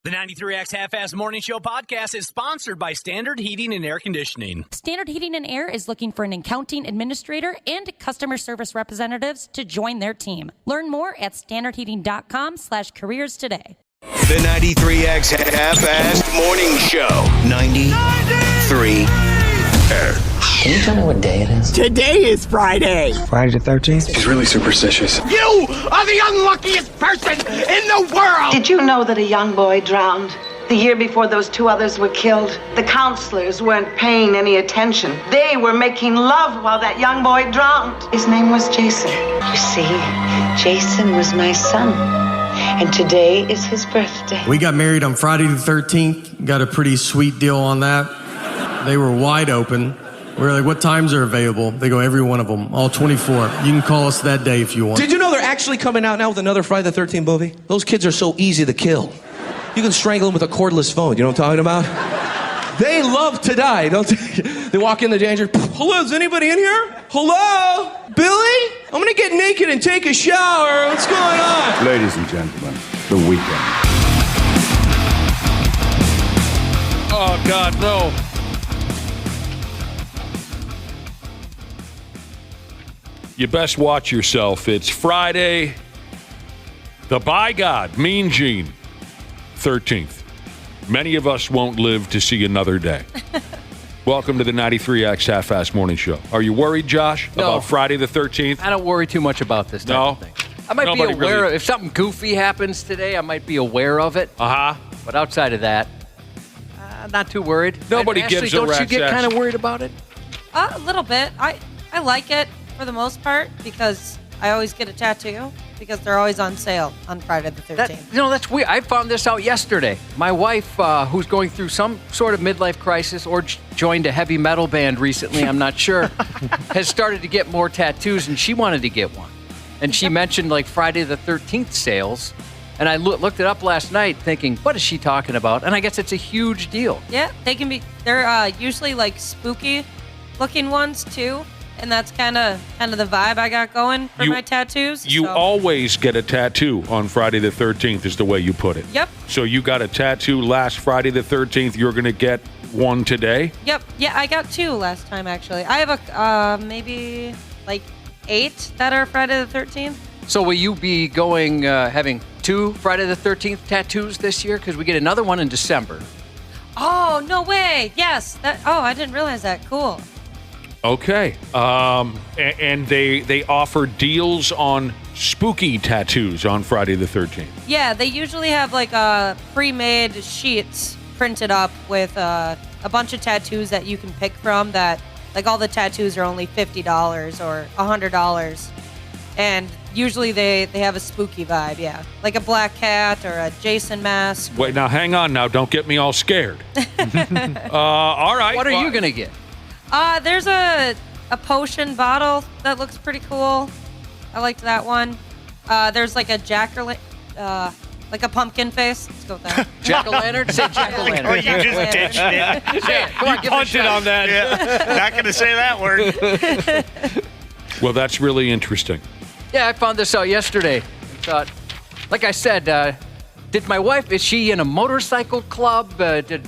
The 93X Half-Ass Morning Show podcast is sponsored by Standard Heating and Air Conditioning. Standard Heating and Air is looking for an accounting administrator and customer service representatives to join their team. Learn more at standardheating.com/careers today. The 93X Half-Ass Morning Show. 93X. Can you tell me what day it is? Today is Friday. Friday the 13th? He's really superstitious. You are the unluckiest person in the world! Did you know that a young boy drowned the year before those two others were killed? The counselors weren't paying any attention. They were making love while that young boy drowned. His name was Jason. You see, Jason was my son. And today is his birthday. We got married on Friday the 13th. Got a pretty sweet deal on that. They were wide open. We were like, what times are available? They go, every one of them, all 24. You can call us that day if you want. Did you know they're actually coming out now with another Friday the 13th movie? Those kids are so easy to kill. You can strangle them with a cordless phone. You know what I'm talking about? They love to die, don't they? They walk in the danger. Hello, is anybody in here? Hello? Billy? I'm gonna get naked and take a shower. What's going on? Ladies and gentlemen, the weekend. Oh, God, no. You best watch yourself. It's Friday, the by God, Mean Gene, 13th. Many of us won't live to see another day. Welcome to the 93X Half-Ass Morning Show. Are you worried, Josh, about Friday the 13th? I don't worry too much about this type of thing. I might be aware of, if something goofy happens today, I might be aware of it. Uh-huh. But outside of that, not too worried. Nobody Ashley, gives a rat's don't you get kind of worried about it? A little bit. I like it for the most part because I always get a tattoo because they're always on sale on Friday the 13th. That's weird. I found this out yesterday. My wife, who's going through some sort of midlife crisis or joined a heavy metal band recently, I'm not sure, has started to get more tattoos, and she wanted to get one. And she mentioned like Friday the 13th sales. And I looked it up last night thinking, what is she talking about? And I guess it's a huge deal. Yeah, they're usually like spooky looking ones too. And that's kind of the vibe I got going for my tattoos. You always get a tattoo on Friday the 13th is the way you put it. Yep. So you got a tattoo last Friday the 13th. You're going to get one today? Yep. Yeah, I got two last time, actually. I have maybe like 8 that are Friday the 13th. So will you be going, having 2 Friday the 13th tattoos this year? Because we get another one in December. Oh, no way. Yes. I didn't realize that. Cool. Okay. And they offer deals on spooky tattoos on Friday the 13th. Yeah, they usually have like pre-made sheets printed up with a bunch of tattoos that you can pick from that, like all the tattoos are only $50 or $100. And usually they have a spooky vibe, yeah. Like a black cat or a Jason mask. Wait, now hang on now. Don't get me all scared. All right. What are you going to get? There's a potion bottle that looks pretty cool. I liked that one. There's like a like a pumpkin face. Let's go with that. Jack-o'-lantern? Say jack-o'-lantern. Oh, you just ditched it. Say it. Come on, give it a Punted shot. on that. Yeah. Not going to say that word. Well, that's really interesting. Yeah, I found this out yesterday. I thought, like I said, did my wife, is she in a motorcycle club? Did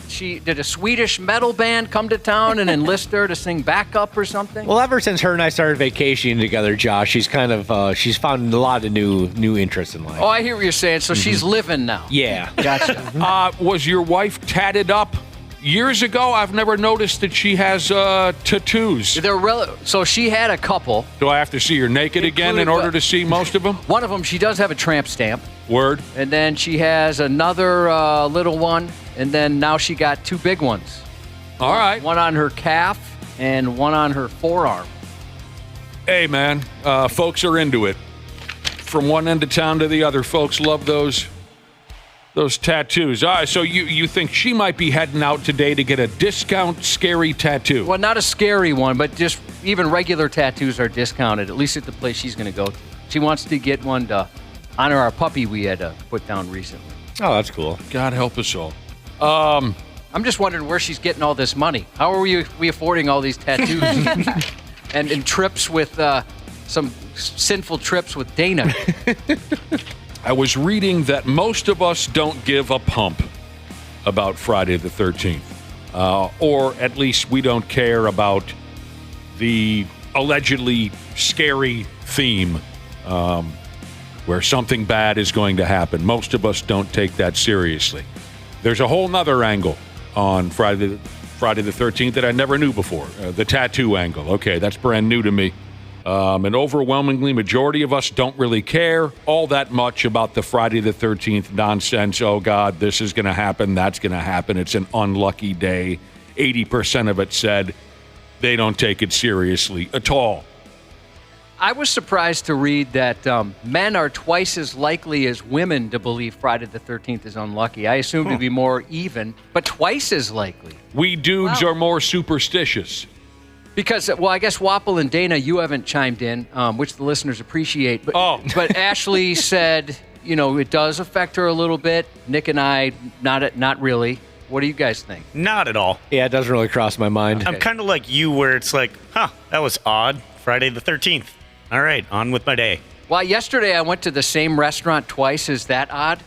a Swedish metal band come to town and enlist her to sing backup or something? Well, ever since her and I started vacationing together, Josh, she's kind of she's found a lot of new interests in life. Oh, I hear what you're saying. So she's living now. Yeah. Gotcha. Was your wife tatted up years ago? I've never noticed that she has tattoos. So she had a couple. Do I have to see her naked again in order to see most of them? One of them, she does have a tramp stamp. Word. And then she has another little one, and then now she got 2 big ones. All right. One on her calf and one on her forearm. Hey, man, folks are into it. From one end of town to the other, folks love those tattoos. All right, so you think she might be heading out today to get a discount scary tattoo? Well, not a scary one, but just even regular tattoos are discounted, at least at the place she's going to go to. She wants to get one to honor our puppy we had put down recently. Oh, that's cool. God help us all. I'm just wondering where she's getting all this money. How are we affording all these tattoos and trips with some sinful trips with Dana? I was reading that most of us don't give a pump about Friday the 13th. Or at least we don't care about the allegedly scary theme where something bad is going to happen. Most of us don't take that seriously. There's a whole nother angle on Friday the 13th that I never knew before, the tattoo angle. Okay, that's brand new to me. An overwhelmingly majority of us don't really care all that much about the Friday the 13th nonsense. Oh, God, this is going to happen. That's going to happen. It's an unlucky day. 80% of it said they don't take it seriously at all. I was surprised to read that men are twice as likely as women to believe Friday the 13th is unlucky. I assumed it'd be more even, but twice as likely. We dudes are more superstitious. Because, well, I guess Wapple and Dana, you haven't chimed in, which the listeners appreciate. But, but Ashley said, it does affect her a little bit. Nick and I, not really. What do you guys think? Not at all. Yeah, it doesn't really cross my mind. I'm kind of like you, where it's like, that was odd. Friday the 13th. All right, on with my day. Well, yesterday I went to the same restaurant twice. Is that odd?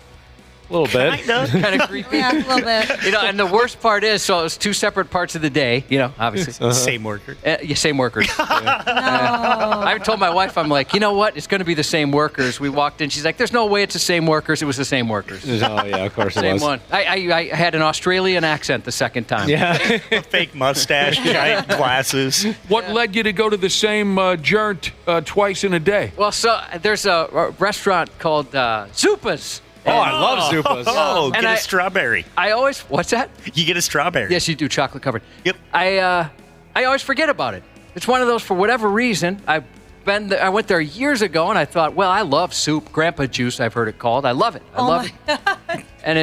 A little bit. Kind of creepy. Yeah, a little bit. And the worst part is, so it was two separate parts of the day, obviously. Same worker. Same workers. I told my wife, I'm like, you know what? It's going to be the same workers. We walked in. She's like, there's no way it's the same workers. It was the same workers. Oh, yeah, of course it same was. one. I had an Australian accent the second time. Yeah. A fake mustache, giant glasses. What led you to go to the same joint twice in a day? Well, so there's a restaurant called Zupas. Oh, I love Zupas. Oh, get a strawberry. I always, what's that? You get a strawberry. Yes, you do, chocolate covered. Yep. I always forget about it. It's one of those, for whatever reason, I went there years ago, and I thought, well, I love soup, grandpa juice, I've heard it called. I love it. I love it. And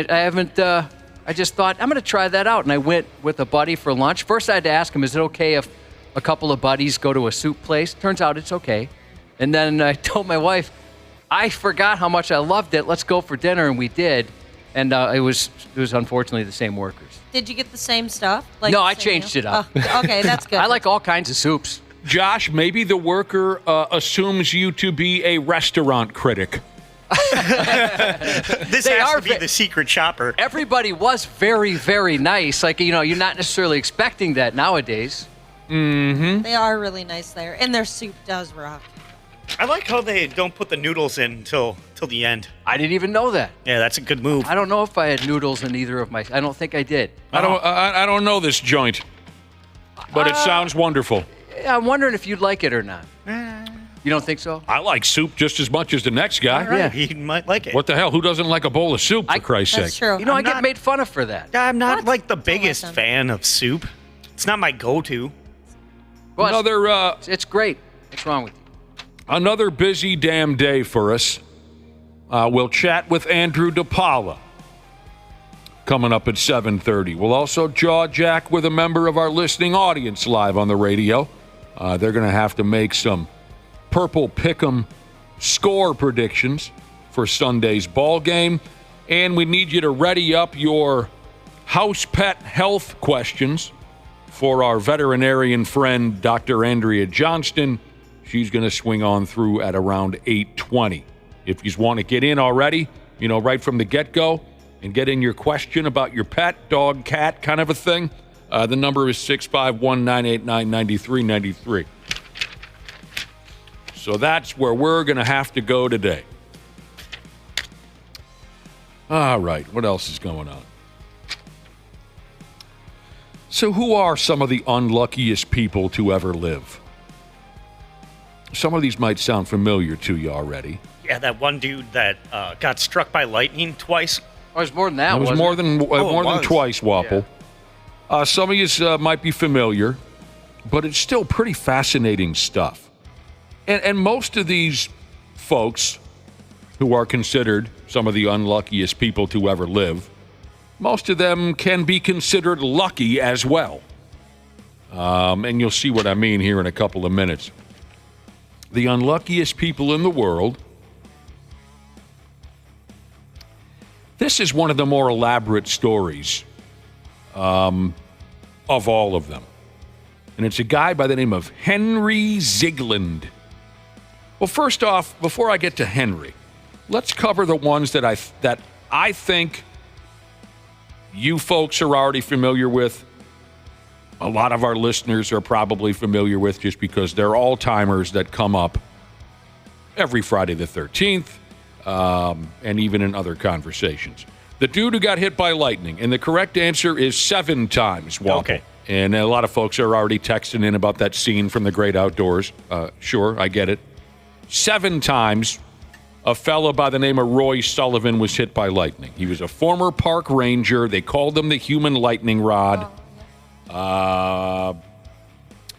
I just thought, I'm going to try that out. And I went with a buddy for lunch. First, I had to ask him, is it okay if a couple of buddies go to a soup place? Turns out it's okay. And then I told my wife, I forgot how much I loved it. Let's go for dinner, and we did. And it was unfortunately the same workers. Did you get the same stuff? No, I changed it up. Okay, that's good. I like all kinds of soups. Josh, maybe the worker assumes you to be a restaurant critic. This has to be the secret shopper. Everybody was very, very nice. Like, you're not necessarily expecting that nowadays. Mm-hmm. They are really nice there, and their soup does rock. I like how they don't put the noodles in until the end. I didn't even know that. Yeah, that's a good move. I don't know if I had noodles in either of my. I don't think I did. I don't know this joint, but it sounds wonderful. I'm wondering if you'd like it or not. You don't think so? I like soup just as much as the next guy. Right, he might like it. What the hell? Who doesn't like a bowl of soup, for Christ's That's sake? true. I get made fun of for that. I'm not like the biggest fan of soup. It's not my go-to. Well, it's great. What's wrong with you? Another busy damn day for us. We'll chat with Andrew DePaola coming up at 7:30. We'll also jaw jack with a member of our listening audience live on the radio. They're going to have to make some Purple Pick'em score predictions for Sunday's ball game. And we need you to ready up your house pet health questions for our veterinarian friend, Dr. Andrea Johnston. She's going to swing on through at around 8:20. If you want to get in already, right from the get-go, and get in your question about your pet, dog, cat, kind of a thing, the number is 651-989-9393. So that's where we're going to have to go today. All right, what else is going on? So who are some of the unluckiest people to ever live? Some of these might sound familiar to you already. Yeah, that one dude that got struck by lightning twice. Oh, it was more than that. It was more than twice, Wapple. Yeah. Some of you might be familiar, but it's still pretty fascinating stuff. And most of these folks who are considered some of the unluckiest people to ever live, most of them can be considered lucky as well. And you'll see what I mean here in a couple of minutes. The unluckiest people in the world. This is one of the more elaborate stories of all of them. And it's a guy by the name of Henry Ziegland. Well, first off, before I get to Henry, let's cover the ones that I think you folks are already familiar with. A lot of our listeners are probably familiar with just because they're all-timers that come up every Friday the 13th and even in other conversations. The dude who got hit by lightning, and the correct answer is 7 times, Wample. Okay. And a lot of folks are already texting in about that scene from The Great Outdoors. Sure, I get it. 7 times, a fella by the name of Roy Sullivan was hit by lightning. He was a former park ranger. They called him the human lightning rod.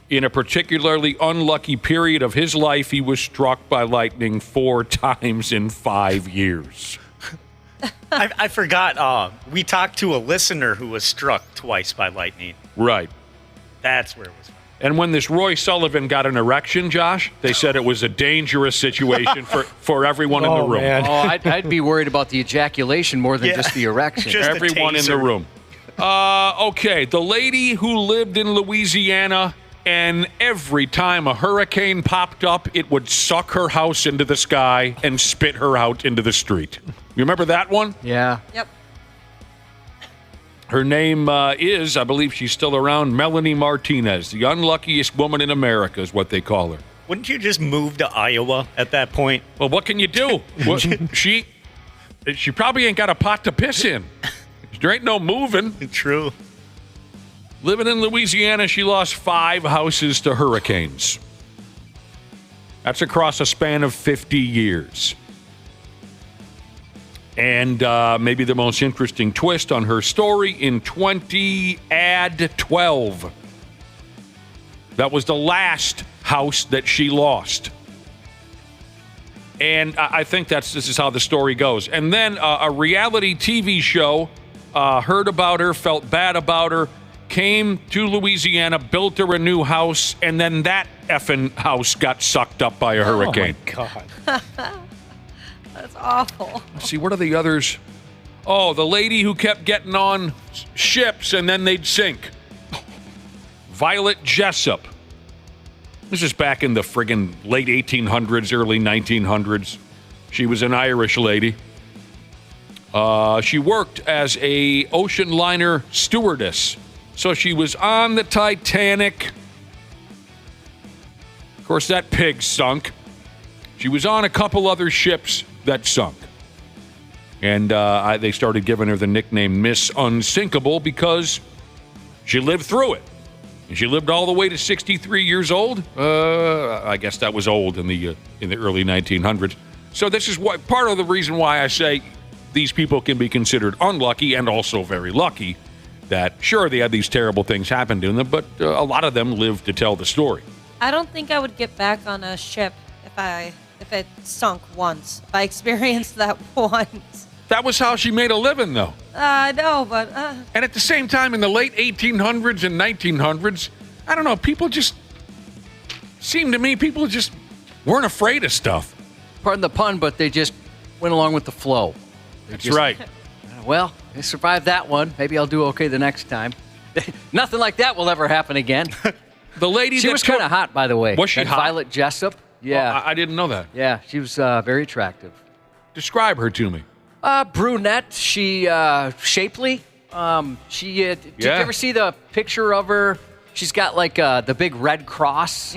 In a particularly unlucky period of his life, he was struck by lightning 4 times in 5 years. I forgot. We talked to a listener who was struck twice by lightning. Right. That's where it was from. And when this Roy Sullivan got an erection, Josh, they said it was a dangerous situation for everyone in the room. Man. Oh, I'd be worried about the ejaculation more than just the erection. Just everyone in the room. Okay, the lady who lived in Louisiana, and every time a hurricane popped up, it would suck her house into the sky and spit her out into the street. You remember that one? Yeah. Yep. Her name is, I believe she's still around, Melanie Martinez. The unluckiest woman in America is what they call her. Wouldn't you just move to Iowa at that point? Well, what can you do? She probably ain't got a pot to piss in. There ain't no moving. True. Living in Louisiana, she lost 5 houses to hurricanes. That's across a span of 50 years. And maybe the most interesting twist on her story, in 2012, that was the last house that she lost. And I think this is how the story goes. And then a reality TV show heard about her, felt bad about her, came to Louisiana, built her a new house, and then that effing house got sucked up by a hurricane. Oh, my God. That's awful. Let's see, what are the others? Oh, the lady who kept getting on ships and then they'd sink. Violet Jessup. This is back in the friggin' late 1800s, early 1900s. She was an Irish lady. She worked as a ocean liner stewardess. So she was on the Titanic. Of course, that pig sunk. She was on a couple other ships that sunk. And they started giving her the nickname Miss Unsinkable because she lived through it. And she lived all the way to 63 years old. I guess that was old in the early 1900s. So this is part of the reason why I say these people can be considered unlucky and also very lucky that, sure, they had these terrible things happen to them, but a lot of them lived to tell the story. I don't think I would get back on a ship if it sunk once. If I experienced that once. That was how she made a living, though. I know, but... And at the same time, in the late 1800s and 1900s, I don't know, people just weren't afraid of stuff. Pardon the pun, but they just went along with the flow. That's right. Well, I survived that one. Maybe I'll do okay the next time. Nothing like that will ever happen again. The lady she was kind of hot, by the way. Was she hot? Violet Jessup. Yeah. Oh, I didn't know that. Yeah, she was very attractive. Describe her to me. Brunette. She shapely. Did you ever see the picture of her? She's got like the big Red Cross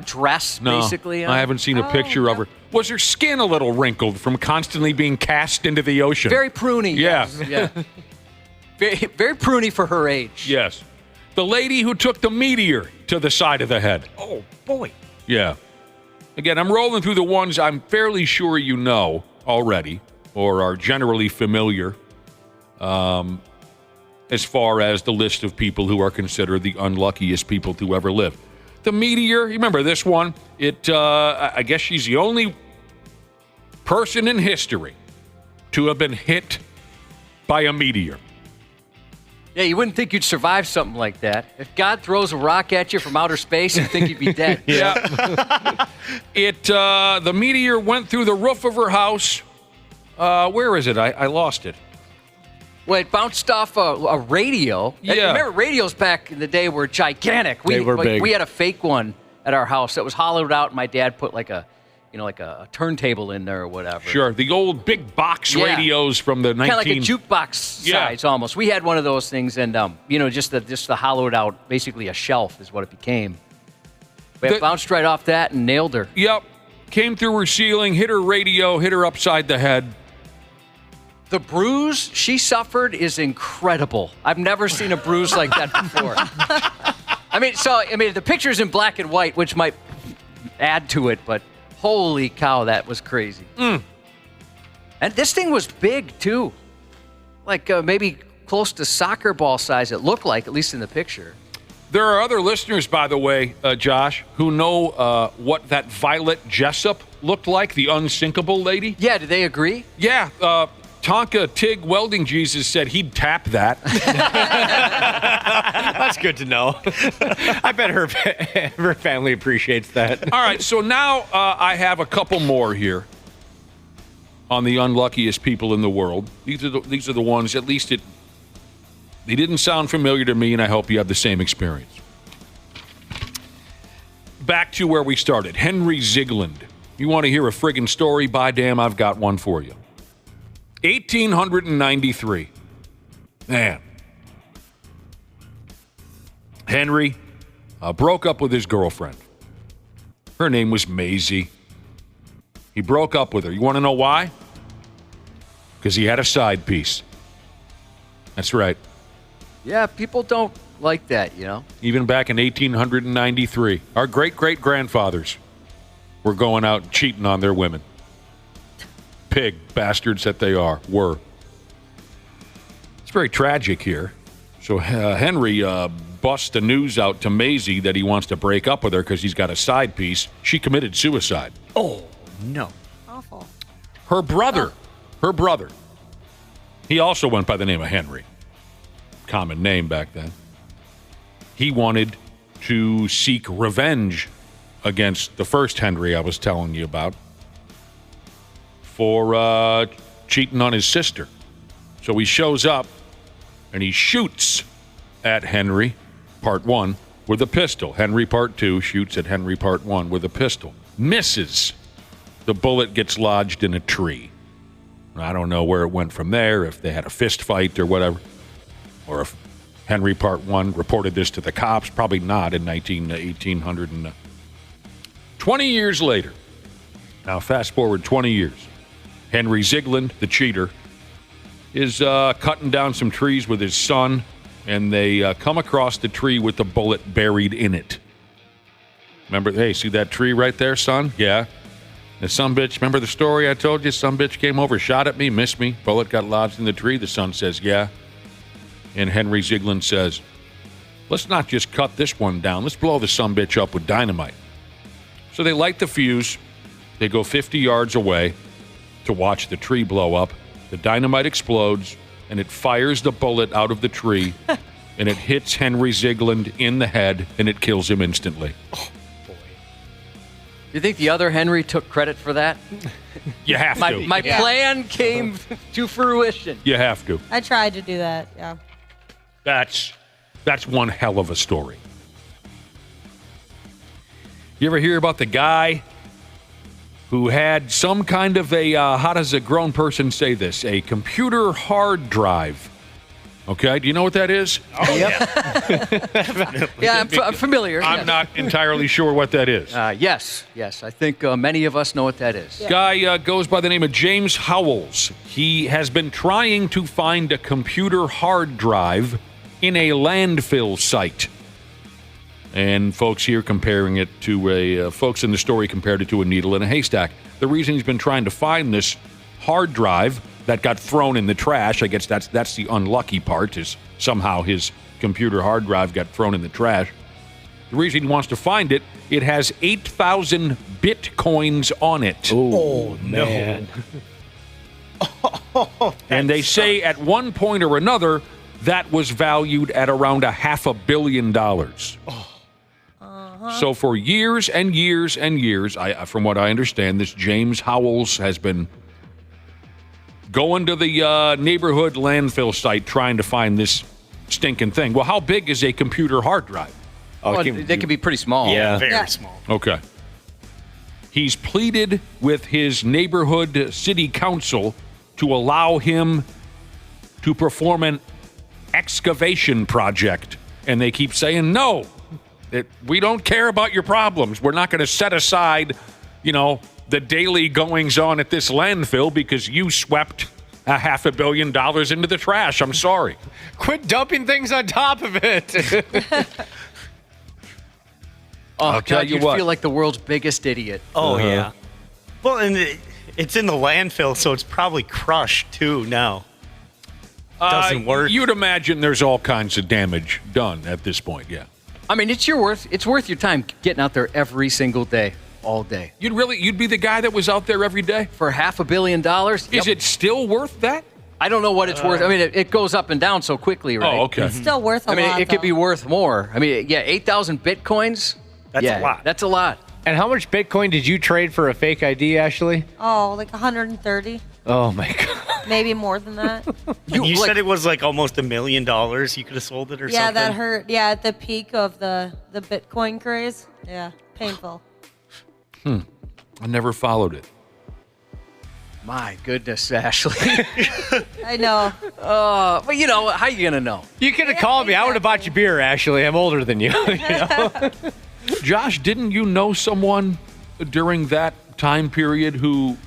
dress, basically. I haven't seen a picture of her. Was her skin a little wrinkled from constantly being cast into the ocean? Very pruny. Yeah. Yes. Yeah. Very, very pruny for her age. Yes. The lady who took the meteor to the side of the head. Oh, boy. Yeah. Again, I'm rolling through the ones I'm fairly sure you know already or are generally familiar as far as the list of people who are considered the unluckiest people to ever live. The meteor, you remember this one? I guess she's the only person in history to have been hit by a meteor. Yeah, you wouldn't think you'd survive something like that. If God throws a rock at you from outer space, you'd think you'd be dead. Yeah. The meteor went through the roof of her house. Where is it? I lost it. Well, it bounced off a radio. Yeah. Remember, radios back in the day were gigantic. They were big. We had a fake one at our house that was hollowed out, and my dad put like a like a turntable in there or whatever. Sure, the old big box radios from the 19... Kind of like a jukebox size almost. We had one of those things, and just the hollowed out, basically a shelf is what it became. But it bounced right off that and nailed her. Yep, came through her ceiling, hit her radio, hit her upside the head. The bruise she suffered is incredible. I've never seen a bruise like that before. The picture's in black and white, which might add to it, but holy cow, that was crazy. And this thing was big, too. Like maybe close to soccer ball size, it looked like, at least in the picture. There are other listeners, by the way, Josh, who know what that Violet Jessup looked like, the unsinkable lady. Yeah, do they agree? Yeah, Tonka Tig Welding Jesus said he'd tap that. That's good to know. I bet her family appreciates that. All right, so now I have a couple more here on the unluckiest people in the world. These are the ones, at least they didn't sound familiar to me, and I hope you have the same experience. Back to where we started. Henry Ziegland. You want to hear a friggin' story? By damn, I've got one for you. 1893. Man. Henry broke up with his girlfriend. Her name was Maisie. He broke up with her. You want to know why? Because he had a side piece. That's right. Yeah, people don't like that, Even back in 1893, our great-great-grandfathers were going out and cheating on their women. Pig bastards that they were. It's very tragic here. So Henry busts the news out to Maisie that he wants to break up with her because he's got a side piece. She committed suicide. Oh, no. Awful. Her brother, he also went by the name of Henry. Common name back then. He wanted to seek revenge against the first Henry I was telling you about for cheating on his sister. So he shows up and he shoots at Henry, part 1, with a pistol. Henry, part 2, shoots at Henry, part 1, with a pistol. Misses. The bullet gets lodged in a tree. I don't know where it went from there, if they had a fist fight or whatever, or if Henry, part 1, reported this to the cops. Probably not in 1800. 20 years later, now fast forward 20 years, Henry Ziegland, the cheater, is cutting down some trees with his son, and they come across the tree with the bullet buried in it. Remember, hey, see that tree right there, son? Yeah. The son bitch, remember the story I told you? Son bitch came over, shot at me, missed me, bullet got lodged in the tree. The son says, yeah. And Henry Ziegland says, let's not just cut this one down. Let's blow the son bitch up with dynamite. So they light the fuse. They go 50 yards away to watch the tree blow up. The dynamite explodes, and it fires the bullet out of the tree, and it hits Henry Ziegland in the head, and it kills him instantly. Oh, boy. You think the other Henry took credit for that? You have to. My plan came to fruition. You have to. I tried to do that, yeah. That's one hell of a story. You ever hear about the guy who had some kind of a, how does a grown person say this? A computer hard drive. Okay, do you know what that is? Oh, yep. Yeah, I'm familiar. I'm not entirely sure what that is. Yes. I think many of us know what that is. Yeah. Guy goes by the name of James Howells. He has been trying to find a computer hard drive in a landfill site. And folks here comparing it to folks in the story compared it to a needle in a haystack. The reason he's been trying to find this hard drive that got thrown in the trash, I guess that's the unlucky part, is somehow his computer hard drive got thrown in the trash. The reason he wants to find it, it has 8,000 bitcoins on it. Oh, man. And they say at one point or another, that was valued at around $500 million. So for years and years and years, from what I understand, this James Howells has been going to the neighborhood landfill site trying to find this stinking thing. Well, how big is a computer hard drive? They can be pretty small. Yeah, very small. Okay. He's pleaded with his neighborhood city council to allow him to perform an excavation project. And they keep saying, no, we don't care about your problems. We're not going to set aside, the daily goings-on at this landfill because you swept $500 million into the trash. I'm sorry. Quit dumping things on top of it. I'll tell you what. Feel like the world's biggest idiot. Oh, yeah. Well, and it's in the landfill, so it's probably crushed, too, now. Doesn't work. You'd imagine there's all kinds of damage done at this point, yeah. I mean, it's worth your time getting out there every single day, all day. You'd be the guy that was out there every day? For $500 million? Is it still worth that? I don't know what it's worth. I mean, it goes up and down so quickly, right? Oh, okay. It's still worth a lot. I mean, it could be worth more. I mean, 8,000 Bitcoins? That's a lot. That's a lot. And how much Bitcoin did you trade for a fake ID, Ashley? Oh, like 130. Oh, my God. Maybe more than that. You said it was like almost $1 million. You could have sold it or something. Yeah, that hurt. Yeah, at the peak of the Bitcoin craze. Yeah, painful. I never followed it. My goodness, Ashley. I know. But how are you going to know? You could have called me. I would have bought you beer, Ashley. I'm older than you. Josh, didn't you know someone during that time period who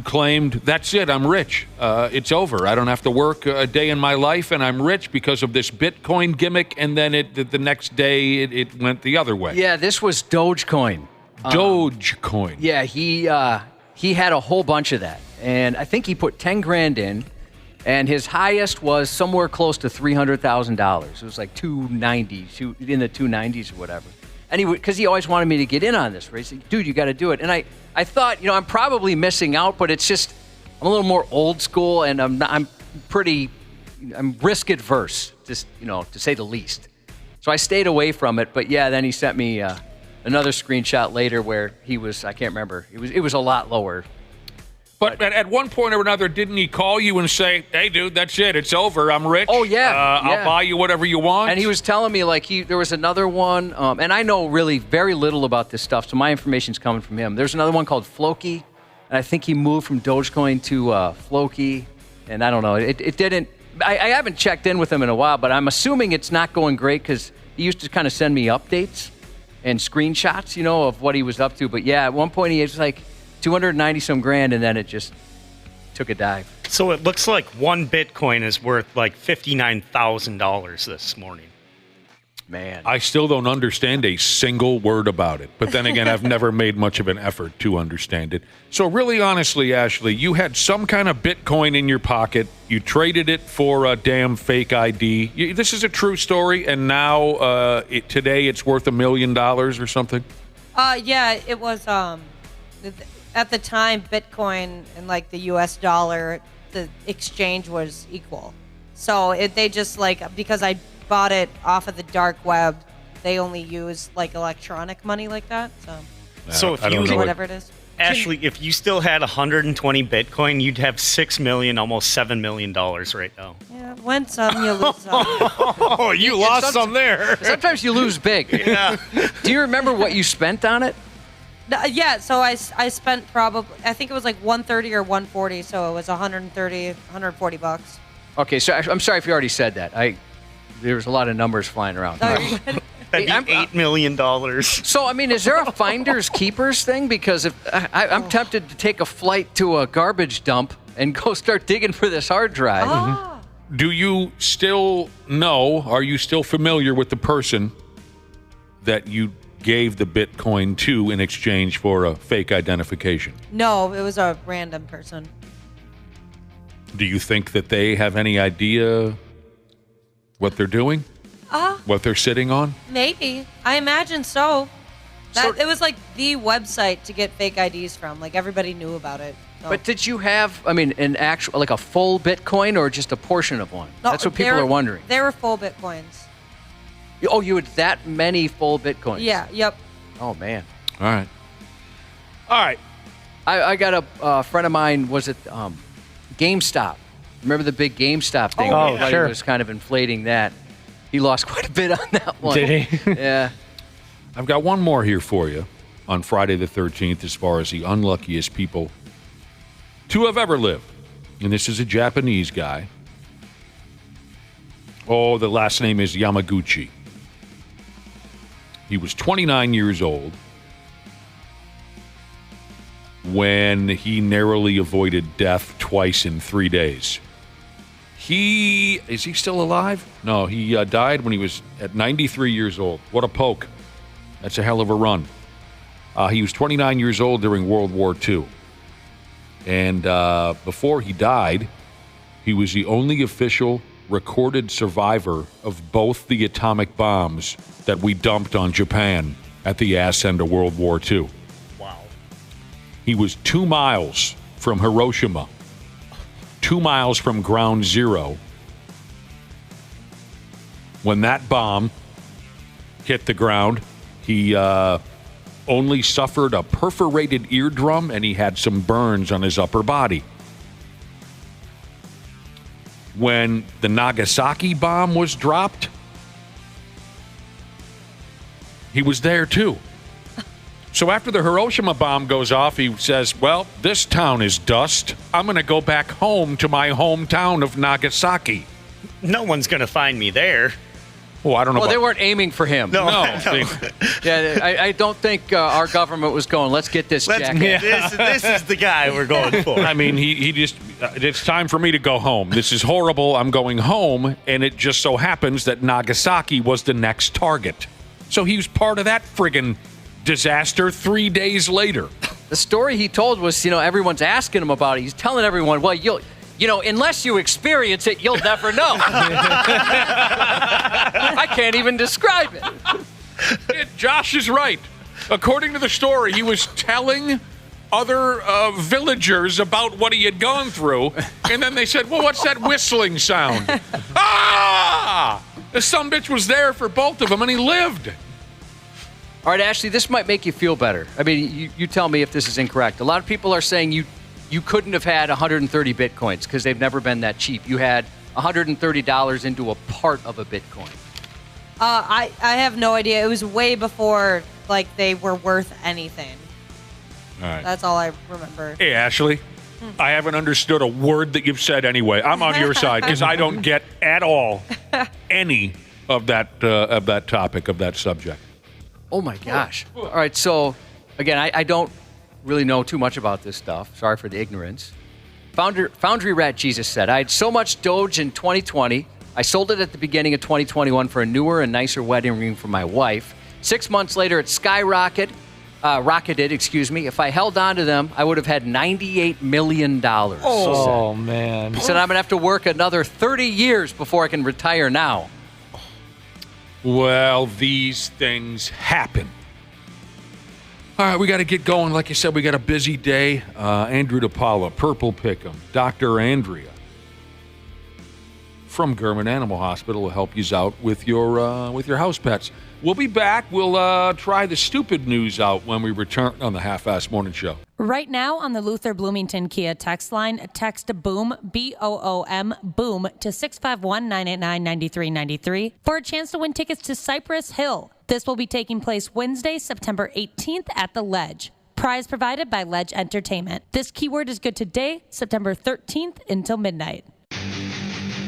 claimed, that's it, I'm rich. It's over. I don't have to work a day in my life, and I'm rich because of this Bitcoin gimmick, and then the next day it went the other way. Yeah, this was Dogecoin. Dogecoin. Yeah, he had a whole bunch of that, and I think he put 10 grand in, and his highest was somewhere close to $300,000. It was like 290, in the 290s or whatever. And because he always wanted me to get in on this, right? He said, dude, you got to do it. And I thought, I'm probably missing out, but it's just I'm a little more old school, and I'm risk adverse, just to say the least. So I stayed away from it. But yeah, then he sent me another screenshot later where he was, I can't remember. It was a lot lower. But at one point or another, didn't he call you and say, hey, dude, that's it. It's over. I'm rich. Oh, yeah. I'll buy you whatever you want. And he was telling me, there was another one, and I know really very little about this stuff, so my information's coming from him. There's another one called Floki, and I think he moved from Dogecoin to Floki, and I don't know. It didn't. I haven't checked in with him in a while, but I'm assuming it's not going great because he used to kind of send me updates and screenshots, of what he was up to. But yeah, at one point he was like 290 some grand, and then it just took a dive. So it looks like one Bitcoin is worth like $59,000 this morning. Man. I still don't understand a single word about it. But then again, I've never made much of an effort to understand it. So really, honestly, Ashley, you had some kind of Bitcoin in your pocket. You traded it for a damn fake ID. This is a true story, and now today it's worth $1 million or something? Yeah, it was... At the time, Bitcoin and like the US dollar, the exchange was equal. So they just because I bought it off of the dark web, they only use like electronic money like that. So if you whatever it is. Ashley, if you still had 120 Bitcoin, you'd have $6 million, almost $7 million right now. Yeah, win some, you lose some. Oh, you lost some there. Sometimes you lose big. Yeah. Do you remember what you spent on it? Yeah, so I spent I think it was like 130 or 140, so it was 140 bucks. Okay, so I'm sorry if you already said that. There was a lot of numbers flying around. That'd be $8 million. So, I mean, is there a finders keepers thing? Because if I'm tempted to take a flight to a garbage dump and go start digging for this hard drive. Oh. Do you still know, are you still familiar with the person that you gave the Bitcoin to in exchange for a fake identification? No, it was a random person. Do you think that they have any idea what they're doing? What they're sitting on? Maybe. I imagine so. It was like the website to get fake IDs from. Like everybody knew about it. So. But did you have, an actual, like a full Bitcoin or just a portion of one? No, that's what people are wondering. They were full Bitcoins. Oh, you had that many full Bitcoins? Yeah, yep. Oh, man. All right. I got a friend of mine, was it GameStop? Remember the big GameStop thing? Oh, yeah. Sure. He was kind of inflating that. He lost quite a bit on that one. Did he? Yeah. I've got one more here for you. on Friday the 13th as far as the unluckiest people to have ever lived. And this is a Japanese guy. Oh, the last name is Yamaguchi. He was 29 years old when he narrowly avoided death twice in 3 days. Is he still alive? No, he died when he was at 93 years old. What a poke. That's a hell of a run. He was 29 years old during World War II. And before he died, he was the only official recorded survivor of both the atomic bombs that we dumped on Japan at the ass end of World War II. Wow. He was 2 miles from Hiroshima, 2 miles from ground zero, when that bomb hit the ground. He only suffered a perforated eardrum, and he had some burns on his upper body. When the Nagasaki bomb was dropped, he was there too. So after the Hiroshima bomb goes off, he says, well, this town is dust. I'm going to go back home to my hometown of Nagasaki. No one's going to find me there. Oh, I don't know. Well, they weren't aiming for him. No. Yeah, I don't think our government was going, let's get this jacket. This is the guy we're going for. I mean, he just, it's time for me to go home. This is horrible. I'm going home. And it just so happens that Nagasaki was the next target. So he was part of that friggin' disaster 3 days later. The story he told was, everyone's asking him about it. He's telling everyone, well, unless you experience it, you'll never know. I can't even describe it. Josh is right. According to the story, he was telling other villagers about what he had gone through, and then they said, well, what's that whistling sound? Ah! The sumbitch was there for both of them, and he lived. All right, Ashley, this might make you feel better. I mean, you tell me if this is incorrect. A lot of people are saying you couldn't have had 130 Bitcoins because they've never been that cheap. You had $130 into a part of a Bitcoin. I have no idea. It was way before, they were worth anything. All right. That's all I remember. Hey, Ashley, I haven't understood a word that you've said anyway. I'm on your side because I don't get at all any of that topic, of that subject. Oh, my gosh. All right, so, again, I don't really know too much about this stuff. Sorry for the ignorance. Foundry Rat Jesus said, I had so much Doge in 2020. I sold it at the beginning of 2021 for a newer and nicer wedding ring for my wife. 6 months later, it rocketed. If I held on to them, I would have had $98 million. Oh, man. He said, I'm going to have to work another 30 years before I can retire now. Well, these things happen. All right, we got to get going. Like I said, we got a busy day. Andrew DePaola, Purple Pick'em, Dr. Andrea from German Animal Hospital will help you out with your house pets. We'll be back. We'll try the stupid news out when we return on the Half-Ass Morning Show. Right now on the Luther Bloomington Kia text line, text BOOM, B-O-O-M, BOOM, to 651-989-9393 for a chance to win tickets to Cypress Hill. This will be taking place Wednesday, September 18th at the Ledge. Prize provided by Ledge Entertainment. This keyword is good today, September 13th until midnight.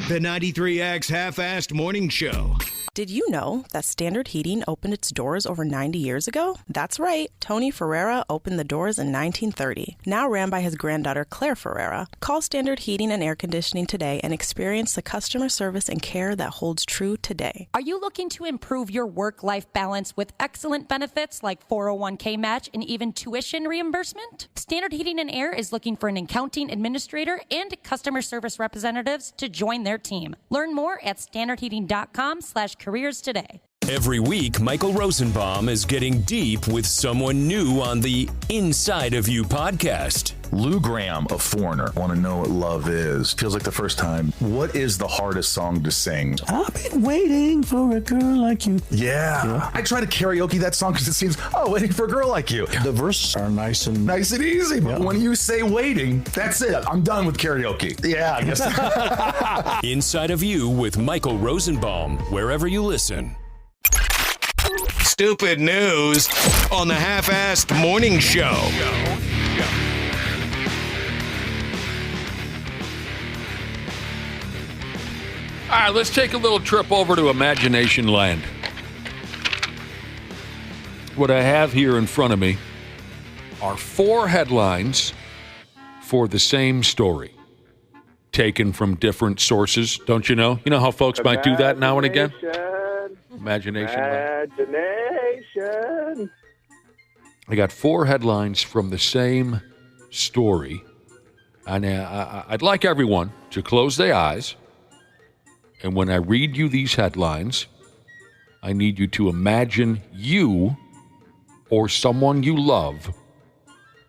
The 93X Half-Assed Morning Show. Did you know that Standard Heating opened its doors over 90 years ago? That's right. Tony Ferreira opened the doors in 1930. Now ran by his granddaughter, Claire Ferreira. Call Standard Heating and Air Conditioning today and experience the customer service and care that holds true today. Are you looking to improve your work-life balance with excellent benefits like 401k match and even tuition reimbursement? Standard Heating and Air is looking for an accounting administrator and customer service representatives to join their team. Learn more at standardheating.com/careers today. Every week, Michael Rosenbaum is getting deep with someone new on the Inside of You podcast. Lou Graham, a Foreigner. Want to know what love is. Feels like the first time. What is the hardest song to sing? I've been waiting for a girl like you. Yeah. I try to karaoke that song because it seems, waiting for a girl like you. The verses are nice and easy. But when you say waiting, that's it. I'm done with karaoke. Yeah, I guess. Inside of You with Michael Rosenbaum, wherever you listen. stupid news on the Half-Assed Morning Show. All right, let's take a little trip over to Imagination Land. What I have here in front of me are 4 headlines for the same story, taken from different sources. Don't you know? You know how folks might do that now and again? Imagination. I got 4 headlines from the same story. And I'd like everyone to close their eyes. And when I read you these headlines, I need you to imagine you or someone you love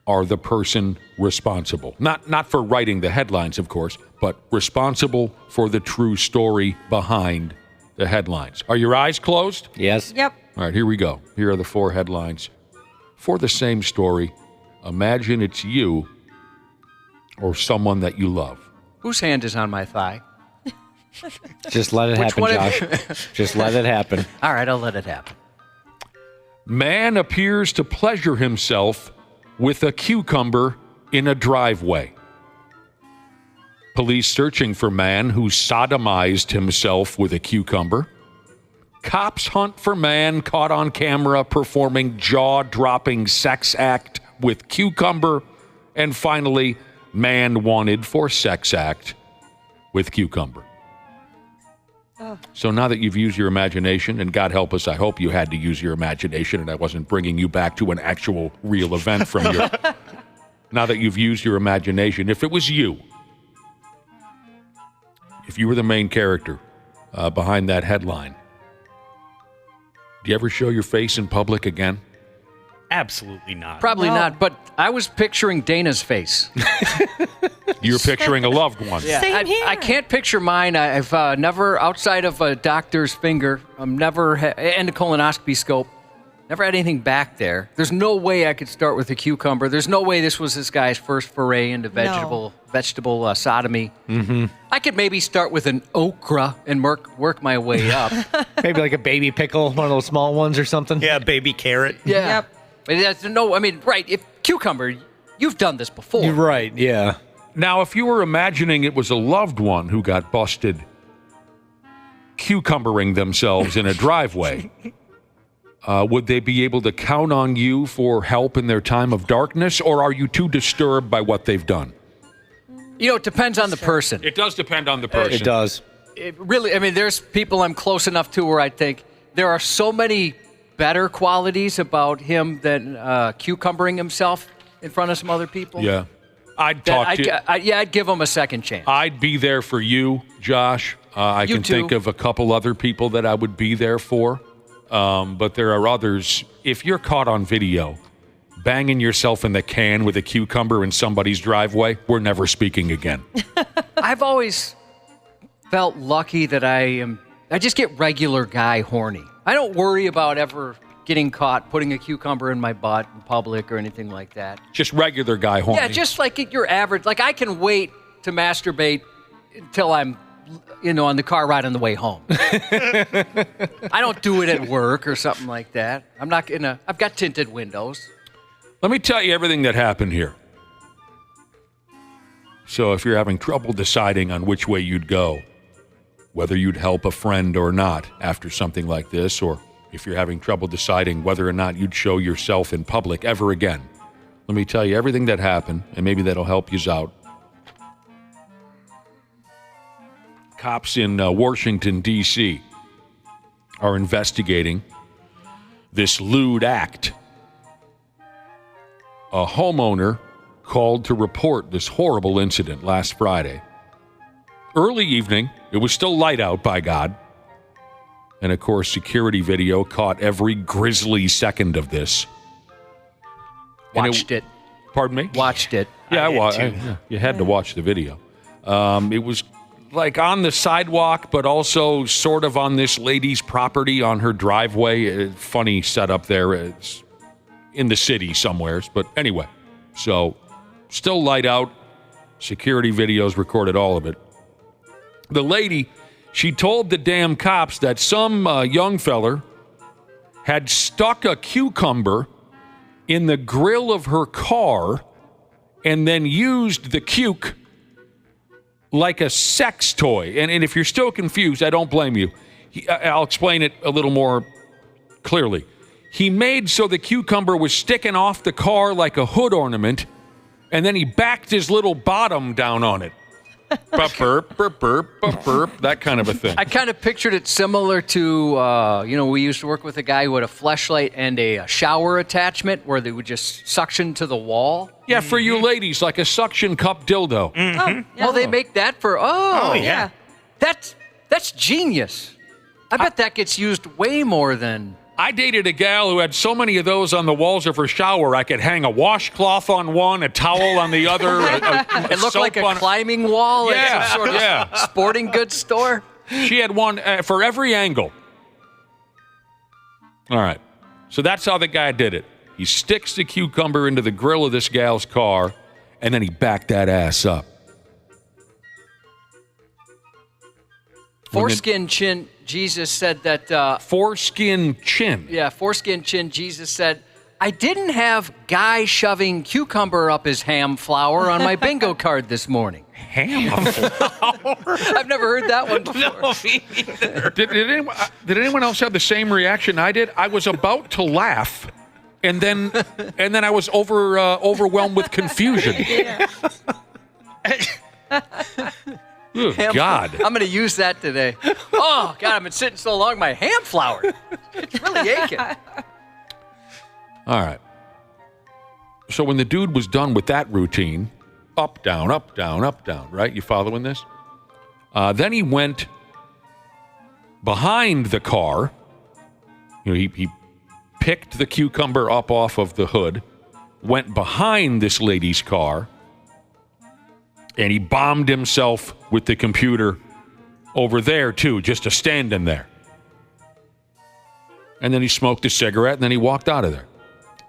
are the person responsible. Not for writing the headlines, of course, but responsible for the true story behind the headlines. Are your eyes closed? Yes. Yep. All right, here we go. Here are the 4 headlines for the same story. Imagine it's you or someone that you love. Whose hand is on my thigh? Just let it happen, Josh. Just let it happen. All right, I'll let it happen. Man appears to pleasure himself with a cucumber in a driveway. Police searching for man who sodomized himself with a cucumber. Cops hunt for man caught on camera performing jaw-dropping sex act with cucumber. And finally, man wanted for sex act with cucumber. So now that you've used your imagination, and God help us, I hope you had to use your imagination and I wasn't bringing you back to an actual real event from your... Now that you've used your imagination, if it was you, if you were the main character behind that headline, do you ever show your face in public again? Absolutely not. Probably not, but I was picturing Dana's face. You're picturing a loved one. Yeah, I can't picture mine. I've never, outside of a doctor's finger, never and a colonoscopy scope, never had anything back there. There's no way I could start with a cucumber. There's no way this was this guy's first foray into vegetable sodomy. Mm-hmm. I could maybe start with an okra and work my way up. Maybe like a baby pickle, one of those small ones or something. Yeah, baby carrot. Yeah. Yep. If cucumber, you've done this before. You're right, yeah. Now, if you were imagining it was a loved one who got busted cucumbering themselves in a driveway, would they be able to count on you for help in their time of darkness, or are you too disturbed by what they've done? You know, it depends on the person. It does depend on the person. It does. It really, there's people I'm close enough to where I think there are so many better qualities about him than cucumbering himself in front of some other people. Yeah. I'd give him a second chance. I'd be there for you, Josh. I can think of a couple other people that I would be there for. But there are others. If you're caught on video banging yourself in the can with a cucumber in somebody's driveway, we're never speaking again. I've always felt lucky that I just get regular guy horny. I don't worry about ever getting caught putting a cucumber in my butt in public or anything like that. Just regular guy horny. Yeah, just like your average. Like I can wait to masturbate until I'm, on the car ride on the way home. I don't do it at work or something like that. I've got tinted windows. Let me tell you everything that happened here. So if you're having trouble deciding on which way you'd go, whether you'd help a friend or not after something like this, or if you're having trouble deciding whether or not you'd show yourself in public ever again, let me tell you everything that happened, and maybe that'll help you out. Cops in Washington, D.C. are investigating this lewd act. A homeowner called to report this horrible incident last Friday. Early evening, it was still light out, by God. And of course, security video caught every grisly second of this. Watched it. Pardon me? Watched it. Yeah, you had to watch the video. It was like on the sidewalk, but also sort of on this lady's property on her driveway. Funny setup there. It's in the city somewheres. But anyway, so still light out. Security videos recorded all of it. The lady, she told the damn cops that some young feller had stuck a cucumber in the grill of her car and then used the cuke like a sex toy. And if you're still confused, I don't blame you. I'll explain it a little more clearly. He made so the cucumber was sticking off the car like a hood ornament, and then he backed his little bottom down on it. Burp, burp, burp, burp, burp, that kind of a thing. I kind of pictured it similar to, we used to work with a guy who had a fleshlight and a shower attachment where they would just suction to the wall. Yeah, for you ladies, like a suction cup dildo. Mm-hmm. Oh, yeah. Well, they make that for, yeah. That's genius. I bet that gets used way more than... I dated a gal who had so many of those on the walls of her shower, I could hang a washcloth on one, a towel on the other. It looked like a climbing wall at some sort of sporting goods store. She had one for every angle. All right. So that's how the guy did it. He sticks the cucumber into the grill of this gal's car, and then he backed that ass up. Foreskin chin, Jesus said that... foreskin chin. Yeah, foreskin chin, Jesus said, I didn't have guy shoving cucumber up his ham flour on my bingo card this morning. Ham flour? I've never heard that one before. No, me either. Did anyone else have the same reaction I did? I was about to laugh, and then I was overwhelmed with confusion. Yeah. Oh, God. I'm going to use that today. Oh, God, I've been sitting so long, my ham flour. It's really aching. All right. So when the dude was done with that routine, up, down, right? You following this? Then he went behind the car. He picked the cucumber up off of the hood, went behind this lady's car, and he bombed himself with the computer over there, too, just a standing there. And then he smoked a cigarette, and then he walked out of there.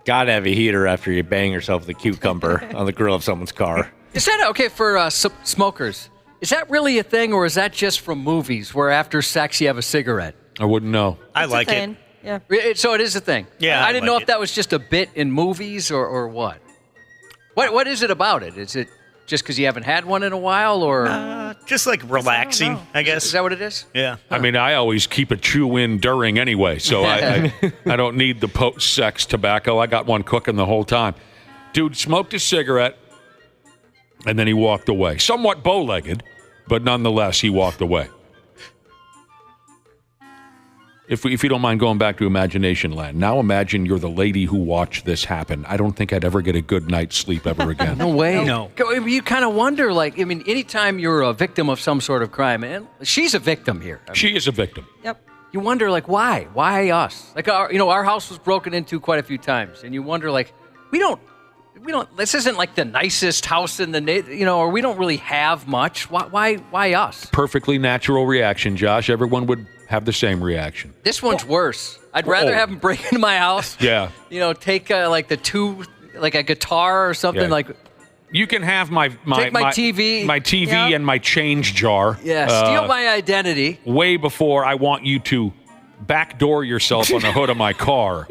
Gotta have a heater after you bang yourself with a cucumber on the grill of someone's car. Is that okay for smokers? Is that really a thing, or is that just from movies where after sex you have a cigarette? I wouldn't know. I like it. Yeah. So it is a thing? Yeah, I didn't like know if that was just a bit in movies or what. What is it about it? Is it just because you haven't had one in a while, or just like relaxing, I guess. Is that what it is? Yeah. I mean, I always keep a chew in during anyway, so I don't need the post-sex tobacco. I got one cooking the whole time. Dude smoked a cigarette, and then he walked away. Somewhat bow-legged, but nonetheless, he walked away. If you don't mind going back to imagination land, now imagine you're the lady who watched this happen. I don't think I'd ever get a good night's sleep ever again. No way. No. You kind of wonder, anytime you're a victim of some sort of crime, and she's a victim here. She is a victim. Yep. You wonder, why? Why us? Our house was broken into quite a few times, and you wonder, we don't. This isn't like the nicest house in the, or we don't really have much. Why us? Perfectly natural reaction, Josh. Everyone would have the same reaction. This one's worse. I'd rather have them break into my house. Yeah. Take a guitar or something You can have my TV, and my change jar. Yeah, steal my identity. Way before I want you to backdoor yourself on the hood of my car.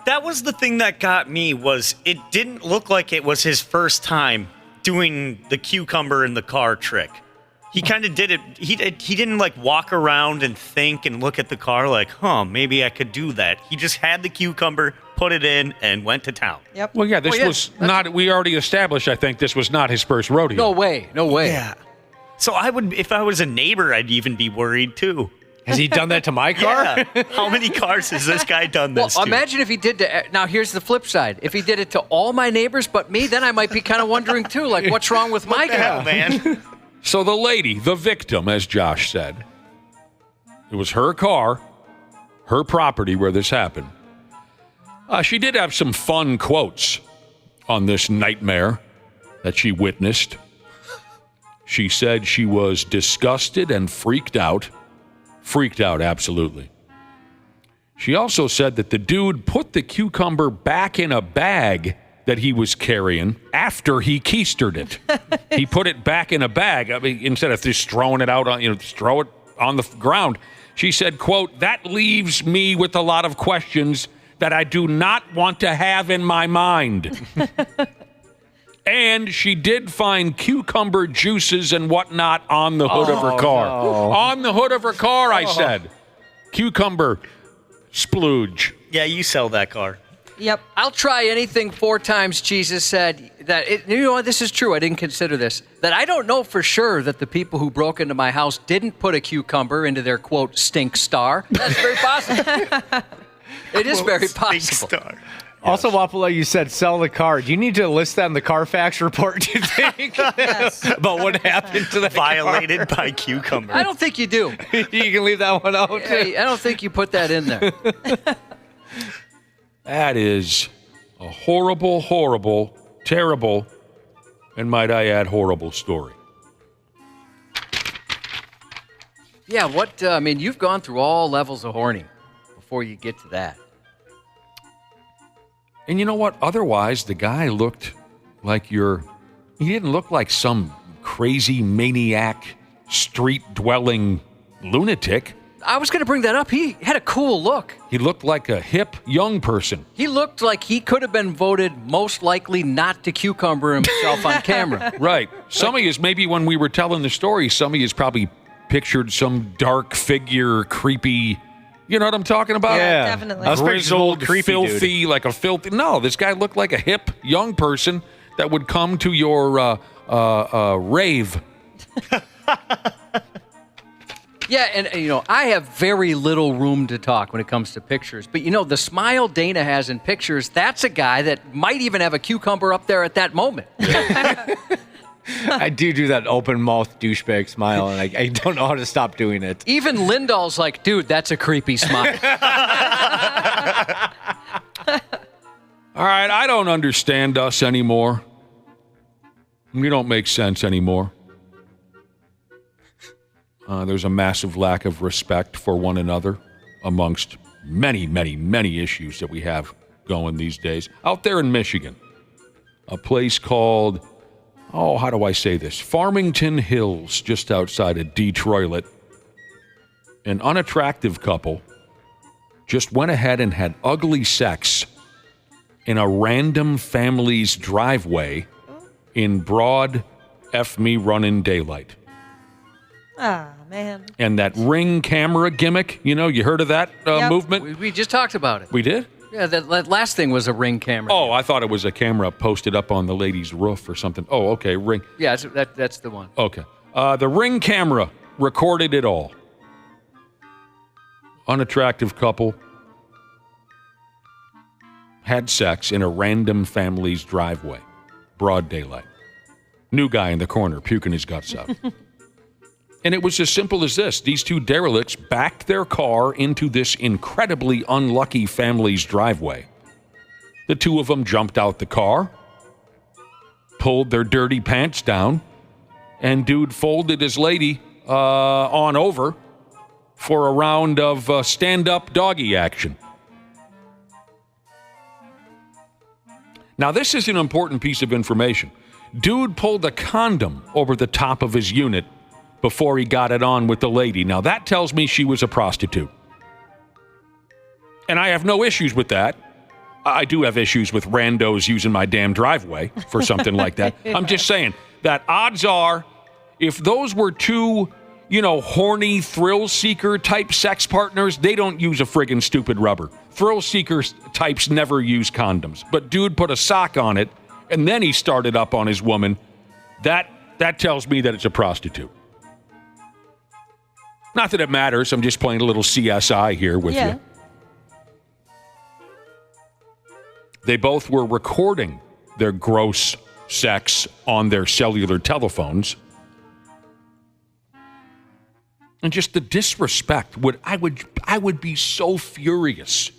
That was the thing that got me, was it didn't look like it was his first time doing the cucumber in the car trick. He kind of did it. He didn't walk around and think and look at the car maybe I could do that. He just had the cucumber, put it in, and went to town. Yep. Well, yeah, this was not. We already established, I think, this was not his first rodeo. No way. Yeah. So if I was a neighbor, I'd even be worried too. Has he done that to my car? Yeah. How many cars has this guy done this to? Imagine if he did now here's the flip side. If he did it to all my neighbors but me, then I might be kind of wondering too, what's wrong with my guy? Hell, man? So the lady, the victim, as Josh said, it was her car, her property where this happened. She did have some fun quotes on this nightmare that she witnessed. She said she was disgusted and freaked out. Freaked out, absolutely. She also said that the dude put the cucumber back in a bag that he was carrying after he keistered it. He put it back in a bag. I mean, instead of just throwing it out on, throw it on the ground. She said, quote, "That leaves me with a lot of questions that I do not want to have in my mind." And she did find cucumber juices and whatnot on the hood of her car. No. On the hood of her car, I said. Cucumber splooge. Yeah, you sell that car. Yep. I'll try anything 4 times, Jesus said. You know what? This is true. I didn't consider this. That I don't know for sure that the people who broke into my house didn't put a cucumber into their, quote, stink star. That's very possible. It is very possible. Star. Also, Wapala, you said sell the car. Do you need to list that in the Carfax report, do you think? Yes. About what happened to the Violated by cucumber. I don't think you do. You can leave that one out. I don't think you put that in there. That is a horrible, horrible, terrible, and might I add, horrible story. Yeah, I mean, you've gone through all levels of horny before you get to that. And you know what? Otherwise, the guy looked like he didn't look like some crazy maniac, street-dwelling lunatic. I was going to bring that up. He had a cool look. He looked like a hip, young person. He looked like he could have been voted most likely not to cucumber himself on camera. Right. Some of you, maybe when we were telling the story, some of you probably pictured some dark figure, creepy. You know what I'm talking about? Yeah, definitely. I was picturing an old Grizzled, creepy filthy, dude. like a filthy. No, this guy looked like a hip, young person that would come to your rave. Yeah, and I have very little room to talk when it comes to pictures. But the smile Dana has in pictures, that's a guy that might even have a cucumber up there at that moment. I do that open mouth douchebag smile, and I don't know how to stop doing it. Even Lindahl's like, dude, that's a creepy smile. All right, I don't understand us anymore. We don't make sense anymore. There's a massive lack of respect for one another amongst many, many, many issues that we have going these days. Out there in Michigan, a place called, how do I say this? Farmington Hills, just outside of Detroit. An unattractive couple just went ahead and had ugly sex in a random family's driveway in broad running daylight. Ah, man. And that Ring camera gimmick, you heard of that movement? We just talked about it. We did? Yeah, that last thing was a Ring camera. Oh, I thought it was a camera posted up on the lady's roof or something. Oh, okay, Ring. Yeah, that's the one. Okay. The Ring camera recorded it all. Unattractive couple had sex in a random family's driveway. Broad daylight. New guy in the corner puking his guts out. And it was as simple as this. These two derelicts backed their car into this incredibly unlucky family's driveway. The two of them jumped out the car, pulled their dirty pants down, and dude folded his lady on over for a round of stand-up doggy action. Now, this is an important piece of information. Dude pulled a condom over the top of his unit before he got it on with the lady. Now, that tells me she was a prostitute. And I have no issues with that. I do have issues with randos using my damn driveway for something like that. I'm just saying that odds are, if those were two, horny thrill-seeker type sex partners, they don't use a friggin' stupid rubber. Thrill-seeker types never use condoms. But dude put a sock on it, and then he started up on his woman. That tells me that it's a prostitute. Not that it matters. I'm just playing a little CSI here with you. They both were recording their gross sex on their cellular telephones. And just the disrespect. I would be so furious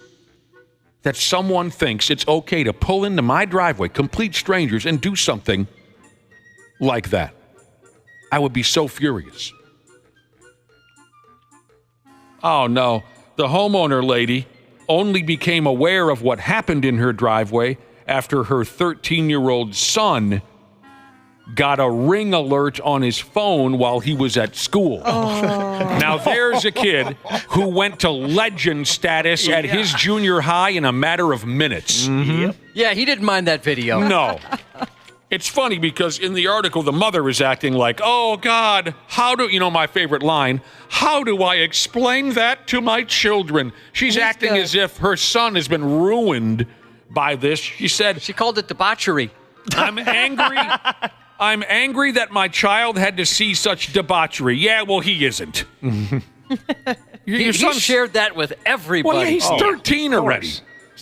that someone thinks it's okay to pull into my driveway, complete strangers, and do something like that. I would be so furious. Oh, no. The homeowner lady only became aware of what happened in her driveway after her 13-year-old son got a Ring alert on his phone while he was at school. Now, there's a kid who went to legend status at his junior high in a matter of minutes. Yeah, he didn't mind that video. No. It's funny because in the article, the mother is acting like, oh, God, my favorite line, how do I explain that to my children? She's acting as if her son has been ruined by this. She called it debauchery. I'm angry that my child had to see such debauchery. Yeah, well, he isn't. He shared that with everybody. Well, yeah, he's 13 already.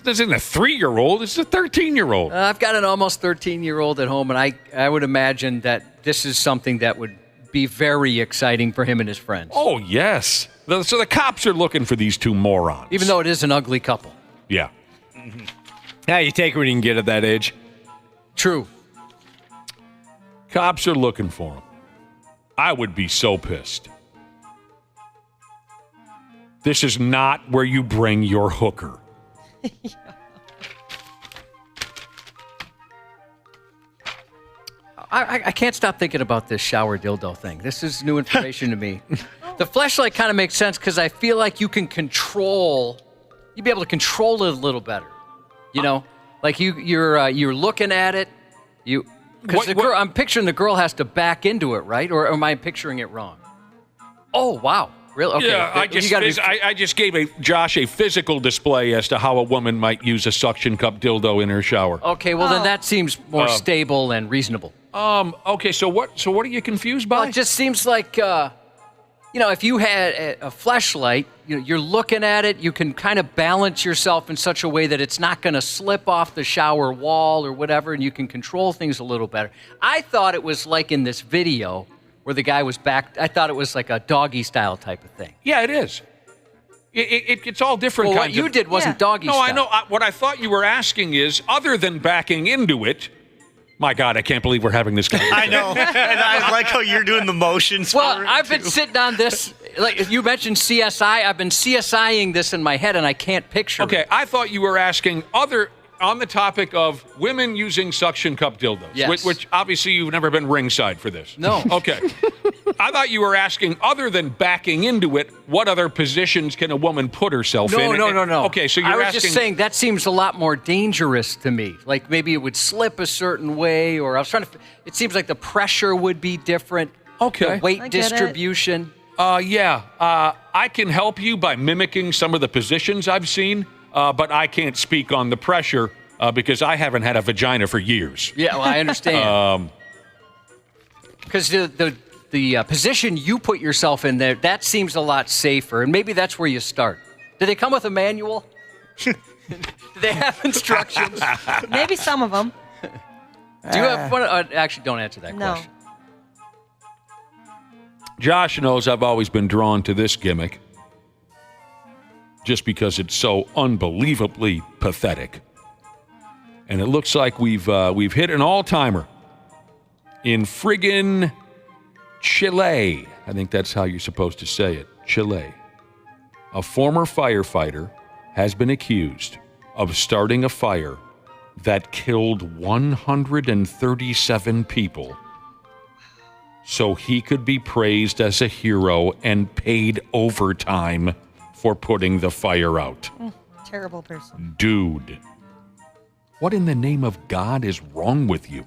This isn't a 3-year-old. It's a 13-year-old. I've got an almost 13-year-old at home, and I would imagine that this is something that would be very exciting for him and his friends. Oh, yes. So the cops are looking for these two morons. Even though it is an ugly couple. Yeah. Yeah, you take what you can get at that age. True. Cops are looking for him. I would be so pissed. This is not where you bring your hooker. I can't stop thinking about this shower dildo thing. This is new information to me. The fleshlight kind of makes sense because I feel like you'd be able to control it a little better. You know, like you're looking at it. Because I'm picturing the girl has to back into it, right? Or am I picturing it wrong? Oh, wow. Really? Okay. Yeah, I just gave Josh a physical display as to how a woman might use a suction cup dildo in her shower. Okay, well then that seems more stable and reasonable. Okay, so what are you confused by? Well, it just seems like if you had a fleshlight, you're looking at it, you can kind of balance yourself in such a way that it's not going to slip off the shower wall or whatever, and you can control things a little better. I thought it was like in this video where the guy was back. I thought it was like a doggy style type of thing. Yeah, it is. It's all different kinds what you did wasn't doggy style. No, I know. What I thought you were asking is, other than backing into it, my God, I can't believe we're having this conversation. I know. And I like how you're doing the motions. Well, I've been sitting on this. Like you mentioned CSI. I've been CSIing this in my head, and I can't picture it. Okay, I thought you were asking on the topic of women using suction cup dildos. Yes. Which obviously you've never been ringside for this. No. Okay. I thought you were asking, other than backing into it, what other positions can a woman put herself in? No. Okay, so I was just saying that seems a lot more dangerous to me. Like maybe it would slip a certain way, or I was trying to. It seems like the pressure would be different. Okay. The weight distribution. I can help you by mimicking some of the positions I've seen, but I can't speak on the pressure because I haven't had a vagina for years. Yeah, well, I understand. Because the position you put yourself in there, that seems a lot safer, and maybe that's where you start. Do they come with a manual? Do they have instructions? Maybe some of them. Do you have one? Actually, don't answer that question. Josh knows I've always been drawn to this gimmick just because it's so unbelievably pathetic. And it looks like we've hit an all-timer in friggin' Chile. I think that's how you're supposed to say it. Chile. A former firefighter has been accused of starting a fire that killed 137 people so he could be praised as a hero and paid overtime for putting the fire out. Terrible person. Dude, what in the name of God is wrong with you?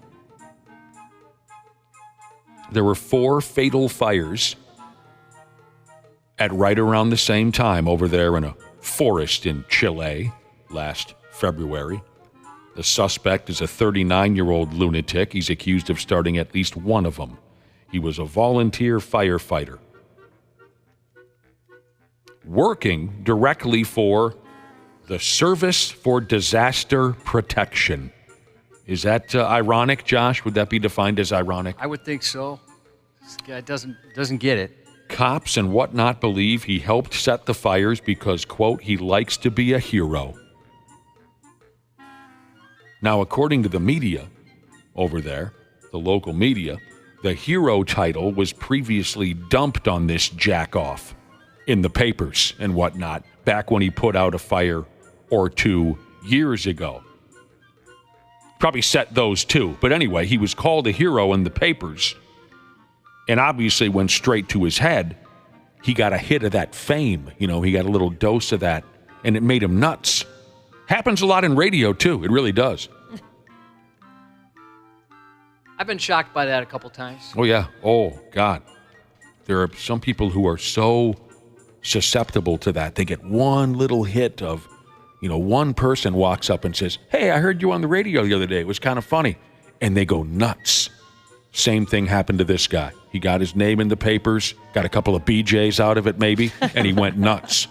There were 4 fatal fires at right around the same time over there in a forest in Chile last February. The suspect is a 39-year-old lunatic. He's accused of starting at least one of them. He was a volunteer firefighter working directly for the Service for Disaster Protection. Is that ironic, Josh? Would that be defined as ironic? I would think so. This guy doesn't get it. Cops and whatnot believe he helped set the fires because, quote, he likes to be a hero. Now, according to the media over there, the local media, the hero title was previously dumped on this jack-off in the papers and whatnot back when he put out a fire or 2 years ago. Probably set those too. But anyway, he was called a hero in the papers and obviously went straight to his head. He got a hit of that fame. He got a little dose of that, and it made him nuts. Happens a lot in radio, too. It really does. I've been shocked by that a couple times. Oh, yeah. Oh, God. There are some people who are so susceptible to that. They get one little hit of, one person walks up and says, hey, I heard you on the radio the other day. It was kind of funny. And they go nuts. Same thing happened to this guy. He got his name in the papers, got a couple of BJs out of it maybe, and he went nuts.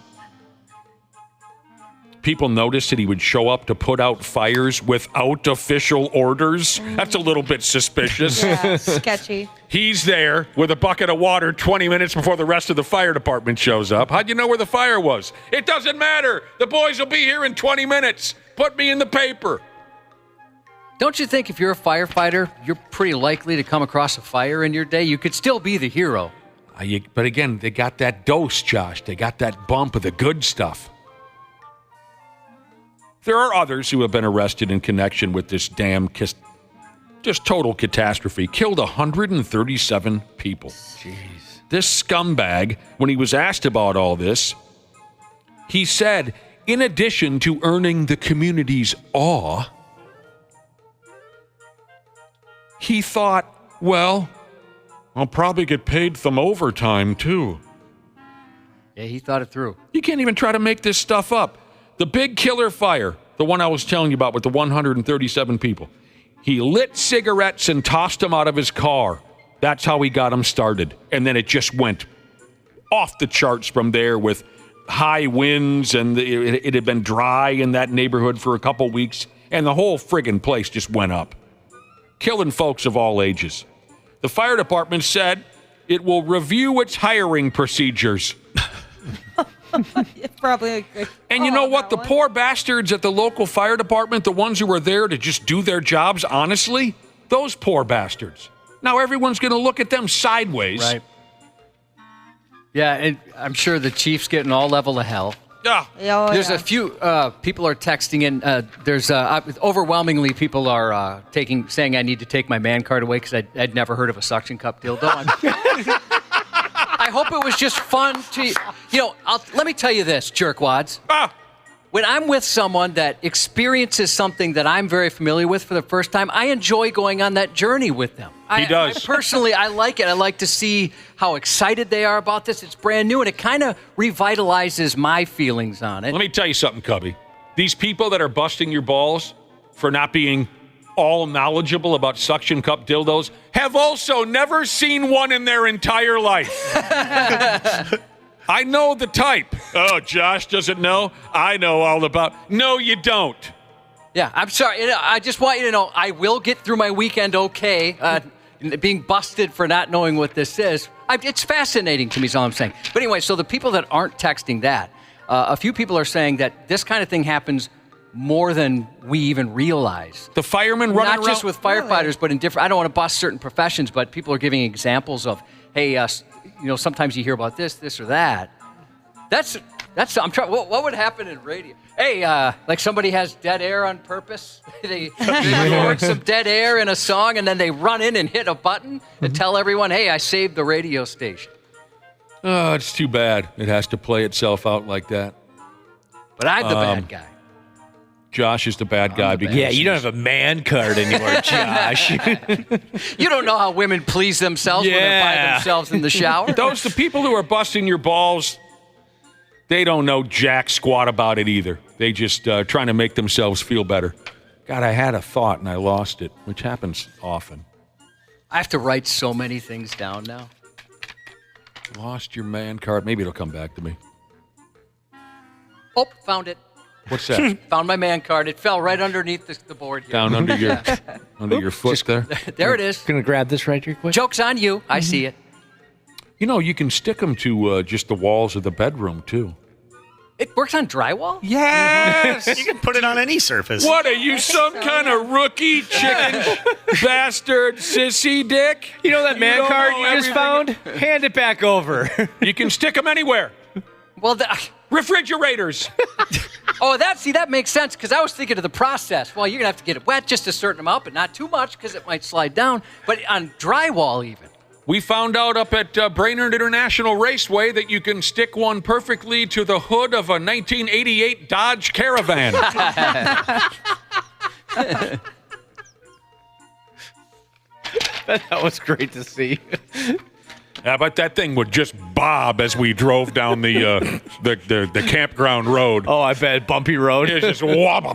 People noticed that he would show up to put out fires without official orders. That's a little bit suspicious. Yeah, sketchy. He's there with a bucket of water 20 minutes before the rest of the fire department shows up. How'd you know where the fire was? It doesn't matter. The boys will be here in 20 minutes. Put me in the paper. Don't you think if you're a firefighter, you're pretty likely to come across a fire in your day? You could still be the hero. But again, they got that dose, Josh. They got that bump of the good stuff. There are others who have been arrested in connection with this just total catastrophe. Killed 137 people. Jeez. This scumbag, when he was asked about all this, he said, in addition to earning the community's awe, he thought, well, I'll probably get paid some overtime, too. Yeah, he thought it through. You can't even try to make this stuff up. The big killer fire, the one I was telling you about with the 137 people, he lit cigarettes and tossed them out of his car. That's how he got them started. And then it just went off the charts from there with high winds, and it had been dry in that neighborhood for a couple weeks, and the whole friggin' place just went up. Killing folks of all ages. The fire department said it will review its hiring procedures. Probably a good And you know what? The poor bastards at the local fire department, the ones who were there to just do their jobs honestly, those poor bastards. Now everyone's going to look at them sideways. Right. Yeah, and I'm sure the chief's getting all level of hell. Yeah. There's a few people are texting in. There's overwhelmingly people are saying I need to take my man card away because I'd never heard of a suction cup dildo. I hope it was just fun to, let me tell you this, jerkwads. When I'm with someone that experiences something that I'm very familiar with for the first time, I enjoy going on that journey with them. He does. Personally, I like it. I like to see how excited they are about this. It's brand new, and it kind of revitalizes my feelings on it. Let me tell you something, Cubby. These people that are busting your balls for not being all knowledgeable about suction cup dildos have also never seen one in their entire life. I know the type. Oh, Josh doesn't know? I know all about. No, you don't. Yeah, I'm sorry. I just want you to know I will get through my weekend okay. Being busted for not knowing what this is. It's fascinating to me is all I'm saying. But anyway, so the people that aren't texting that, a few people are saying that this kind of thing happens more than we even realize. The firemen running around? Not just with firefighters, but in different, I don't want to bust certain professions, but people are giving examples of, hey, sometimes you hear about this or that. I'm trying. What would happen in radio? Hey, like somebody has dead air on purpose. they record some dead air in a song, and then they run in and hit a button and tell everyone, hey, I saved the radio station. Oh, it's too bad. It has to play itself out like that. But I'm the bad guy. Josh is the bad guy. Yeah, you don't have a man card anymore, Josh. You don't know how women please themselves when they're by themselves in the shower. The people who are busting your balls, they don't know jack squat about it either. They just trying to make themselves feel better. God, I had a thought and I lost it, which happens often. I have to write so many things down now. Lost your man card. Maybe it'll come back to me. Oh, found it. What's that? Found my man card. It fell right underneath the board here. Down under your foot there? There it is. Gonna grab this right here quick. Joke's on you. I see it. You can stick them to just the walls of the bedroom, too. It works on drywall? Yes! You can put it on any surface. What, are you some kind of rookie chicken bastard sissy dick? You know that man card you just found? Hand it back over. You can stick them anywhere. Well, refrigerators. Oh, that makes sense, because I was thinking of the process. Well, you're going to have to get it wet just a certain amount, but not too much, because it might slide down. But on drywall even. We found out up at Brainerd International Raceway that you can stick one perfectly to the hood of a 1988 Dodge Caravan. That was great to see. Yeah, but that thing would just bob as we drove down the campground road. Oh, I bet. Bumpy road. It was just wobble.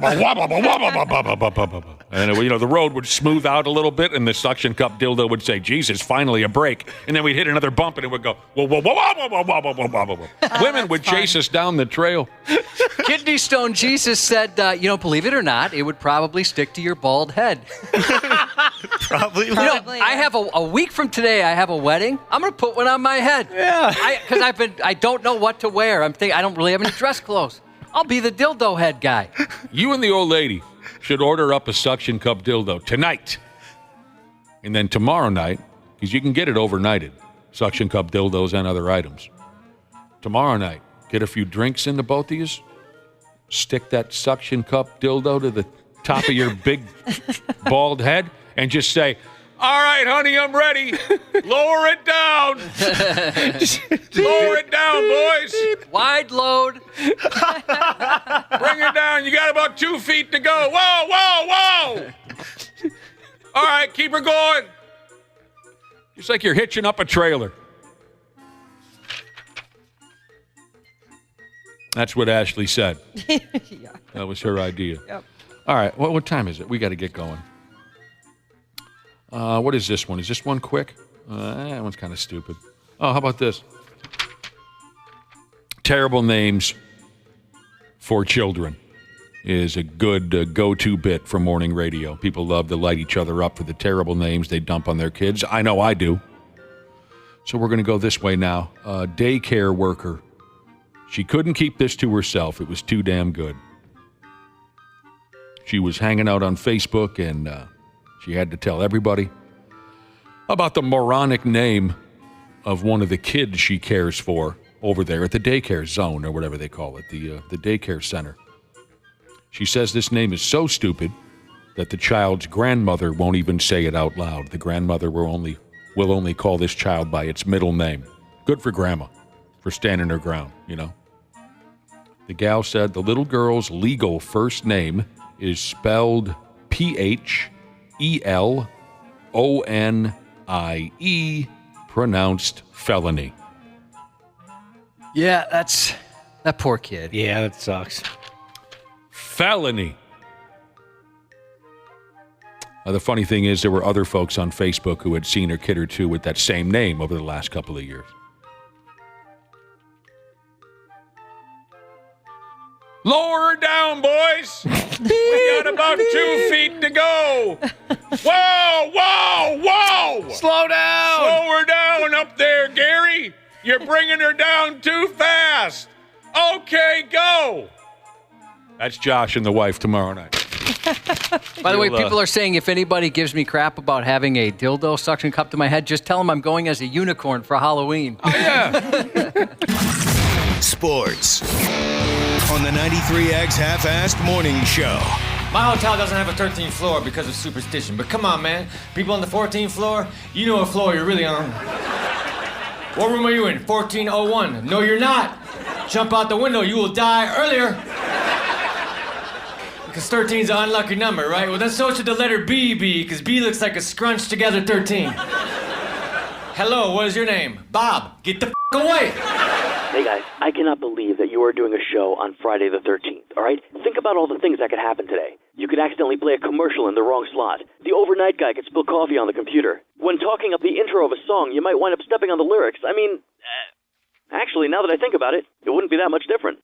And the road would smooth out a little bit, and the suction cup dildo would say, Jesus, finally a break. And then we'd hit another bump, and it would go, whoa, whoa, whoa, whoa, whoa, whoa, whoa, whoa, whoa. Women would chase us down the trail. Kidney stone Jesus said, believe it or not, it would probably stick to your bald head. Probably. I have a week from today, I have a wedding. I'm going to put one on my head. Yeah. Because I don't know what to wear. I'm thinking I don't really have any dress clothes. I'll be the dildo head guy. You and the old lady should order up a suction cup dildo tonight. And then tomorrow night, because you can get it overnighted, suction cup dildos and other items. Tomorrow night, get a few drinks into both of you, stick that suction cup dildo to the top of your big bald head, and just say, all right, honey, I'm ready. Lower it down. Lower it down, boys. Wide load. Bring it down. You got about 2 feet to go. Whoa, whoa, whoa. All right, keep her going. It's like you're hitching up a trailer. That's what Ashley said. Yeah. That was her idea. Yep. All right, what time is it? We got to get going. What is this one? Is this one quick? That one's kind of stupid. Oh, how about this? Terrible names for children is a good go-to bit for morning radio. People love to light each other up for the terrible names they dump on their kids. I know I do. So we're going to go this way now. Daycare worker. She couldn't keep this to herself. It was too damn good. She was hanging out on Facebook, and she had to tell everybody about the moronic name of one of the kids she cares for over there at the daycare zone, or whatever they call it, the daycare center. She says this name is so stupid that the child's grandmother won't even say it out loud. The grandmother will only call this child by its middle name. Good for grandma, for standing her ground, The gal said the little girl's legal first name is spelled P-H-E-L-O-N-I-E, pronounced felony. Yeah, that poor kid. Yeah, that sucks. Felony. The funny thing is, there were other folks on Facebook who had seen her kid or two with that same name over the last couple of years. Lower her down, boys. We got about 2 feet to go. Whoa, whoa, whoa. Slow down. Slow her down up there, Gary. You're bringing her down too fast. Okay, go. That's Josh and the wife tomorrow night. By the way, people are saying if anybody gives me crap about having a dildo suction cup to my head, just tell them I'm going as a unicorn for Halloween. Oh, yeah. Sports on the 93X Half-Assed Morning Show. My hotel doesn't have a 13th floor because of superstition, but come on, man. People on the 14th floor, you know what floor you're really on. What room are you in? 1401. No, you're not. Jump out the window, you will die earlier. Because 13 is an unlucky number, right? Well, then so should the letter B be, because B looks like a scrunched together 13. Hello, what is your name? Bob. Get the away. Hey guys, I cannot believe that you are doing a show on Friday the 13th, all right? Think about all the things that could happen today. You could accidentally play a commercial in the wrong slot. The overnight guy could spill coffee on the computer. When talking up the intro of a song, you might wind up stepping on the lyrics. I mean, actually, now that I think about it, it wouldn't be that much different.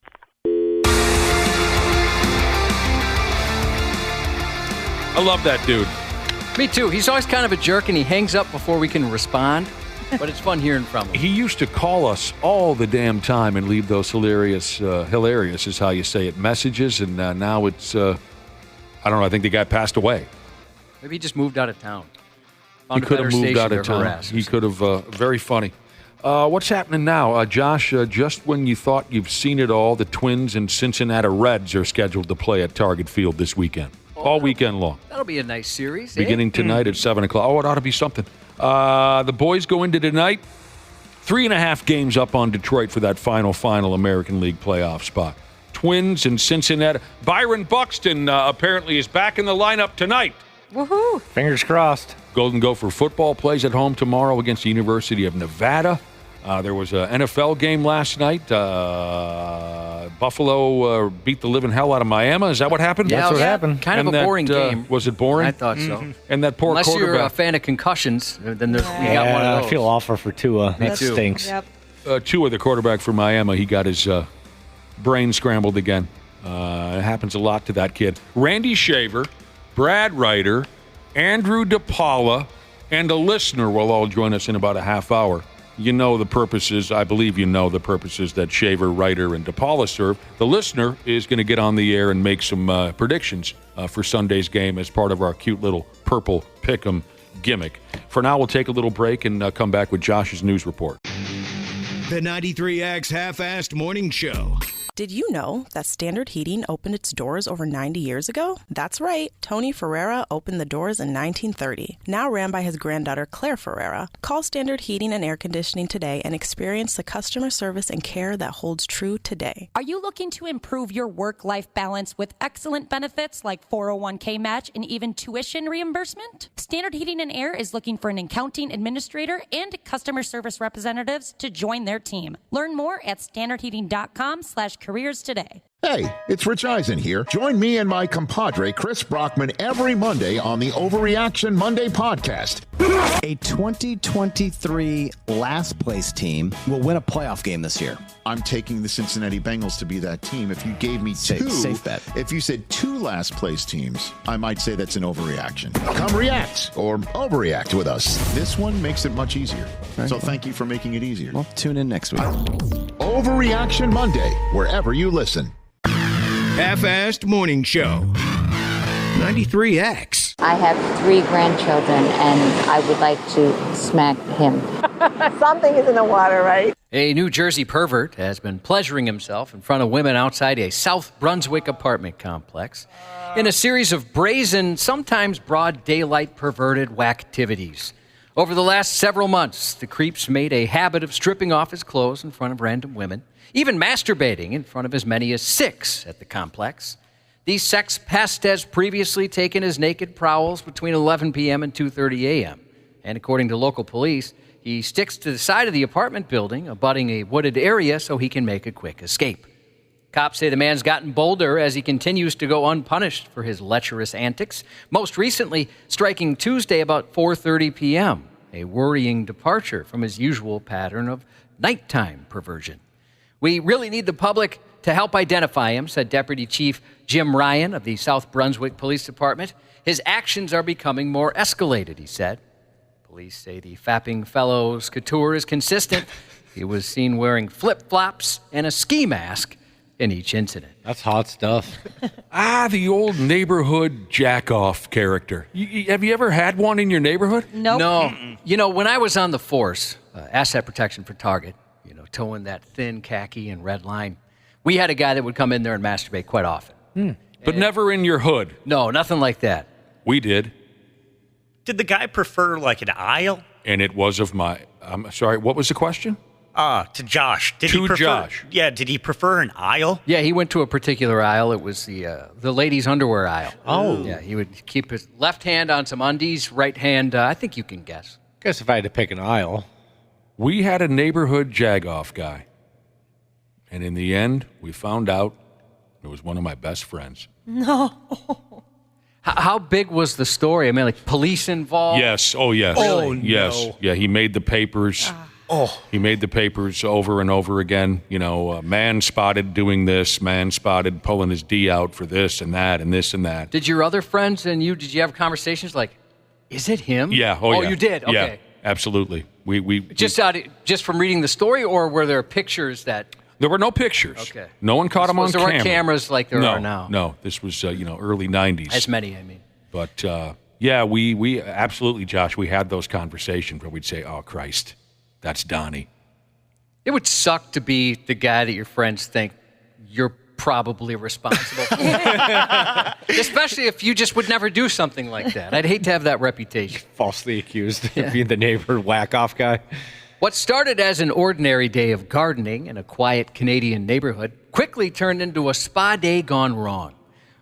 I love that dude. Me too. He's always kind of a jerk, and he hangs up before we can respond. But it's fun hearing from him. He used to call us all the damn time and leave those hilarious is how you say it, messages. And now it's, I don't know, I think the guy passed away. Maybe he just moved out of town. He could have moved out of town. He could have, very funny. What's happening now? Josh, just when you thought you've seen it all, the Twins and Cincinnati Reds are scheduled to play at Target Field this weekend. All weekend long. That'll be a nice series. Beginning tonight at 7 o'clock. Oh, it ought to be something. The boys go into tonight. 3.5 games up on Detroit for that final American League playoff spot. Twins and Cincinnati. Byron Buxton apparently is back in the lineup tonight. Woohoo! Fingers crossed. Golden Gopher football plays at home tomorrow against the University of Nevada. There was an NFL game last night. Buffalo beat the living hell out of Miami. Is that what happened? Yeah, That's what happened. Kind of a boring game. Was it boring? I thought so. And that poor Unless quarterback. you're a fan of concussions, then we got one of those. I feel awful for Tua. That too. stinks. Yep. Tua, the quarterback for Miami, he got his brain scrambled again. It happens a lot to that kid. Randy Shaver, Brad Ryder, Andrew DePaola, and a listener will all join us in about a half hour. You know the purposes, I believe you know the purposes that Shaver, Ryder, and DePaola serve. The listener is going to get on the air and make some predictions for Sunday's game as part of our cute little purple pick'em gimmick. For now, we'll take a little break and come back with Josh's news report. The 93X Half-Assed Morning Show. Did you know that Standard Heating opened its doors over 90 years ago? That's right. Tony Ferreira opened the doors in 1930, now ran by his granddaughter Claire Ferreira. Call Standard Heating and Air Conditioning today and experience the customer service and care that holds true today. Are you looking to improve your work-life balance with excellent benefits like 401k match and even tuition reimbursement? Standard Heating and Air is looking for an accounting administrator and customer service representatives to join their team. Learn more at standardheating.com/careers today. Hey, it's Rich Eisen here. Join me and my compadre, Chris Brockman, every Monday on the Overreaction Monday podcast. A 2023 last place team will win a playoff game this year. I'm taking the Cincinnati Bengals to be that team. If you gave me two, safe bet. If you said two last place teams, I might say that's an overreaction. Come react or overreact with us. This one makes it much easier. So thank you for making it easier. Well, tune in next week. Overreaction Monday, wherever you listen. Half-Assed Morning Show. 93X. I have 3 grandchildren, and I would like to smack him. Something is in the water, right? A New Jersey pervert has been pleasuring himself in front of women outside a South Brunswick apartment complex in a series of brazen, sometimes broad daylight perverted whacktivities. Over the last several months, the creeps made a habit of stripping off his clothes in front of random women, even masturbating in front of as many as 6 at the complex. The sex pest has previously taken his naked prowls between 11 p.m. and 2:30 a.m. And according to local police, he sticks to the side of the apartment building, abutting a wooded area so he can make a quick escape. Cops say the man's gotten bolder as he continues to go unpunished for his lecherous antics, most recently striking Tuesday about 4:30 p.m., a worrying departure from his usual pattern of nighttime perversion. We really need the public to help identify him, said Deputy Chief Jim Ryan of the South Brunswick Police Department. His actions are becoming more escalated, he said. Police say the fapping fellow's couture is consistent. He was seen wearing flip-flops and a ski mask in each incident. That's hot stuff. The old neighborhood jack-off character. Have you ever had one in your neighborhood? Nope. No. You know, when I was on the force, asset protection for Target, towing that thin khaki and red line, we had a guy that would come in there and masturbate quite often. But never in your hood. No, nothing like that. We did. Did the guy prefer like an aisle? And it was of my... I'm sorry, what was the question? To Josh. Josh. Yeah, did he prefer an aisle? Yeah, he went to a particular aisle. It was the ladies' underwear aisle. Oh. Yeah, he would keep his left hand on some undies, right hand, I think you can guess. Guess if I had to pick an aisle. We had a neighborhood jag-off guy. And in the end, we found out it was one of my best friends. No. How big was the story? I mean, like police involved? Yes. Oh, yes. Oh, yes. no. Yeah, he made the papers. He made the papers over and over again. Man spotted doing this, man spotted pulling his D out for this and that and this and that. Did your other friends and you, did you have conversations like, is it him? Yeah. Oh, yeah. you did? Okay. Yeah, absolutely. We just from reading the story, or were there pictures that... There were no pictures. Okay. No one caught him on camera. There weren't cameras like there are now. No, this was, early 90s. As many, I mean. But, we absolutely, Josh, we had those conversations where we'd say, oh, Christ, that's Donnie. It would suck to be the guy that your friends think you're probably responsible for. Especially if you just would never do something like that. I'd hate to have that reputation. Falsely accused of being the neighbor whack-off guy. What started as an ordinary day of gardening in a quiet Canadian neighborhood quickly turned into a spa day gone wrong.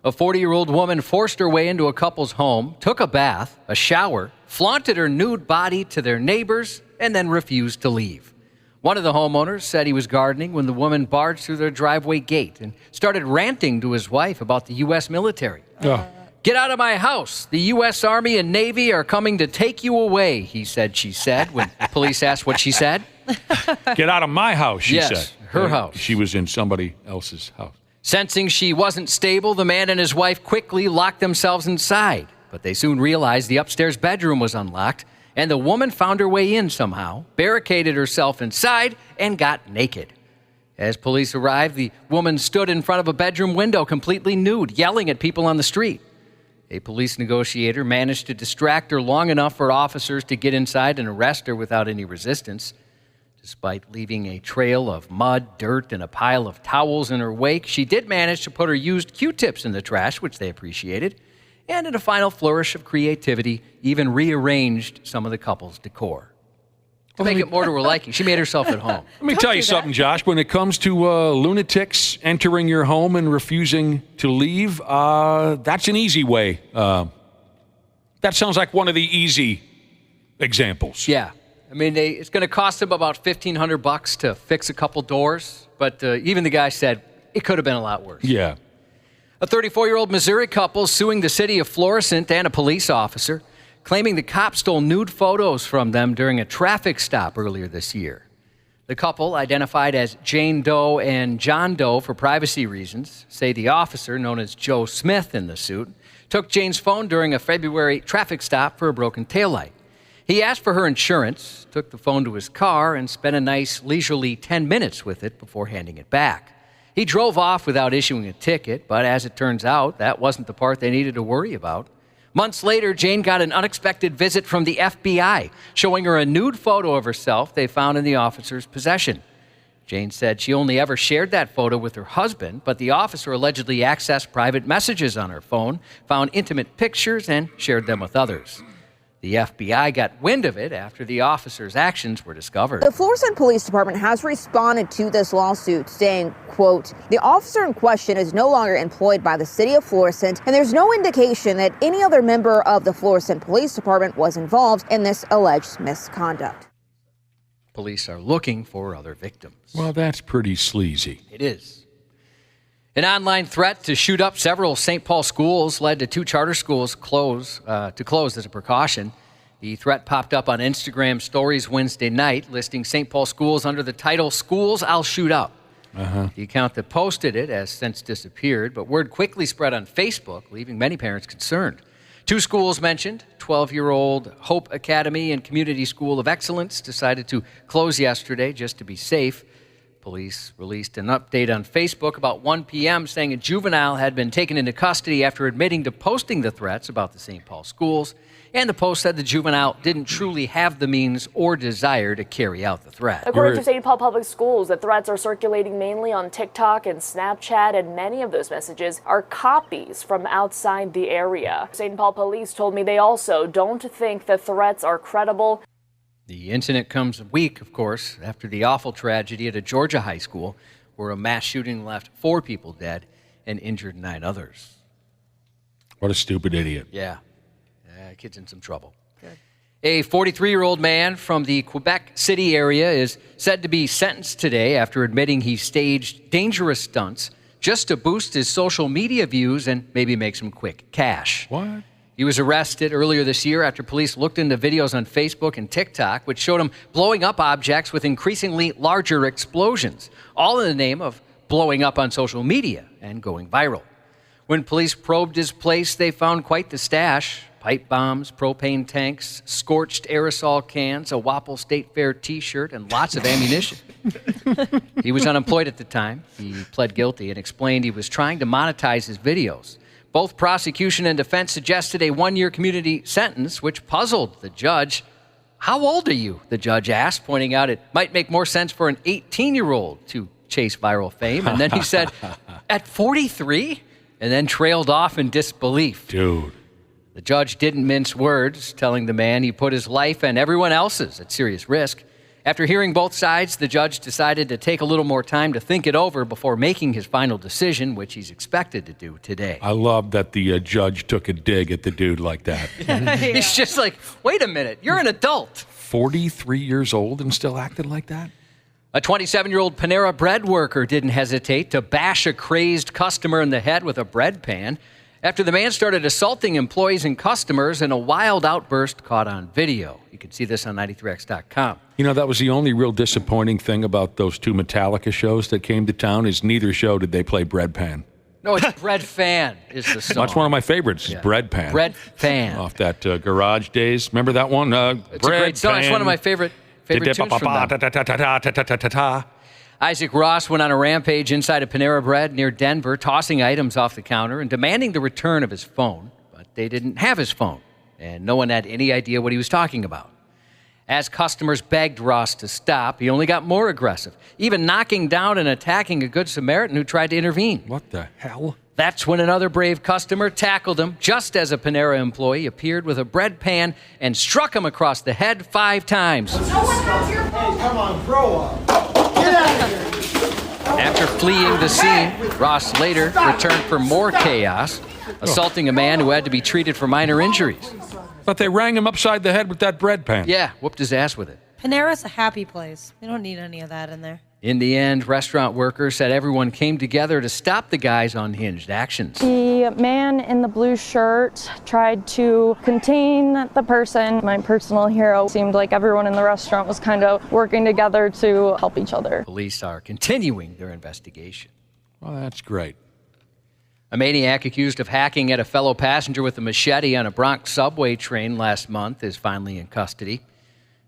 A 40-year-old woman forced her way into a couple's home, took a bath, a shower, flaunted her nude body to their neighbors, and then refused to leave. One of the homeowners said he was gardening when the woman barged through their driveway gate and started ranting to his wife about the U.S. military. Get out of my house. The U.S. Army and Navy are coming to take you away, she said, when police asked what she said. Get out of my house, she said. Yes, her house. She was in somebody else's house. Sensing she wasn't stable, the man and his wife quickly locked themselves inside. But they soon realized the upstairs bedroom was unlocked, and the woman found her way in somehow, barricaded herself inside, and got naked. As police arrived, the woman stood in front of a bedroom window completely nude, yelling at people on the street. A police negotiator managed to distract her long enough for officers to get inside and arrest her without any resistance. Despite leaving a trail of mud, dirt, and a pile of towels in her wake, she did manage to put her used Q-tips in the trash, which they appreciated, and in a final flourish of creativity, even rearranged some of the couple's decor. To make it more to her liking, she made herself at home. Let me tell you something, Josh. When it comes to lunatics entering your home and refusing to leave, that's an easy way. That sounds like one of the easy examples. Yeah. I mean, it's going to cost them about $1,500 to fix a couple doors, but even the guy said it could have been a lot worse. Yeah. A 34-year-old Missouri couple suing the city of Florissant and a police officer, claiming the cop stole nude photos from them during a traffic stop earlier this year. The couple, identified as Jane Doe and John Doe for privacy reasons, say the officer, known as Joe Smith in the suit, took Jane's phone during a February traffic stop for a broken taillight. He asked for her insurance, took the phone to his car, and spent a nice leisurely 10 minutes with it before handing it back. He drove off without issuing a ticket, but as it turns out, that wasn't the part they needed to worry about. Months later, Jane got an unexpected visit from the FBI, showing her a nude photo of herself they found in the officer's possession. Jane said she only ever shared that photo with her husband, but the officer allegedly accessed private messages on her phone, found intimate pictures, and shared them with others. The FBI got wind of it after the officer's actions were discovered. The Florissant Police Department has responded to this lawsuit, saying, quote, the officer in question is no longer employed by the city of Florissant, and there's no indication that any other member of the Florissant Police Department was involved in this alleged misconduct. Police are looking for other victims. Well, that's pretty sleazy. It is. An online threat to shoot up several St. Paul schools led to 2 charter schools close as a precaution. The threat popped up on Instagram stories Wednesday night, listing St. Paul schools under the title, Schools I'll Shoot Up. The account that posted it has since disappeared, but word quickly spread on Facebook, leaving many parents concerned. 2 schools mentioned, 12-year-old Hope Academy and Community School of Excellence, decided to close yesterday just to be safe. Police released an update on Facebook about 1 p.m. saying a juvenile had been taken into custody after admitting to posting the threats about the St. Paul schools, and the post said the juvenile didn't truly have the means or desire to carry out the threat. According to St. Paul Public Schools, the threats are circulating mainly on TikTok and Snapchat, and many of those messages are copies from outside the area. St. Paul Police told me they also don't think the threats are credible. The incident comes a week, of course, after the awful tragedy at a Georgia high school where a mass shooting left 4 people dead and injured 9 others. What a stupid idiot. Yeah. Kid's in some trouble. Good. A 43-year-old man from the Quebec City area is said to be sentenced today after admitting he staged dangerous stunts just to boost his social media views and maybe make some quick cash. What? He was arrested earlier this year after police looked into videos on Facebook and TikTok, which showed him blowing up objects with increasingly larger explosions, all in the name of blowing up on social media and going viral. When police probed his place, they found quite the stash: pipe bombs, propane tanks, scorched aerosol cans, a Wapple State Fair T-shirt, and lots of ammunition. He was unemployed at the time. He pled guilty and explained he was trying to monetize his videos. Both prosecution and defense suggested a 1-year community sentence, which puzzled the judge. How old are you? The judge asked, pointing out it might make more sense for an 18-year-old to chase viral fame. And then he said, at 43? And then trailed off in disbelief. Dude. The judge didn't mince words, telling the man he put his life and everyone else's at serious risk. After hearing both sides, the judge decided to take a little more time to think it over before making his final decision, which he's expected to do today. I love that the judge took a dig at the dude like that. He's just like, wait a minute, you're an adult. 43 years old and still acting like that? A 27-year-old Panera bread worker didn't hesitate to bash a crazed customer in the head with a bread pan after the man started assaulting employees and customers in a wild outburst caught on video. You can see this on 93x.com. You know, that was the only real disappointing thing about those two Metallica shows that came to town is neither show did they play Bread Pan. No, it's Bread Fan is the song. That's one of my favorites, Yeah. Bread Pan. Bread Fan. Off that Garage Days. Remember that one? It's a great song. It's one of my favorite tunes from them. Isaac Ross went on a rampage inside a Panera Bread near Denver, tossing items off the counter and demanding the return of his phone. But they didn't have his phone, and no one had any idea what he was talking about. As customers begged Ross to stop, he only got more aggressive, even knocking down and attacking a Good Samaritan who tried to intervene. What the hell? That's when another brave customer tackled him just as a Panera employee appeared with a bread pan and struck him across the head 5 times. No one has your phone. Hey, come on, grow up. Get out of here. After fleeing the scene, Ross later returned for more chaos, assaulting a man who had to be treated for minor injuries. But they rang him upside the head with that bread pan. Yeah, whooped his ass with it. Panera's a happy place. They don't need any of that in there. In the end, restaurant workers said everyone came together to stop the guy's unhinged actions. The man in the blue shirt tried to contain the person. My personal hero. Seemed like everyone in the restaurant was kind of working together to help each other. Police are continuing their investigation. Well, that's great. A maniac accused of hacking at a fellow passenger with a machete on a Bronx subway train last month is finally in custody.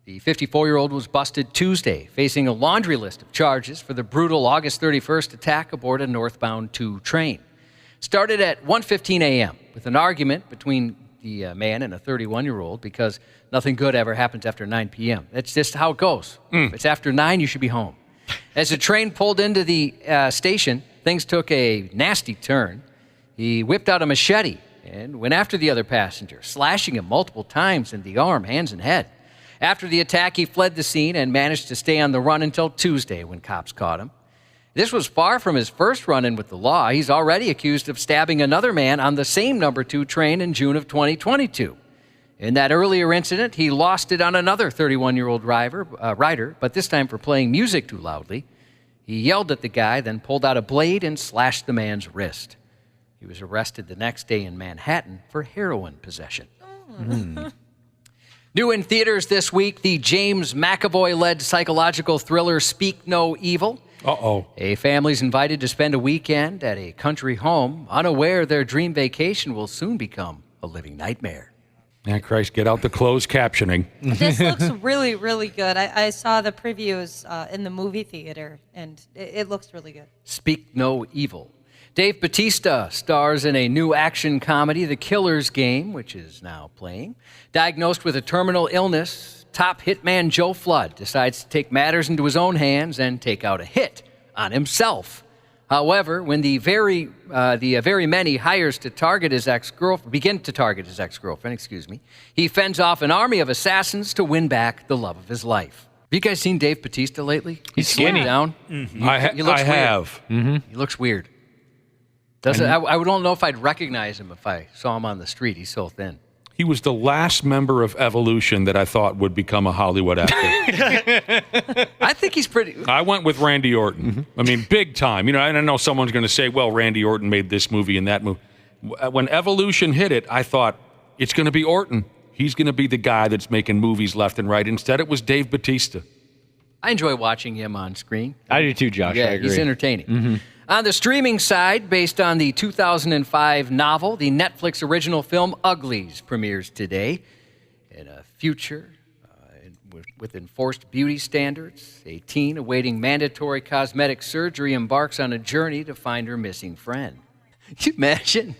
The 54-year-old was busted Tuesday, facing a laundry list of charges for the brutal August 31st attack aboard a northbound 2 train. Started at 1:15 a.m. with an argument between the man and a 31-year-old because nothing good ever happens after 9 p.m. That's just how it goes. If it's after 9, you should be home. As the train pulled into the station, things took a nasty turn. He whipped out a machete and went after the other passenger, slashing him multiple times in the arm, hands, and head. After the attack, he fled the scene and managed to stay on the run until Tuesday when cops caught him. This was far from his first run-in with the law. He's already accused of stabbing another man on the same number 2 train in June of 2022. In that earlier incident, he lost it on another 31-year-old rider, but this time for playing music too loudly. He yelled at the guy, then pulled out a blade and slashed the man's wrist. He was arrested the next day in Manhattan for heroin possession. New in theaters this week, the James McAvoy-led psychological thriller Speak No Evil. Uh-oh. A family's invited to spend a weekend at a country home, unaware their dream vacation will soon become a living nightmare. Yeah, Christ, get out the closed captioning. This looks really, really good. I saw the previews in the movie theater, and it looks really good. Speak No Evil. Dave Bautista stars in a new action comedy, The Killer's Game, which is now playing. Diagnosed with a terminal illness, top hitman Joe Flood decides to take matters into his own hands and take out a hit on himself. However, when the very many hires to target his begin to target his ex-girlfriend, he fends off an army of assassins to win back the love of his life. Have you guys seen Dave Bautista lately? He's skinny. Down. Mm-hmm. He looks I weird. have. Mm-hmm. He looks weird. I don't know if I'd recognize him if I saw him on the street. He's so thin. He was the last member of Evolution that I thought would become a Hollywood actor. I think he's pretty... I went with Randy Orton. Mm-hmm. I mean, big time. You know, I don't know someone's going to say, well, Randy Orton made this movie and that movie. When Evolution hit it, I thought, it's going to be Orton. He's going to be the guy that's making movies left and right. Instead, it was Dave Bautista. I enjoy watching him on screen. I do too, Josh. Yeah, I agree. He's entertaining. Mm-hmm. On the streaming side, based on the 2005 novel, the Netflix original film Uglies premieres today. In a future with enforced beauty standards, a teen awaiting mandatory cosmetic surgery embarks on a journey to find her missing friend. Can you imagine?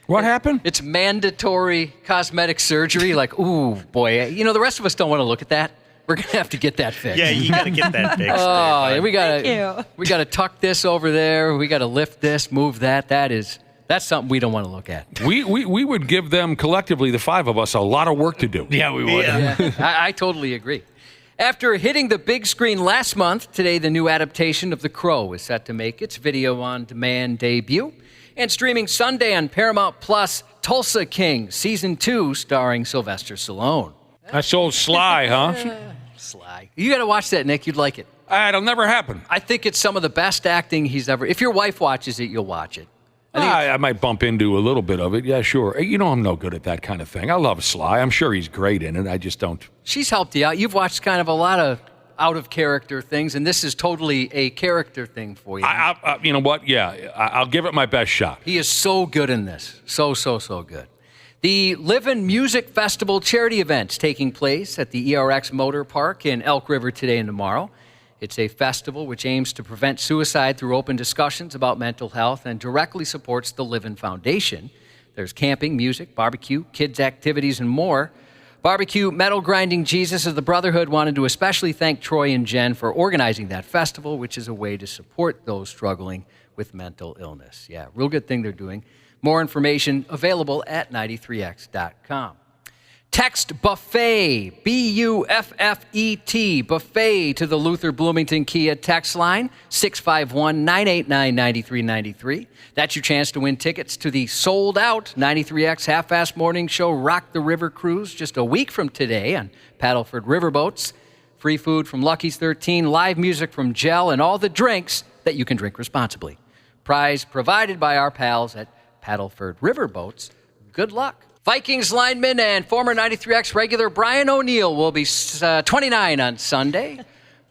What happened? It's mandatory cosmetic surgery. Like, ooh, boy. You know, the rest of us don't want to look at that. We're going to have to get that fixed. Yeah, you got to get that fixed. Oh, we got to tuck this over there. We got to lift this, move that. That's something we don't want to look at. We would give them collectively, the five of us, a lot of work to do. Yeah, we would. Yeah. I totally agree. After hitting the big screen last month, today the new adaptation of The Crow is set to make its video-on-demand debut. And streaming Sunday on Paramount Plus, Tulsa King, Season 2, starring Sylvester Stallone. That's old Sly, huh? Sly. You got to watch that, Nick. You'd like it. It'll never happen. I think it's some of the best acting he's ever... If your wife watches it, you'll watch it. I might bump into a little bit of it. Yeah, sure. You know I'm no good at that kind of thing. I love Sly. I'm sure he's great in it. I just don't. She's helped you out. You've watched kind of a lot of out-of-character things, and this is totally a character thing for you. You know what? Yeah, I'll give it my best shot. He is so good in this. So good. The Livin' Music Festival charity event's taking place at the ERX Motor Park in Elk River today and tomorrow. It's a festival which aims to prevent suicide through open discussions about mental health and directly supports the Livin' Foundation. There's camping, music, barbecue, kids' activities, and more. Barbecue Metal Grinding Jesus of the Brotherhood wanted to especially thank Troy and Jen for organizing that festival, which is a way to support those struggling with mental illness. Yeah, real good thing they're doing. More information available at 93x.com. Text Buffet, B-U-F-F-E-T, Buffet to the Luther Bloomington Kia text line, 651-989-9393. That's your chance to win tickets to the sold-out 93X Half-Fast Morning Show Rock the River Cruise just a week from today on Paddleford Riverboats. Free food from Lucky's 13, live music from Gel, and all the drinks that you can drink responsibly. Prize provided by our pals at Paddleford Riverboats. Good luck. Vikings lineman and former 93X regular Brian O'Neill will be 29 on Sunday.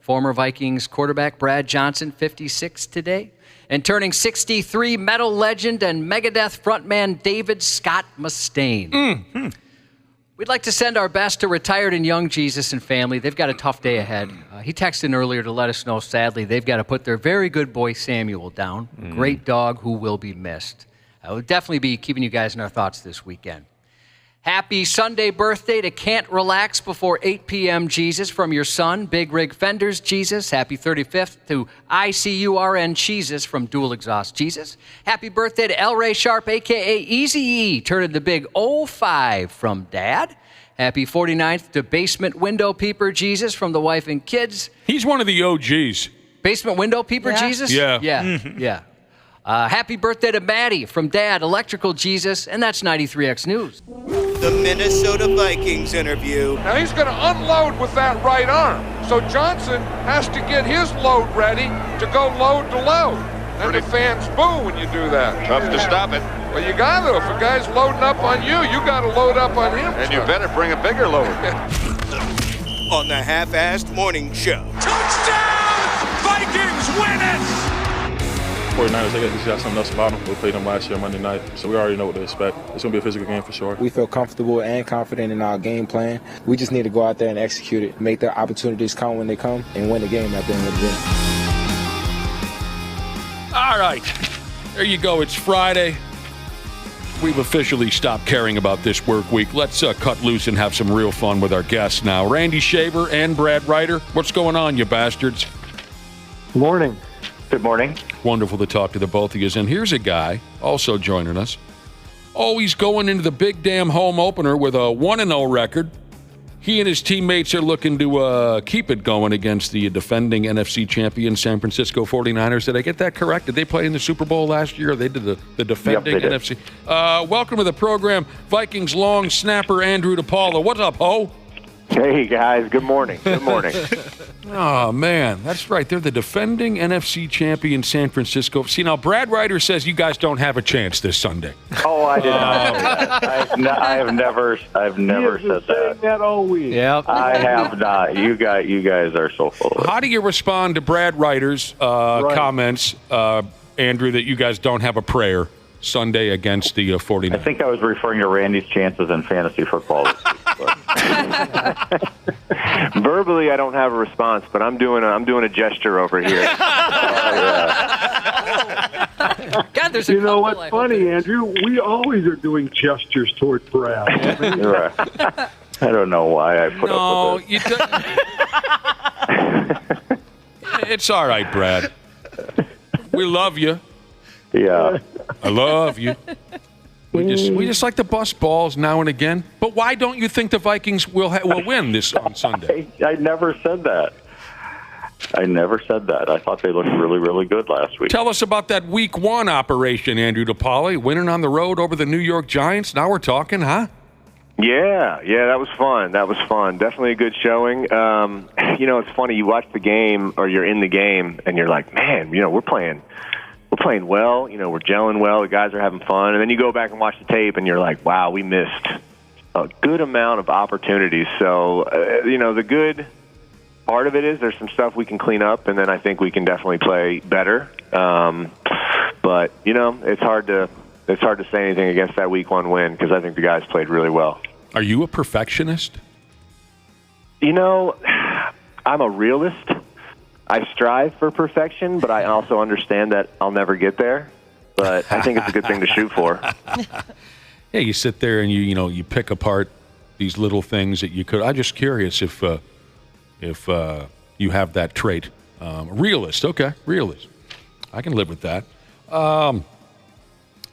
Former Vikings quarterback Brad Johnson, 56 today. And turning 63, metal legend and Megadeth frontman David Scott Mustaine. We'd like to send our best to retired and young Jesus and family. They've got a tough day ahead. He texted in earlier to let us know, sadly, they've got to put their very good boy Samuel down. Great dog who will be missed. We'll definitely be keeping you guys in our thoughts this weekend. Happy Sunday birthday to Can't Relax Before 8 p.m. Jesus from your son, Big Rig Fenders Jesus. Happy 35th to ICURN Jesus from Dual Exhaust Jesus. Happy birthday to El Ray Sharp, a.k.a. Easy-E, turning the big 05 from Dad. Happy 49th to Basement Window Peeper Jesus from the wife and kids. He's one of the OGs. Basement Window Peeper Jesus? Yeah. Yeah. Happy birthday to Maddie from Dad, Electrical Jesus, and that's 93X News. The Minnesota Vikings interview. Now he's going to unload with that right arm. So Johnson has to get his load ready to go load to load. And the fans boo when you do that. Tough to stop it. Well, you got to. If a guy's loading up on you, you got to load up on him. And you better bring a bigger load. On the Half-Assed Morning Show. Touchdown! Vikings win it! 49ers, they got something else about them. We played them last year Monday night, so we already know what to expect. It's going to be a physical game for sure. We feel comfortable and confident in our game plan. We just need to go out there and execute it, make the opportunities count when they come, and win the game at the end of the day. All right. There you go. It's Friday. We've officially stopped caring about this work week. Let's cut loose and have some real fun with our guests now. Randy Shaver and Brad Ryder. What's going on, you bastards? Good morning. Good morning. Wonderful to talk to the both of you. And here's a guy also joining us. Oh, he's going into the big damn home opener with a 1-0 record. He and his teammates are looking to keep it going against the defending NFC champion San Francisco 49ers. Did I get that correct? Did they play in the Super Bowl last year? They did the defending NFC. Welcome to the program, Vikings long snapper Andrew DePaola. What's up, ho? Hey, guys. Good morning. Good morning. Oh, man. That's right. They're the defending NFC champion San Francisco. See, now, Brad Ryder says you guys don't have a chance this Sunday. Oh, I did not. I have never said that. all week. Yep. I have not. You guys are so full of it. How do you respond to Brad Ryder's comments, Andrew, that you guys don't have a prayer Sunday against the 49ers? I think I was referring to Randy's chances in fantasy football this week. Verbally, I don't have a response, but I'm doing a gesture over here. God, there's a You know couple, what's funny, Andrew? We always are doing gestures toward Brad. Right. I don't know why I put up with this. It's all right, Brad. We love you. Yeah. I love you. We just like to bust balls now and again. But why don't you think the Vikings will win this on Sunday? I never said that. I thought they looked really, really good last week. Tell us about that Week 1 operation, Andrew DePaola, winning on the road over the New York Giants. Now we're talking, huh? Yeah, that was fun. Definitely a good showing. It's funny. You watch the game, or you're in the game, and you're like, man, we're playing well. We're gelling well. The guys are having fun. And then you go back and watch the tape, and you're like, wow, we missed a good amount of opportunities. So, the good part of it is there's some stuff we can clean up, and then I think we can definitely play better. But it's hard to say anything against that Week 1 win because I think the guys played really well. Are you a perfectionist? I'm a realist. I strive for perfection, but I also understand that I'll never get there. But I think it's a good thing to shoot for. Yeah, you sit there and you pick apart these little things that you could. I'm just curious if you have that trait. Realist, okay, realist. I can live with that.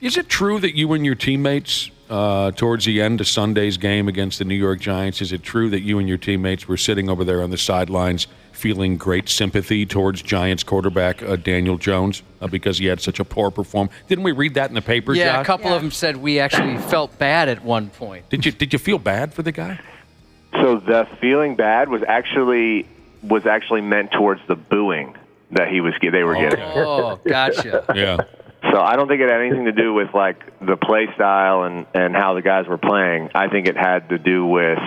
Is it true that you and your teammates, towards the end of Sunday's game against the New York Giants, is it true that you and your teammates were sitting over there on the sidelines feeling great sympathy towards Giants quarterback Daniel Jones because he had such a poor performance? Didn't we read that in the paper, Yeah, Josh? a couple of them said we actually felt bad at one point. Did you feel bad for the guy? So the feeling bad was actually meant towards the booing that they were getting. Oh, gotcha. Yeah. So I don't think it had anything to do with like the play style and how the guys were playing. I think it had to do with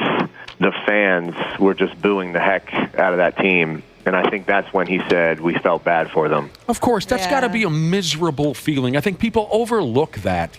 the fans were just booing the heck out of that team. And I think that's when he said we felt bad for them. Of course, that's got to be a miserable feeling. I think people overlook that,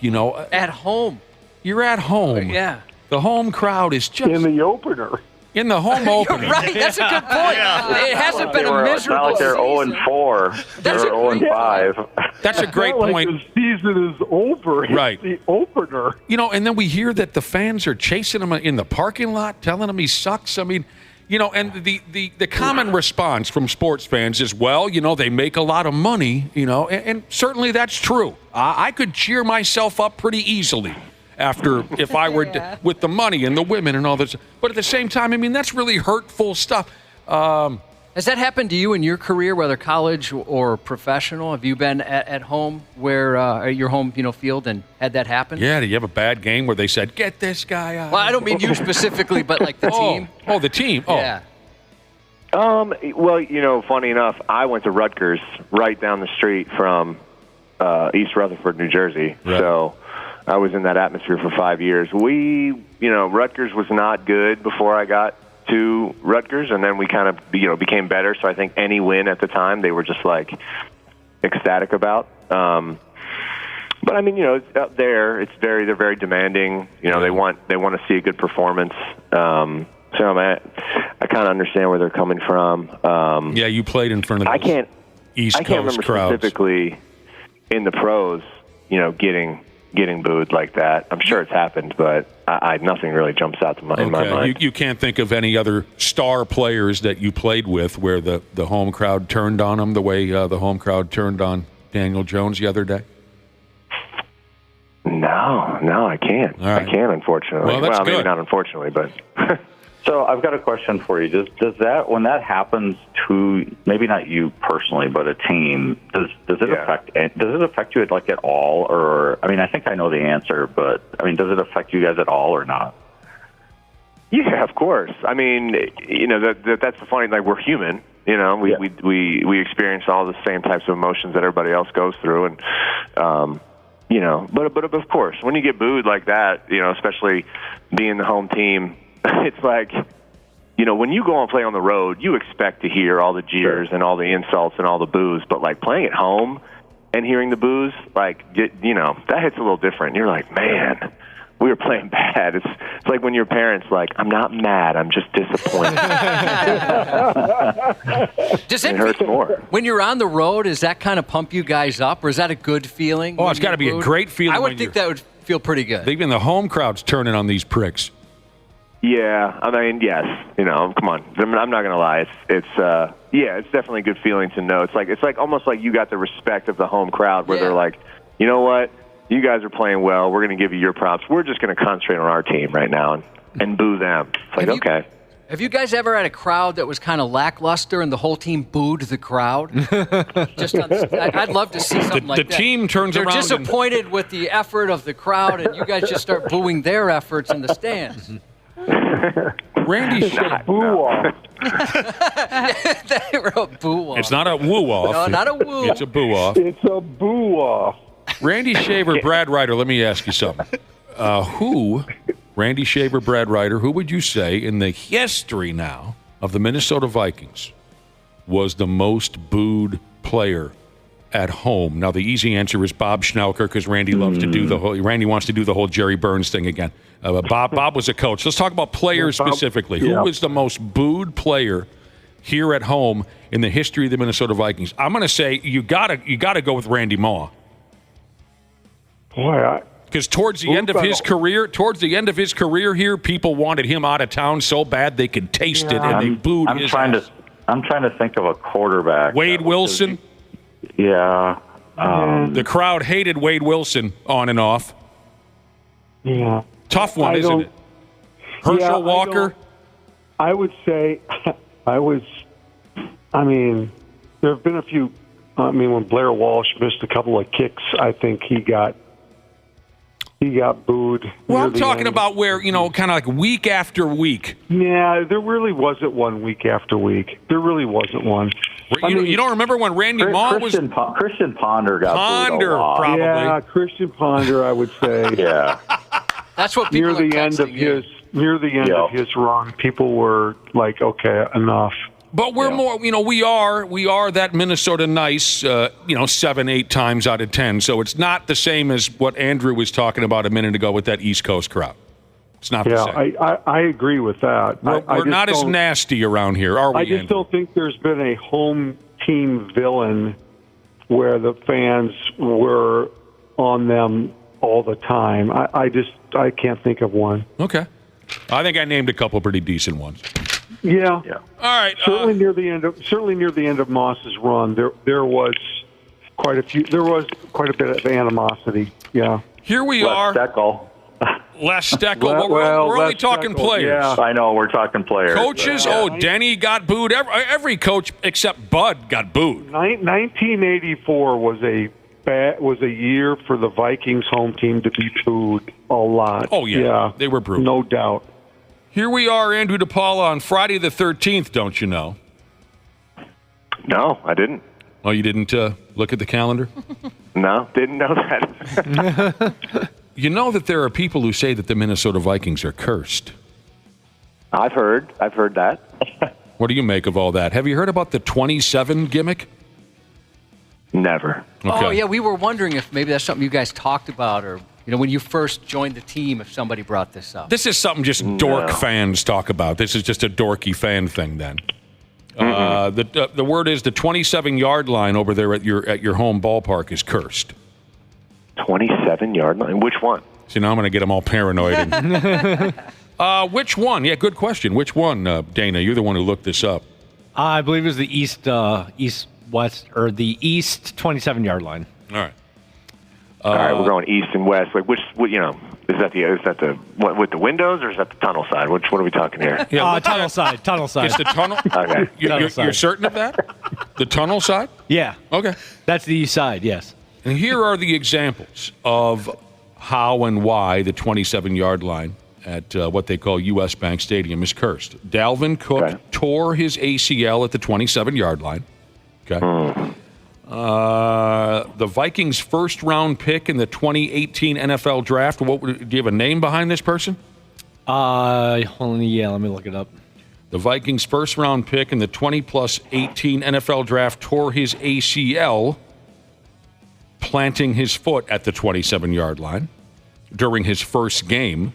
At home. You're at home. Yeah. The home crowd is just... In the opener. In the home opener. You're right. That's a good point. It hasn't been a miserable It's not like they're 0-4. They're 0-5. That's a great point. Like the season is over. Right. It's the opener. And then we hear that the fans are chasing him in the parking lot, telling him he sucks. I mean, and the common response from sports fans is, well, they make a lot of money, and certainly that's true. I could cheer myself up pretty easily if I were with the money and the women and all this. But at the same time, I mean, that's really hurtful stuff. Has that happened to you in your career, whether college or professional? Have you been at home where your home field and had that happen? Yeah, do you have a bad game where they said, get this guy out? Well, I don't mean you specifically, but like the team. Oh, the team. Oh. Yeah. Well, funny enough, I went to Rutgers right down the street from East Rutherford, New Jersey. Right. So I was in that atmosphere for 5 years. Rutgers was not good before I got to Rutgers, and then we kind of, became better. So I think any win at the time, they were just like ecstatic about. But I mean, it's out there. They're very demanding. They want to see a good performance. So I kind of understand where they're coming from. Yeah, you played in front of the East Coast remember crowds. Specifically in the pros, getting booed like that. I'm sure it's happened, but nothing really jumps out in my mind. You can't think of any other star players that you played with where the home crowd turned on them the way the home crowd turned on Daniel Jones the other day? No, I can't. All right. I can't, unfortunately. Well, that's maybe good. not unfortunately, but... So I've got a question for you. Does that, when that happens to maybe not you personally, but a team, does it affect you like at all? Or I mean, I think I know the answer, but I mean, does it affect you guys at all or not? Yeah, of course. I mean, that's the funny. Like, we're human. We experience all the same types of emotions that everybody else goes through, and but of course, when you get booed like that, especially being the home team. It's like, when you go and play on the road, you expect to hear all the jeers and all the insults and all the boos. But, like, playing at home and hearing the boos, like, that hits a little different. You're like, man, we were playing bad. It's like when your parents like, I'm not mad, I'm just disappointed. It hurts more. When you're on the road, does that kind of pump you guys up, or is that a good feeling? Oh, it's got to be a great feeling. I would think that would feel pretty good. Even the home crowd's turning on these pricks. Yeah, I mean, yes. Come on. I'm not gonna lie. It's definitely a good feeling to know. It's like almost like you got the respect of the home crowd, where they're like, you know what, you guys are playing well. We're gonna give you your props. We're just gonna concentrate on our team right now and boo them. It's like, okay. Have you guys ever had a crowd that was kind of lackluster and the whole team booed the crowd? I'd love to see something like that. The team turns They're around. They're disappointed with the effort of the crowd, and you guys just start booing their efforts in the stands. Randy Shaver. Boo off. They wrote boo off. It's not a woo off. No, not a woo. It's a boo off. It's a boo off. Randy Shaver, Brad Ryder, let me ask you something. Randy Shaver, Brad Ryder, who would you say in the history now of the Minnesota Vikings was the most booed player at home? Now, the easy answer is Bob Schnelker, because Randy loves to do Randy wants to do the whole Jerry Burns thing again. Bob was a coach. Let's talk about players specifically. Who was the most booed player here at home in the history of the Minnesota Vikings? I'm going to say you gotta go with Randy Moss. Boy, because towards the end of his career here, people wanted him out of town so bad they could taste it, and they booed his ass. I'm trying to think of a quarterback. Wade Wilson. Yeah. The crowd hated Wade Wilson on and off. Yeah. Tough one, isn't it? Herschel Walker. I would say there have been a few. When Blair Walsh missed a couple of kicks, I think he got booed. Well, I'm talking about where, kind of like week after week. Yeah, there really wasn't one week after week. There really wasn't one. You don't remember when Randy Moss was... Christian Ponder got booed a lot. Probably. Yeah, Christian Ponder, I would say. Yeah. That's what people near the end of his run, people were like, okay, enough. But we're more, we are that Minnesota nice, 7-8 times out of 10. So it's not the same as what Andrew was talking about a minute ago with that East Coast crowd. It's not the same. I agree with that. We're not as nasty around here, are we, I just Andrew? don't think there's been a home team villain where the fans were on them all the time. I can't think of one. Okay. I think I named a couple pretty decent ones. Yeah. All right. Certainly near the end of Moss's run, there was quite a bit of animosity. Yeah. Here we are. Les Steckel. We're only talking players. Yeah. I know, we're talking players. Coaches, Denny got booed. Every coach except Bud got booed. 1984 was a year for the Vikings home team to be booed a lot. Oh, yeah. They were brutal. No doubt. Here we are, Andrew DePaola, on Friday the 13th, don't you know? No, I didn't. Oh, you didn't look at the calendar? No, didn't know that. You know that there are people who say that the Minnesota Vikings are cursed. I've heard that. What do you make of all that? Have you heard about the 27 gimmick? Never. Okay. Oh, yeah, we were wondering if maybe that's something you guys talked about, or when you first joined the team, if somebody brought this up. This is something just dork fans talk about. This is just a dorky fan thing then. The word is the 27-yard line over there at your home ballpark is cursed. 27-yard line? Which one? See, now I'm going to get them all paranoid. Which one? Yeah, good question. Which one, Dana? You're the one who looked this up. I believe it was the east the east 27-yard line. All right. All right, we're going east and west. Like is that the what, with the windows, or is that the tunnel side? What are we talking here? Yeah, tunnel side. It's the tunnel. Okay. You're certain of that? The tunnel side? Yeah. Okay. That's the east side. Yes. And here are the examples of how and why the 27-yard line at what they call U.S. Bank Stadium is cursed. Dalvin Cook tore his ACL at the 27-yard line. Okay. The Vikings' first-round pick in the 2018 NFL Draft. Do you have a name behind this person? Let me look it up. The Vikings' first-round pick in the 20+18 NFL Draft tore his ACL, planting his foot at the 27-yard line. during his first game.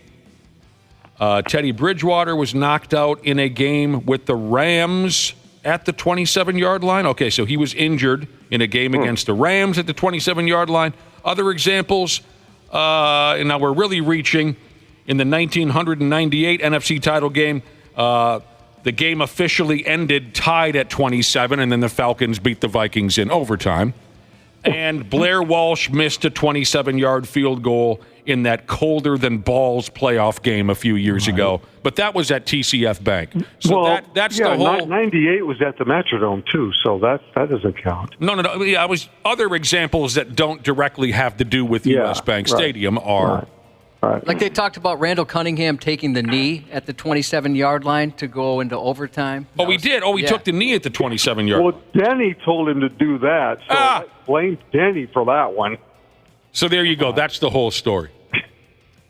Teddy Bridgewater was knocked out in a game with the Rams at the 27-yard line. Okay, so he was injured in a game against the Rams at the 27-yard line. Other examples, and now we're really reaching, in the 1998 NFC title game, the game officially ended tied at 27, and then the Falcons beat the Vikings in overtime. And Blair Walsh missed a 27-yard field goal in that colder-than-balls playoff game a few years ago. But that was at TCF Bank. So that's the whole... 98 was at the Metrodome, too, so that doesn't count. No. Yeah, other examples that don't directly have to do with U.S. Bank Stadium are... Right. Like they talked about Randall Cunningham taking the knee at the 27-yard line to go into overtime. Oh, he did? Oh, he took the knee at the 27-yard line. Well, Denny told him to do that, so I blame Denny for that one. So there you go. That's the whole story.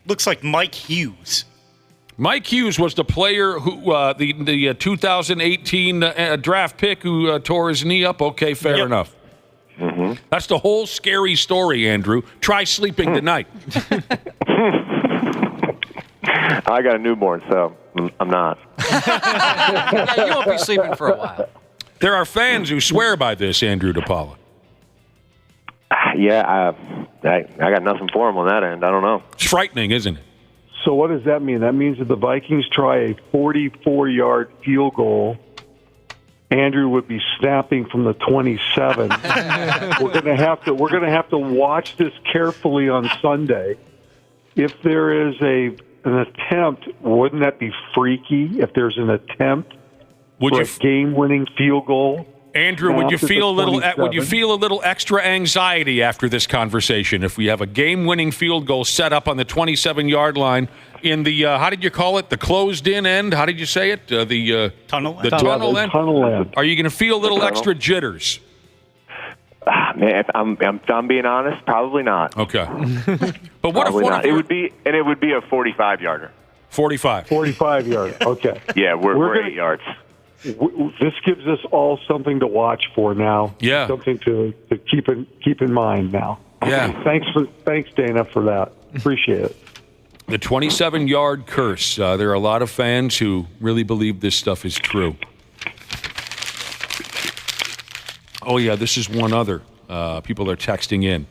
Looks like Mike Hughes. Mike Hughes was the player who, the 2018 draft pick who tore his knee up. Okay, fair enough. Mm-hmm. That's the whole scary story, Andrew. Try sleeping tonight. I got a newborn, so I'm not. Yeah, you won't be sleeping for a while. There are fans who swear by this, Andrew DePaola. Yeah, I got nothing for him on that end. I don't know. It's frightening, isn't it? So what does that mean? That means that the Vikings try a 44-yard field goal, Andrew would be snapping from the 27. We're going to have to watch this carefully on Sunday. If there is an attempt, wouldn't that be freaky? If there's an attempt for a game-winning field goal, Andrew, would you feel a little extra anxiety after this conversation if we have a game-winning field goal set up on the 27-yard line in the how did you call it? The closed-in end? How did you say it? The tunnel. The tunnel end. Tunnel end. Are you going to feel a little extra jitters? Man, if I'm being honest, probably not. Okay. But what probably if not. It would be a 45-yarder. 45. 45-yard. Okay. Yeah, we're 8 yards. This gives us all something to watch for now. Yeah. Something to keep in mind now. Yeah. Thanks, Dana, for that. Appreciate it. The 27-yard curse. There are a lot of fans who really believe this stuff is true. Oh, yeah, this is one other. People are texting in.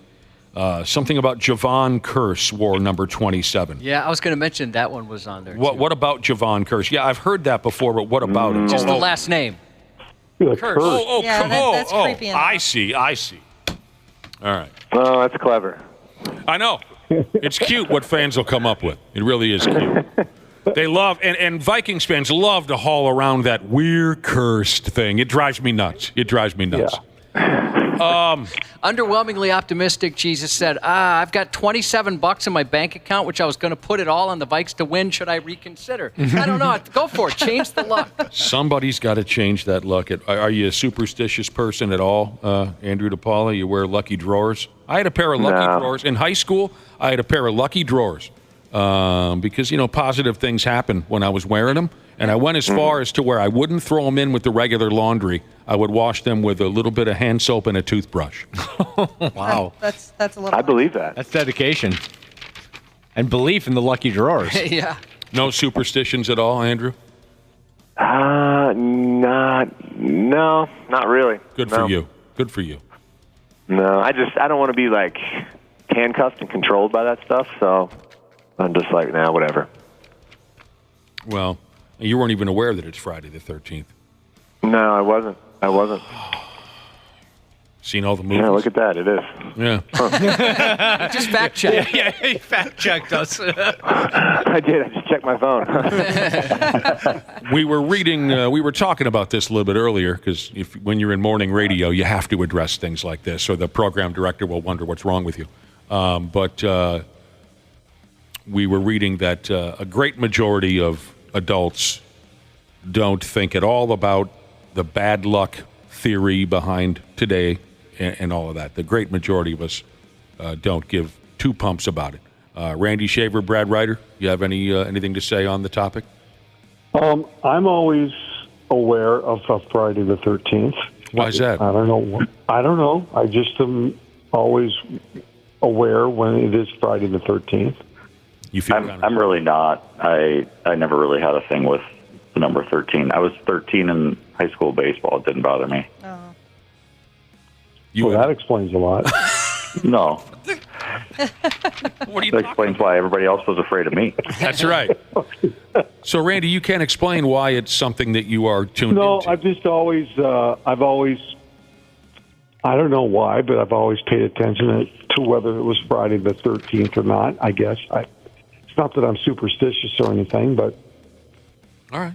Something about Javon Curse wore number 27. Yeah, I was going to mention that one was on there. What about Javon Curse? Yeah, I've heard that before, but what about it? Just the last name. Curse. Yeah, that's creepy enough. I see. All right. Oh, that's clever. I know. It's cute what fans will come up with. It really is cute. They love, and Vikings fans love to haul around that "we're cursed" thing. It drives me nuts. Underwhelmingly optimistic, Jesus said, I've got $27 in my bank account, which I was going to put it all on the Vikes to win. Should I reconsider? I don't know. Go for it. Change the luck. Somebody's got to change that luck. Are you a superstitious person at all, Andrew DePaola? You wear lucky drawers? I had a pair of lucky drawers. In high school, I had a pair of lucky drawers because, positive things happen when I was wearing them. And I went as far as to where I wouldn't throw them in with the regular laundry. I would wash them with a little bit of hand soap and a toothbrush. Wow. That's a little. I believe that. That's dedication. And belief in the lucky drawers. Yeah. No superstitions at all, Andrew? Not really. Good for you. Good for you. No, I don't want to be like handcuffed and controlled by that stuff. So I'm just like, whatever. Well, you weren't even aware that it's Friday the 13th. No, I wasn't. Seen all the movies? Yeah, look at that. It is. Yeah. Just fact check. Yeah, he fact checked us. I did. I just checked my phone. We were talking about this a little bit earlier because when you're in morning radio, you have to address things like this, or the program director will wonder what's wrong with you. But we were reading that a great majority of adults don't think at all about the bad luck theory behind today and all of that. The great majority of us don't give two pumps about it. Randy Shaver, Brad Ryder, you have anything to say on the topic? I'm always aware of Friday the 13th. Why is that? I don't know. I just am always aware when it is Friday the 13th. You feel I'm really not. I never really had a thing with the number 13. I was 13 in high school baseball. It didn't bother me. Oh. Well, that explains a lot. No. What are you that explains why everybody else was afraid of me. That's right. So, Randy, you can't explain why it's something that you are tuned into. I've just always, I don't know why, but I've always paid attention to whether it was Friday the 13th or not, I guess. It's not that I'm superstitious or anything, but... All right.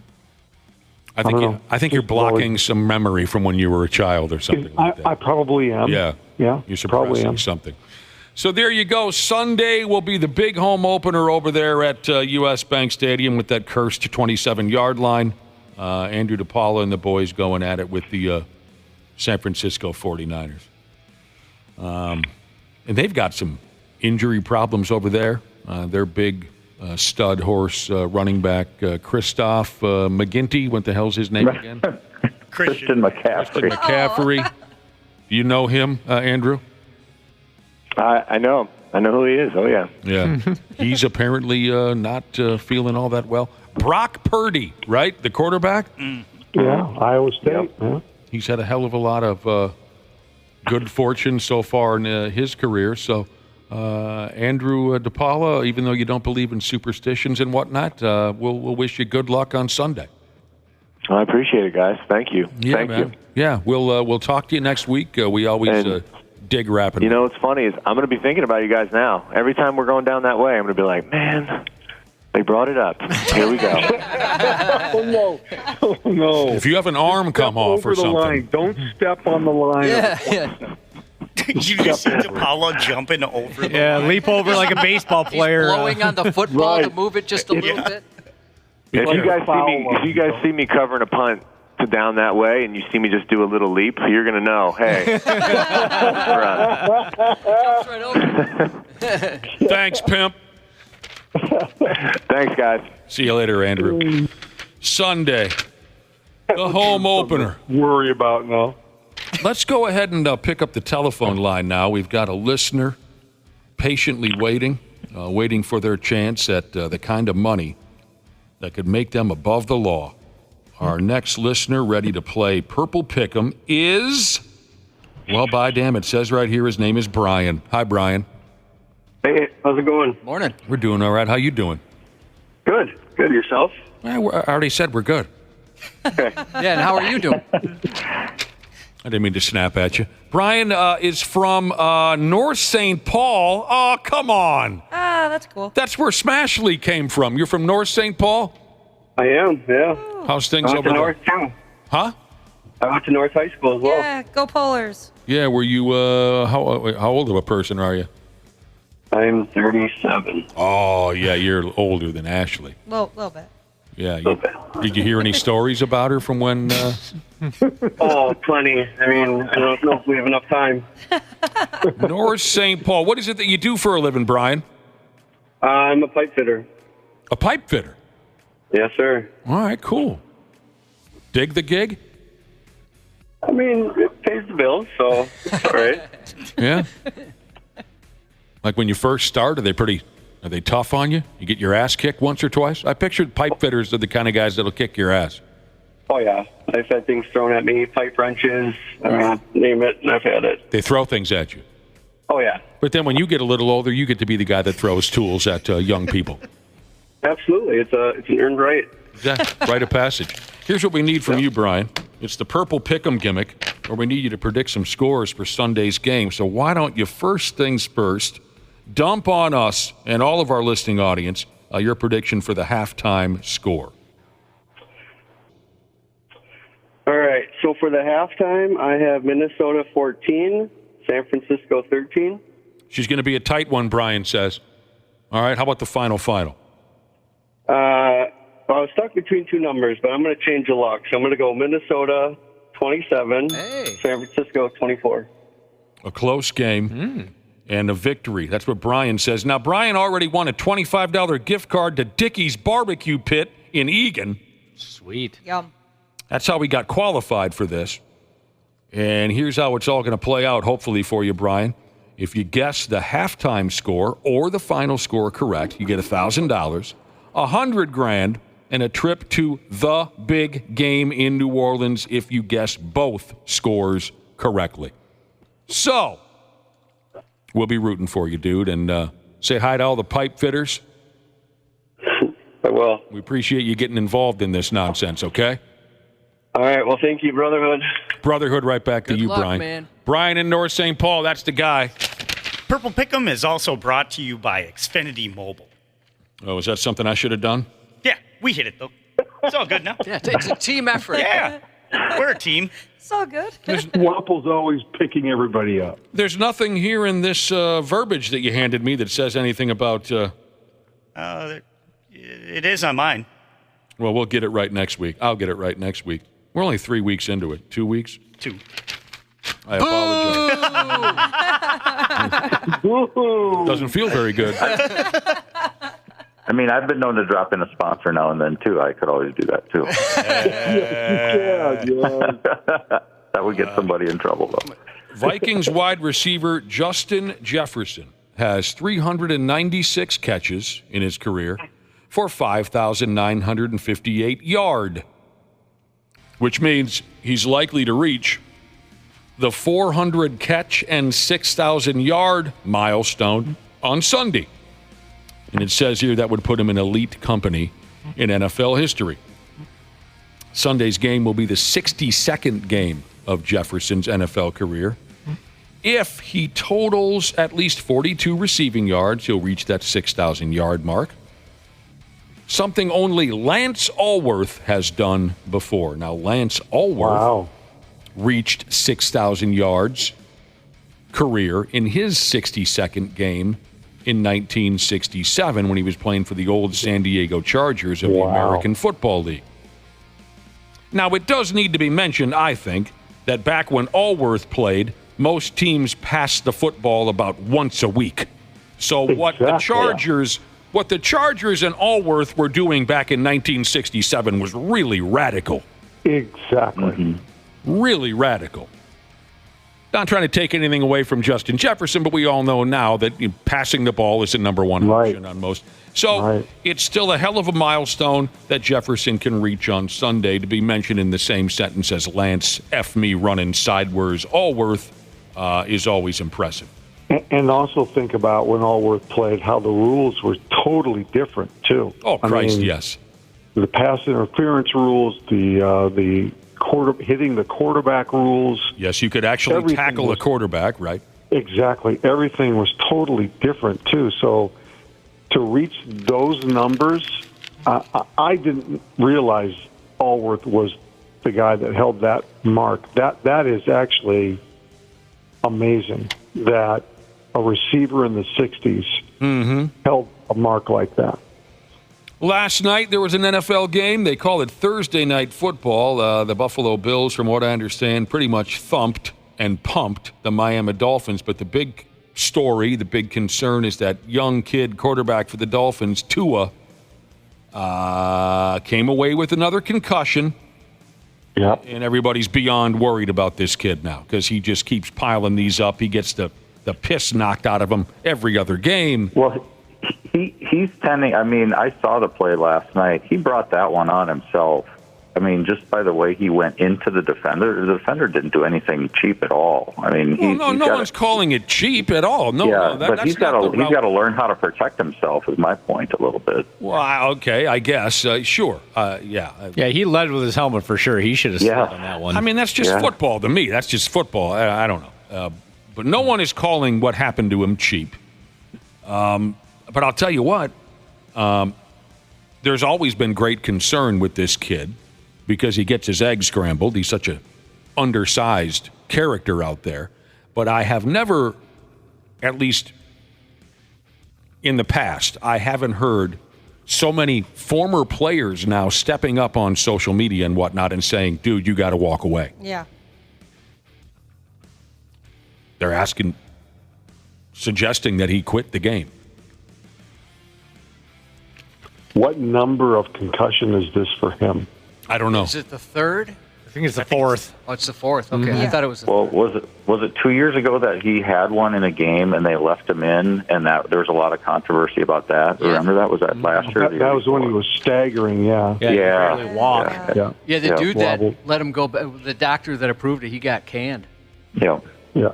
I think you're blocking some memory from when you were a child or something like that. I probably am. Yeah. Yeah. You're probably suppressing am. something. So there you go. Sunday will be the big home opener over there at U.S. Bank Stadium with that cursed 27-yard line. Andrew DePaola and the boys going at it with the San Francisco 49ers. And they've got some injury problems over there. Their big stud horse running back, Christoph McGinty. What the hell's his name again? Christian McCaffrey. Christian McCaffrey. You know him, Andrew? I know him. I know who he is. Oh, yeah. Yeah. He's apparently not feeling all that well. Brock Purdy, right? The quarterback? Yeah, Iowa State. Yeah. He's had a hell of a lot of good fortune so far in his career. So, Andrew DePaola, even though you don't believe in superstitions and whatnot, we'll wish you good luck on Sunday. I appreciate it, guys. Thank you. Yeah, Thank man. you. Yeah, we'll talk to you next week. We always dig rapping. You know what's funny is I'm going to be thinking about you guys now. Every time we're going down that way, I'm going to be like, man, they brought it up. Here we go. Oh, no. Oh, no. If you have an arm come off or something. Line. Don't step on the line. Yeah. Did you just see DePaola jumping over the line? leap over like a baseball player. He's blowing on the football to move it just a little bit. If you guys see me covering a punt to down that way and you see me just do a little leap, you're going to know, hey. Thanks, pimp. Thanks, guys. See you later, Andrew. Sunday, the home opener. Worry about now. Let's go ahead and pick up the telephone line now. We've got a listener patiently waiting for their chance at the kind of money that could make them above the law. Our next listener ready to play Purple Pick'em is, well, by damn, it says right here his name is Brian. Hi, Brian. Hey, how's it going? Morning. We're doing all right. How you doing? Good. Good. Yourself? I already said we're good. Okay. Yeah, and how are you doing? I didn't mean to snap at you. Brian is from North St. Paul. Oh, come on. Ah, that's cool. That's where Smashley came from. You're from North St. Paul? I am, yeah. How's things over there? North too. Huh? I went to North High School as well. Yeah, go Polars. Yeah, were you, how old of a person are you? I'm 37. Oh, yeah, you're older than Ashley. Little bit. Yeah. Did you hear any stories about her from when? Oh, plenty. I mean, I don't know if we have enough time. North St. Paul. What is it that you do for a living, Brian? I'm a pipe fitter. A pipe fitter? Yes, sir. All right, cool. Dig the gig? I mean, it pays the bills, so it's all right. Yeah? Like when you first start, are they tough on you? You get your ass kicked once or twice? I pictured pipe fitters are the kind of guys that'll kick your ass. Oh, yeah. I've had things thrown at me, pipe wrenches, I mean, name it, and I've had it. They throw things at you. Oh, yeah. But then when you get a little older, you get to be the guy that throws tools at young people. Absolutely. It's an earned right. Yeah, rite of passage. Here's what we need from you, Brian. It's the Purple Pick'em gimmick, where we need you to predict some scores for Sunday's game. So why don't you, first things first, dump on us and all of our listening audience your prediction for the halftime score. All right. So for the halftime, I have Minnesota 14, San Francisco 13. She's going to be a tight one, Brian says. All right. How about the final? I was stuck between two numbers, but I'm going to change the luck. So I'm going to go Minnesota 27, San Francisco 24. A close game and a victory. That's what Brian says. Now, Brian already won a $25 gift card to Dickey's Barbecue Pit in Eagan. Sweet. Yum. That's how we got qualified for this. And here's how it's all going to play out, hopefully, for you, Brian. If you guess the halftime score or the final score correct, you get $1,000, $100,000, and a trip to the big game in New Orleans if you guess both scores correctly. So, we'll be rooting for you, dude, and say hi to all the pipe fitters. I will. We appreciate you getting involved in this nonsense, okay? All right. Well, thank you, Brotherhood. Brotherhood, right back to you, luck, Brian. man. Brian in North St. Paul, that's the guy. Purple Pick'em is also brought to you by Xfinity Mobile. Oh, is that something I should have done? Yeah, we hit it, though. It's all good now. Yeah, it's a team effort. Yeah, we're a team. So good. Wapple's always picking everybody up. There's nothing here in this verbiage that you handed me that says anything about... It is on mine. Well, we'll get it right next week. I'll get it right next week. We're only 3 weeks into it. 2 weeks? 2. I apologize. Doesn't feel very good. I mean, I've been known to drop in a sponsor now and then, too. I could always do that, too. That would get somebody in trouble, though. Vikings wide receiver Justin Jefferson has 396 catches in his career for 5,958 yards, which means he's likely to reach the 400 catch and 6,000 yard milestone on Sunday. And it says here that would put him in elite company in NFL history. Sunday's game will be the 62nd game of Jefferson's NFL career. If he totals at least 42 receiving yards, he'll reach that 6,000 yard mark. Something only Lance Allworth has done before. Now, Lance Allworth reached 6,000 yards career in his 62nd game in 1967 when he was playing for the old San Diego Chargers of the American Football League. Now, it does need to be mentioned, I think, that back when Allworth played, most teams passed the football about once a week. So what the Chargers and Allworth were doing back in 1967 was really radical. Exactly. Really radical. Not trying to take anything away from Justin Jefferson, but we all know now that passing the ball is the number one option on most. So it's still a hell of a milestone that Jefferson can reach on Sunday. To be mentioned in the same sentence as Lance F. me running sideways Allworth is always impressive. And also think about when Allworth played, how the rules were totally different, too. Oh, Christ, yes. The pass interference rules, the hitting the quarterback rules. Yes, you could actually tackle a quarterback, right? Exactly. Everything was totally different, too. So to reach those numbers, I didn't realize Allworth was the guy that held that mark. That is actually amazing that a receiver in the 60s held a mark like that. Last night, there was an NFL game. They call it Thursday Night Football. The Buffalo Bills, from what I understand, pretty much thumped and pumped the Miami Dolphins. But the big story, the big concern is that young kid quarterback for the Dolphins, Tua, came away with another concussion. Yep. And everybody's beyond worried about this kid now because he just keeps piling these up. He gets the piss knocked out of him every other game. Well, he's tending. I mean, I saw the play last night. He brought that one on himself. I mean, just by the way he went into the defender didn't do anything cheap at all. I mean, no one's calling it cheap at all. But he's got to learn how to protect himself. Is my point a little bit. Well, okay, I guess sure. Yeah, he led with his helmet for sure. He should have slid on that one. I mean, that's just football to me. That's just football. I don't know, but no one is calling what happened to him cheap. But I'll tell you what, there's always been great concern with this kid because he gets his eggs scrambled. He's such a undersized character out there. But I have never, at least in the past, I haven't heard so many former players now stepping up on social media and whatnot and saying, dude, you got to walk away. Yeah. They're suggesting that he quit the game. What number of concussion is this for him? I don't know. Is it the third? think it's the fourth. Oh, it's the fourth. Okay, I thought it was. Well, was it 2 years ago that he had one in a game and they left him in, and that there was a lot of controversy about that? Yeah. Remember that? Was that last year? That was when he was staggering. Yeah. Yeah. Barely walk. Yeah, the dude that let him go, the doctor that approved it, he got canned. Yeah. Yeah.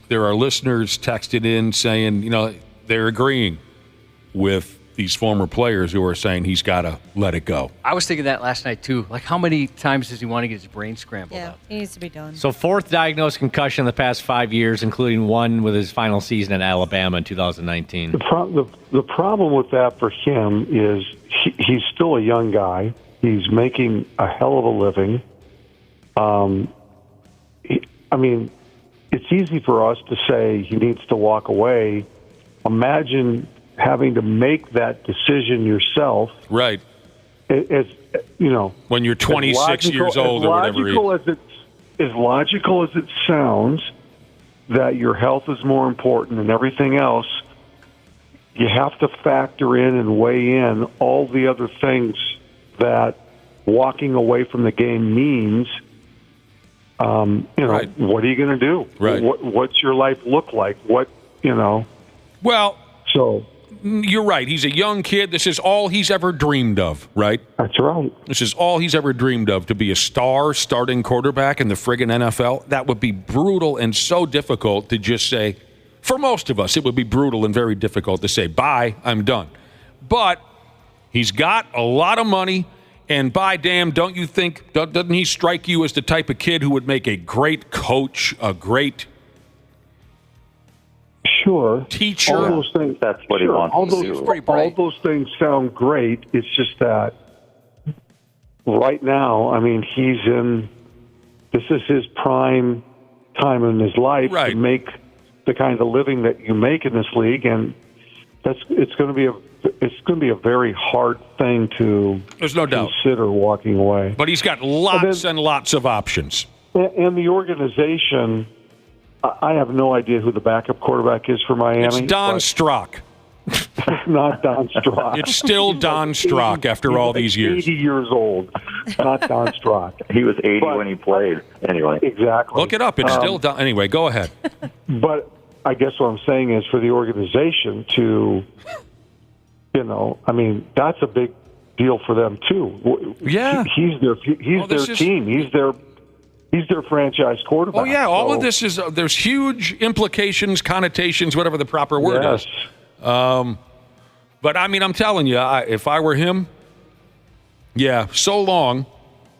There are listeners texted in saying, they're agreeing with these former players who are saying he's got to let it go. I was thinking that last night, too. Like, how many times does he want to get his brain scrambled up? He needs to be done. So fourth diagnosed concussion in the past 5 years, including one with his final season at Alabama in 2019. The problem with that for him is he's still a young guy. He's making a hell of a living. It's easy for us to say he needs to walk away. Imagine having to make that decision yourself. Right. As when you're 26 years old or whatever. As logical as it sounds, that your health is more important than everything else, you have to factor in and weigh in all the other things that walking away from the game means. Right. What are you going to do? Right. What's your life look like? Well, so you're right. He's a young kid. This is all he's ever dreamed of, right? That's right. This is all he's ever dreamed of, to be a star starting quarterback in the friggin' NFL. That would be brutal and so difficult to just say. For most of us, it would be brutal and very difficult to say, bye, I'm done. But he's got a lot of money. And by damn, don't you think, doesn't he strike you as the type of kid who would make a great coach, a great teacher? All those things, that's what he wants to do. All those things sound great. It's just that right now, this is his prime time in his life to make the kind of living that you make in this league, and it's going to be a very hard thing to There's no doubt. consider walking away. But he's got lots and lots of options. And the organization, I have no idea who the backup quarterback is for Miami. It's Don Strock. It's not Don Strock. It's still Don Strock after all these years. 80 years old, not Don Strock. He was 80 when he played, anyway. Exactly. Look it up. It's still Don. Anyway, go ahead. But I guess what I'm saying is for the organization to, that's a big deal for them too. Yeah. He's their team. He's their franchise quarterback. Oh, yeah. All of this is, there's huge implications, connotations, whatever the proper word is. But, I'm telling you, if I were him, so long.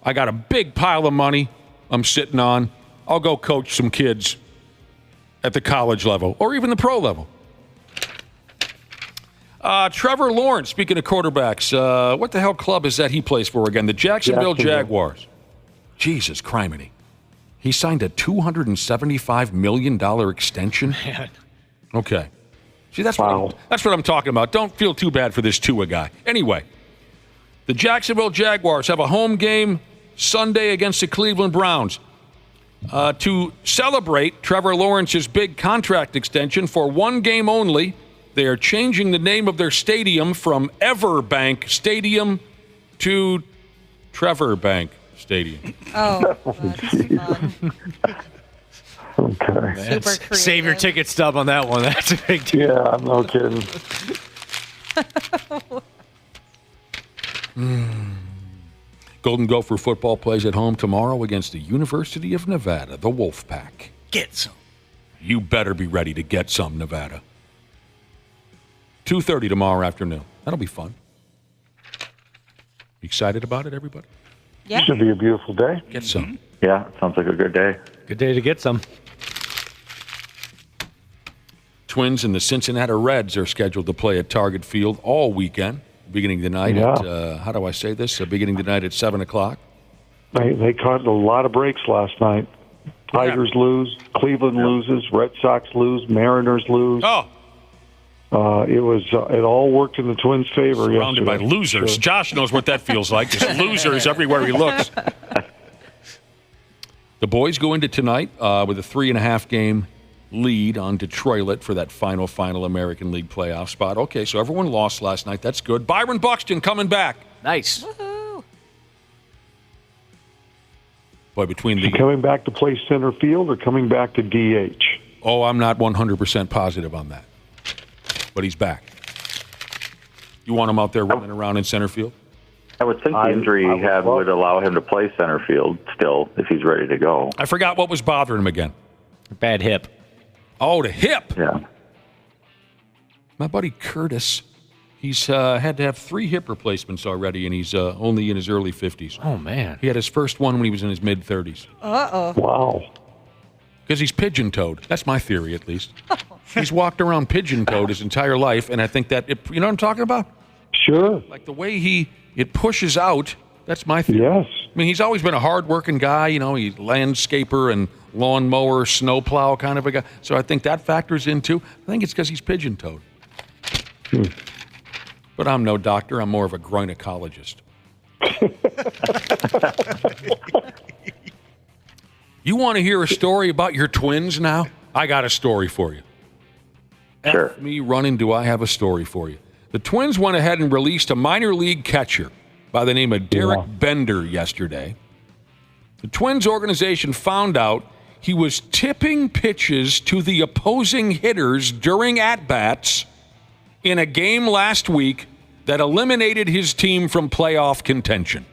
I got a big pile of money I'm sitting on. I'll go coach some kids at the college level or even the pro level. Trevor Lawrence, speaking of quarterbacks, what the hell club is that he plays for again? The Jacksonville Jaguars. Jesus criminy. He signed a $275 million extension? Man. Okay. See, that's what I'm talking about. Don't feel too bad for this Tua guy. Anyway, the Jacksonville Jaguars have a home game Sunday against the Cleveland Browns. To celebrate Trevor Lawrence's big contract extension for one game only, they are changing the name of their stadium from Everbank Stadium to Trevor Bank Stadium. Oh, fun. Okay. Save your ticket stub on that one. That's a big deal. Yeah, I'm no kidding. Golden Gopher football plays at home tomorrow against the University of Nevada, the Wolfpack. Get some. You better be ready to get some, Nevada. 2:30 tomorrow afternoon. That'll be fun. Excited about it, everybody? Yeah. Should be a beautiful day. Get some. Yeah, sounds like a good day. Good day to get some. Twins and the Cincinnati Reds are scheduled to play at Target Field all weekend, beginning tonight at, how do I say this? Beginning tonight at 7 o'clock. They caught a lot of breaks last night. Tigers lose, Cleveland loses, Red Sox lose, Mariners lose. Oh. It all worked in the Twins' favor. Surrounded by yesterday. losers. Sure. Josh knows what that feels like. Just losers everywhere he looks. The boys go into tonight with a 3.5 game lead on Detroit for that final American League playoff spot. Okay, so everyone lost last night. That's good. Byron Buxton coming back. Nice. Woohoo. Boy, between Is he coming back to play center field or coming back to DH? Oh, I'm not 100% positive on that. But he's back. You want him out there running around in center field? I would think the injury he had would allow him to play center field still if he's ready to go. I forgot what was bothering him again. Bad hip. Oh, the hip. Yeah. My buddy Curtis, he's had to have 3 hip replacements already, and he's only in his early 50s. Oh, man. He had his first one when he was in his mid-30s. Uh-oh. Wow. Because he's pigeon-toed. That's my theory, at least. He's walked around pigeon-toed his entire life, and I think that, you know what I'm talking about? Sure. Like the way it pushes out, that's my theory. Yes. I mean, he's always been a hard-working guy, you know, he's landscaper and lawnmower, snowplow kind of a guy. So I think that factors in, too. I think it's because he's pigeon-toed. But I'm no doctor. I'm more of a groinicologist. You want to hear a story about your twins now? I got a story for you. Sure. F me running, do I have a story for you? The Twins went ahead and released a minor league catcher by the name of Derek Bender yesterday. The Twins organization found out he was tipping pitches to the opposing hitters during at-bats in a game last week that eliminated his team from playoff contention.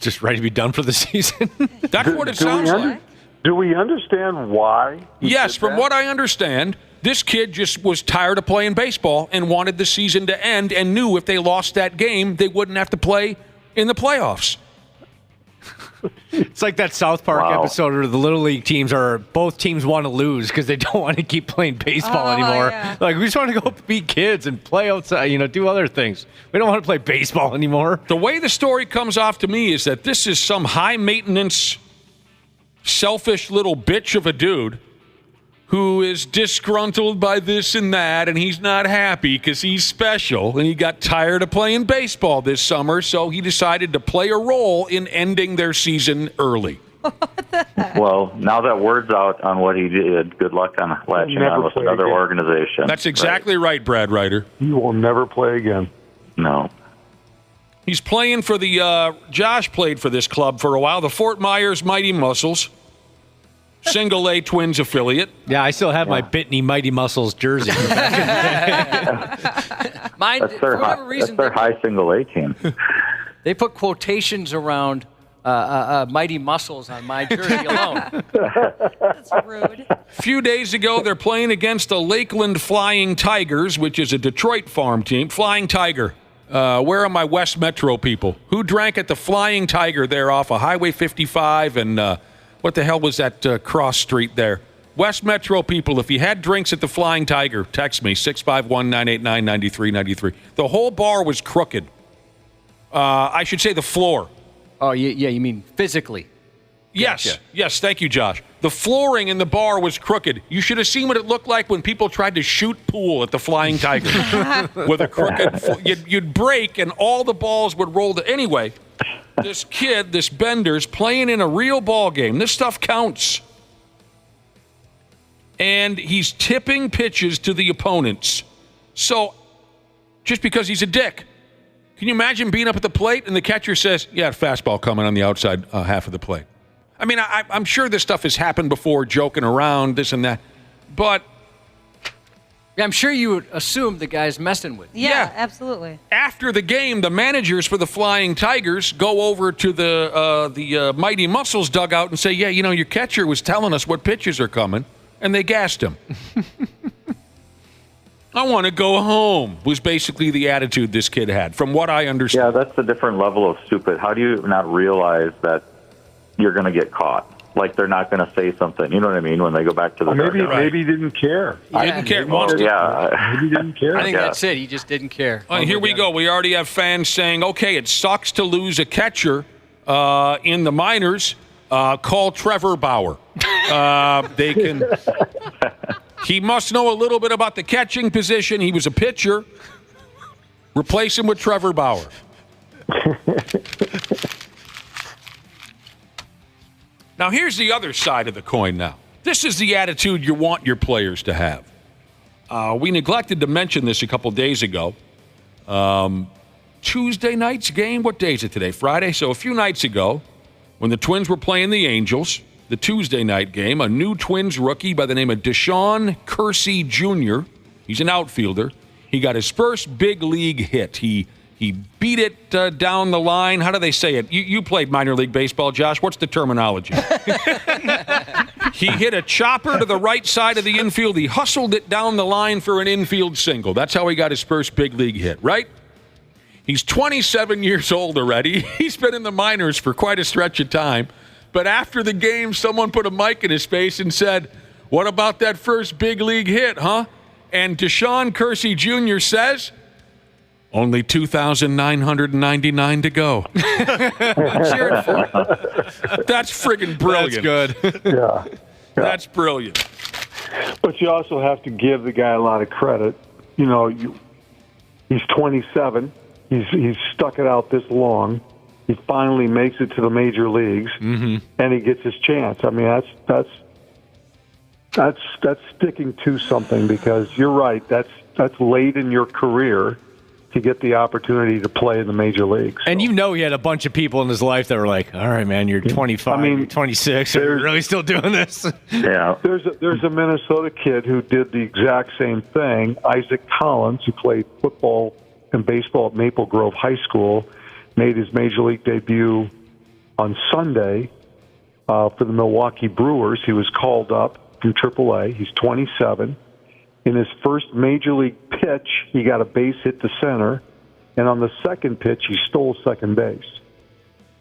Just ready to be done for the season? That's what it sounds like. Do we understand why? Yes, from what I understand, this kid just was tired of playing baseball and wanted the season to end and knew if they lost that game, they wouldn't have to play in the playoffs. It's like that South Park episode where the Little League teams both teams want to lose because they don't want to keep playing baseball anymore. Yeah. Like, we just want to go beat kids and play outside, do other things. We don't want to play baseball anymore. The way the story comes off to me is that this is some high-maintenance, selfish little bitch of a dude who is disgruntled by this and that, and he's not happy because he's special, and he got tired of playing baseball this summer, so he decided to play a role in ending their season early. Well, now that word's out on what he did, good luck on latching on with another organization. That's exactly right, Brad Ryder. You will never play again. No. He's playing for the, Josh played for this club for a while, the Fort Myers Mighty Muscles. Single A Twins affiliate. Yeah, I still have my Bitney Mighty Muscles jersey. Mine, That's their, for whatever reason, that's their high single A team. they put quotations around Mighty Muscles on my jersey alone. That's rude. A few days ago, they're playing against the Lakeland Flying Tigers, which is a Detroit farm team. Flying Tiger. Where are my West Metro people? Who drank at the Flying Tiger there off of Highway 55 and what the hell was that cross street there? West Metro people, if you had drinks at the Flying Tiger, text me, 651-989-9393. The whole bar was crooked. I should say the floor. Oh, yeah, you mean physically. Yes, Gotcha. yes, thank you, Josh. The flooring in the bar was crooked. You should have seen what it looked like when people tried to shoot pool at the Flying Tiger. With a crooked, you'd break and all the balls would roll. Anyway, this kid, this Bender's playing in a real ball game. This stuff counts. And he's tipping pitches to the opponents. So, just because he's a dick. Can you imagine being up at the plate and the catcher says, yeah, fastball coming on the outside half of the plate? I mean, I'm sure this stuff has happened before, joking around, this and that. But I'm sure you would assume the guy's messing with you. Yeah, absolutely. After the game, the managers for the Flying Tigers go over to the Mighty Muscles dugout and say, yeah, your catcher was telling us what pitches are coming, and they gassed him. I want to go home, was basically the attitude this kid had, from what I understand. Yeah, that's a different level of stupid. How do you not realize that you're going to get caught? Like, they're not going to say something. You know what I mean? When they go back to the maybe he didn't care. He didn't care. Maybe he didn't care. I think that's it. He just didn't care. Here we go. We already have fans saying, okay, it sucks to lose a catcher in the minors. Call Trevor Bauer. They can. He must know a little bit about the catching position. He was a pitcher. Replace him with Trevor Bauer. Now, here's the other side of the coin now. This is the attitude you want your players to have. We neglected to mention this a couple days ago. Tuesday night's game, what day is it today? Friday? So a few nights ago, when the Twins were playing the Angels, the Tuesday night game, a new Twins rookie by the name of Deshaun Kersey Jr., he's an outfielder, he got his first big league hit. He beat it down the line. How do they say it? You played minor league baseball, Josh. What's the terminology? He hit a chopper to the right side of the infield. He hustled it down the line for an infield single. That's how he got his first big league hit, right? He's 27 years old already. He's been in the minors for quite a stretch of time. But after the game, someone put a mic in his face and said, "What about that first big league hit, huh?" And Deshaun Kersey Jr. says, "Only 2,999 to go." Cheered for him. That's friggin' brilliant. That's good. Yeah. That's brilliant. But you also have to give the guy a lot of credit. You know, he's 27. He's stuck it out this long. He finally makes it to the major leagues, and he gets his chance. I mean, that's sticking to something, because you're right. That's late in your career to get the opportunity to play in the major leagues. And you know he had a bunch of people in his life that were like, all right, man, you're 25, you're 26, are you really still doing this? Yeah. There's a Minnesota kid who did the exact same thing, Isaac Collins, who played football and baseball at Maple Grove High School, made his major league debut on Sunday for the Milwaukee Brewers. He was called up from AAA. He's 27. In his first major league pitch, he got a base hit to center, and on the second pitch, he stole second base.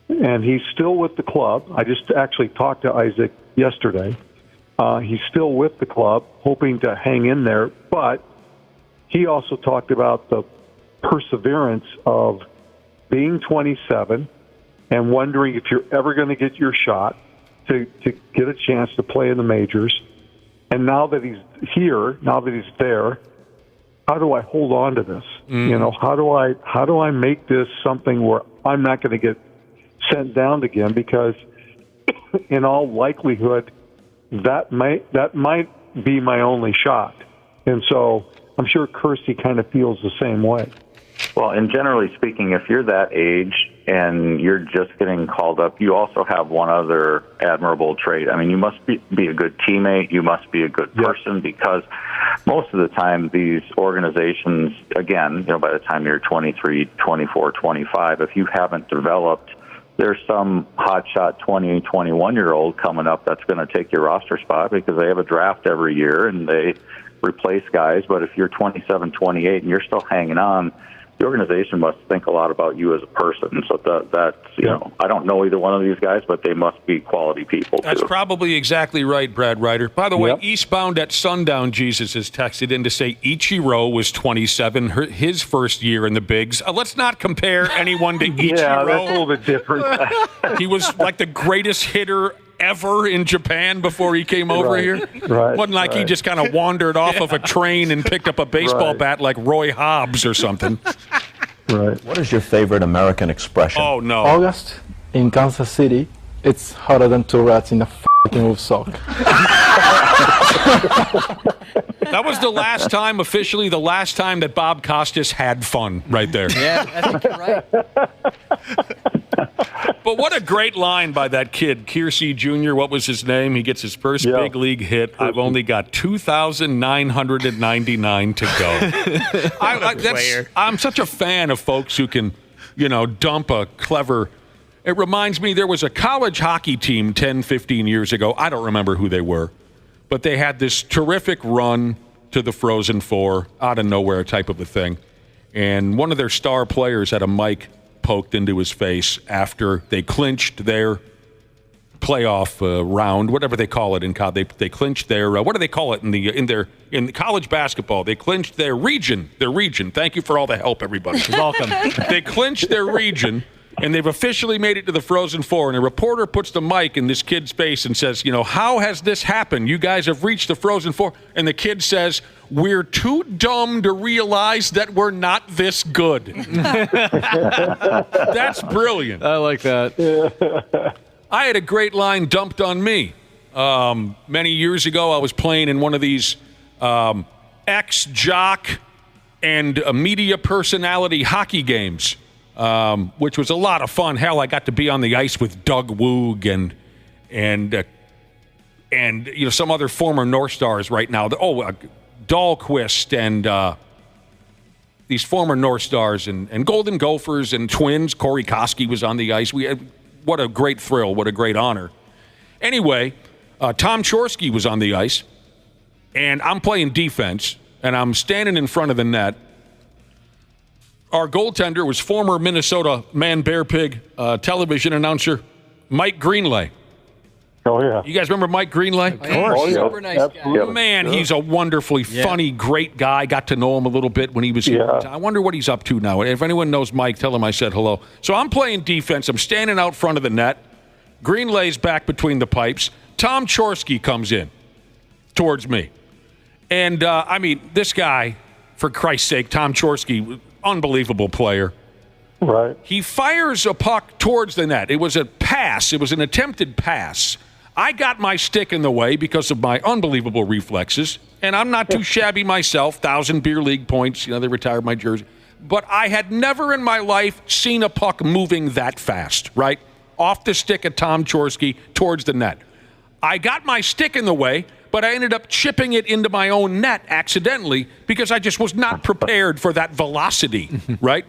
And he's still with the club. I just actually talked to Isaac yesterday. He's still with the club, hoping to hang in there, but he also talked about the perseverance of being 27 and wondering if you're ever going to get your shot to get a chance to play in the majors. And now that he's here, now that he's there, how do I hold on to this? You know, how do I make this something where I'm not going to get sent down again? Because in all likelihood, that might be my only shot. And so I'm sure Kersey kind of feels the same way. Well, and generally speaking, if you're that age and you're just getting called up, you also have one other admirable trait. I mean, you must be a good teammate. You must be a good person, because most of the time these organizations, again, you know, by the time you're 23, 24, 25, if you haven't developed, there's some hotshot 20, 21-year-old coming up that's going to take your roster spot, because they have a draft every year and they replace guys. But if you're 27, 28 and you're still hanging on, the organization must think a lot about you as a person. So that's, you know, I don't know either one of these guys, but they must be quality people, That's probably exactly right, Brad Ryder. By the way, Eastbound at Sundown Jesus has texted in to say Ichiro was 27, his first year in the bigs. Let's not compare anyone to Ichiro. Yeah, that's a little bit different. He was like the greatest hitter ever in Japan before he came over here. Right. Wasn't like he just kind of wandered off of a train and picked up a baseball bat like Roy Hobbs or something. Right. What is your favorite American expression? Oh, no. August in Kansas City, it's hotter than two rats in a f***ing wolf sock. That was the last time, officially, the last time that Bob Costas had fun right there. Yeah, I think you're right. But what a great line by that kid, Kersey Jr. What was his name? He gets his first big league hit. I've only got 2,999 to go. I'm such a fan of folks who can, you know, dump a clever. It reminds me, there was a college hockey team 10, 15 years ago. I don't remember who they were, but they had this terrific run to the Frozen Four, out of nowhere type of a thing. And one of their star players had a mic poked into his face after they clinched their playoff round, whatever they call it in college. They clinched their what do they call it in college basketball? They clinched their region. Thank you for all the help, everybody. You're welcome. They clinched their region, and they've officially made it to the Frozen Four. And a reporter puts the mic in this kid's face and says, you know, how has this happened? You guys have reached the Frozen Four. And the kid says, we're too dumb to realize that we're not this good. That's brilliant. I like that. I had a great line dumped on me. Many years ago, I was playing in one of these ex-jock and media personality hockey games. which was a lot of fun. Hell, I got to be on the ice with Doug Woog and some other former North Stars right now. Dahlquist and these former North Stars and Golden Gophers and Twins. Corey Koski was on the ice. What a great thrill. What a great honor. Anyway, Tom Chorsky was on the ice, and I'm playing defense, and I'm standing in front of the net. Our goaltender was former Minnesota Man Bear Pig television announcer Mike Greenlay. Oh, yeah. You guys remember Mike Greenlay? Of course. Super nice guy. Man, he's a wonderfully funny, great guy. Got to know him a little bit when he was here. I wonder what he's up to now. If anyone knows Mike, tell him I said hello. So I'm playing defense. I'm standing out front of the net. Greenlay's back between the pipes. Tom Chorsky comes in towards me. And, this guy, for Christ's sake, Tom Chorsky, unbelievable player. Right. He fires a puck towards the net. It was a pass. It was an attempted pass. I got my stick in the way because of my unbelievable reflexes, and I'm not too shabby myself, 1,000 beer league points, they retired my jersey. But I had never in my life seen a puck moving that fast, right? Off the stick of Tom Chorsky towards the net. I got my stick in the way, but I ended up chipping it into my own net accidentally because I just was not prepared for that velocity, right?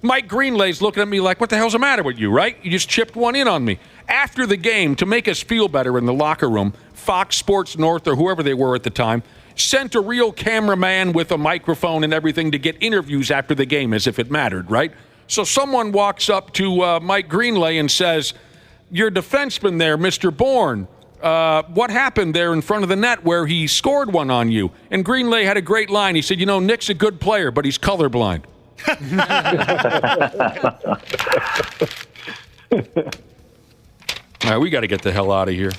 Mike Greenlay's looking at me like, what the hell's the matter with you, right? You just chipped one in on me. After the game, to make us feel better in the locker room, Fox Sports North or whoever they were at the time sent a real cameraman with a microphone and everything to get interviews after the game as if it mattered, right? So someone walks up to Mike Greenlay and says, your defenseman there, Mr. Bourne, what happened there in front of the net where he scored one on you? And Greenlay had a great line. He said, Nick's a good player, but he's colorblind. All right, we got to get the hell out of here.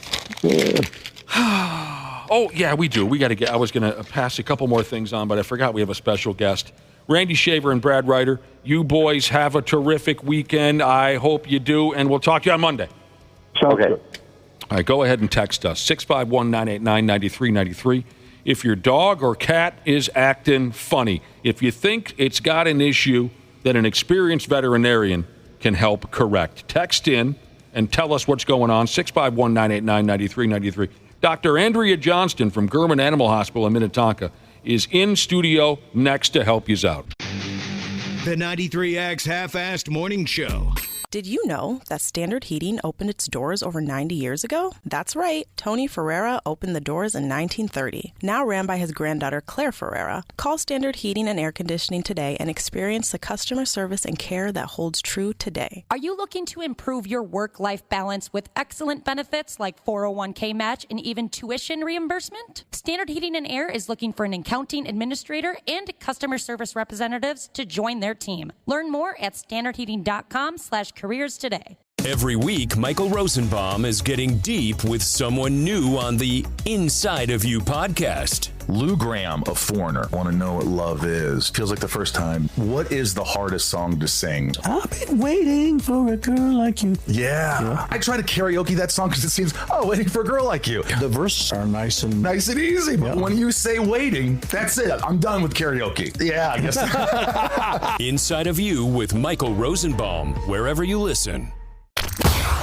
Oh, yeah, we do. We got to get. I was going to pass a couple more things on, but I forgot we have a special guest. Randy Shaver and Brad Ryder, you boys have a terrific weekend. I hope you do, and we'll talk to you on Monday. Okay. All right, go ahead and text us, 651-989-9393. If your dog or cat is acting funny, if you think it's got an issue that an experienced veterinarian can help correct, text in and tell us what's going on, 651-989-9393. Dr. Andrea Johnston from Gurman Animal Hospital in Minnetonka is in studio next to help you out. The 93X Half-Assed Morning Show. Did you know that Standard Heating opened its doors over 90 years ago? That's right. Tony Ferreira opened the doors in 1930, now ran by his granddaughter Claire Ferreira. Call Standard Heating and Air Conditioning today and experience the customer service and care that holds true today. Are you looking to improve your work-life balance with excellent benefits like 401k match and even tuition reimbursement? Standard Heating and Air is looking for an accounting administrator and customer service representatives to join their team. Learn more at standardheating.com/careers today. Every week, Michael Rosenbaum is getting deep with someone new on the Inside of You podcast. Lou Graham of Foreigner. Want to know what love is. Feels like the first time. What is the hardest song to sing? I've been waiting for a girl like you. Yeah. I try to karaoke that song because it seems, waiting for a girl like you. The verses are nice and easy, but when you say waiting, that's it. I'm done with karaoke. Yeah, I guess. Inside of You with Michael Rosenbaum, wherever you listen.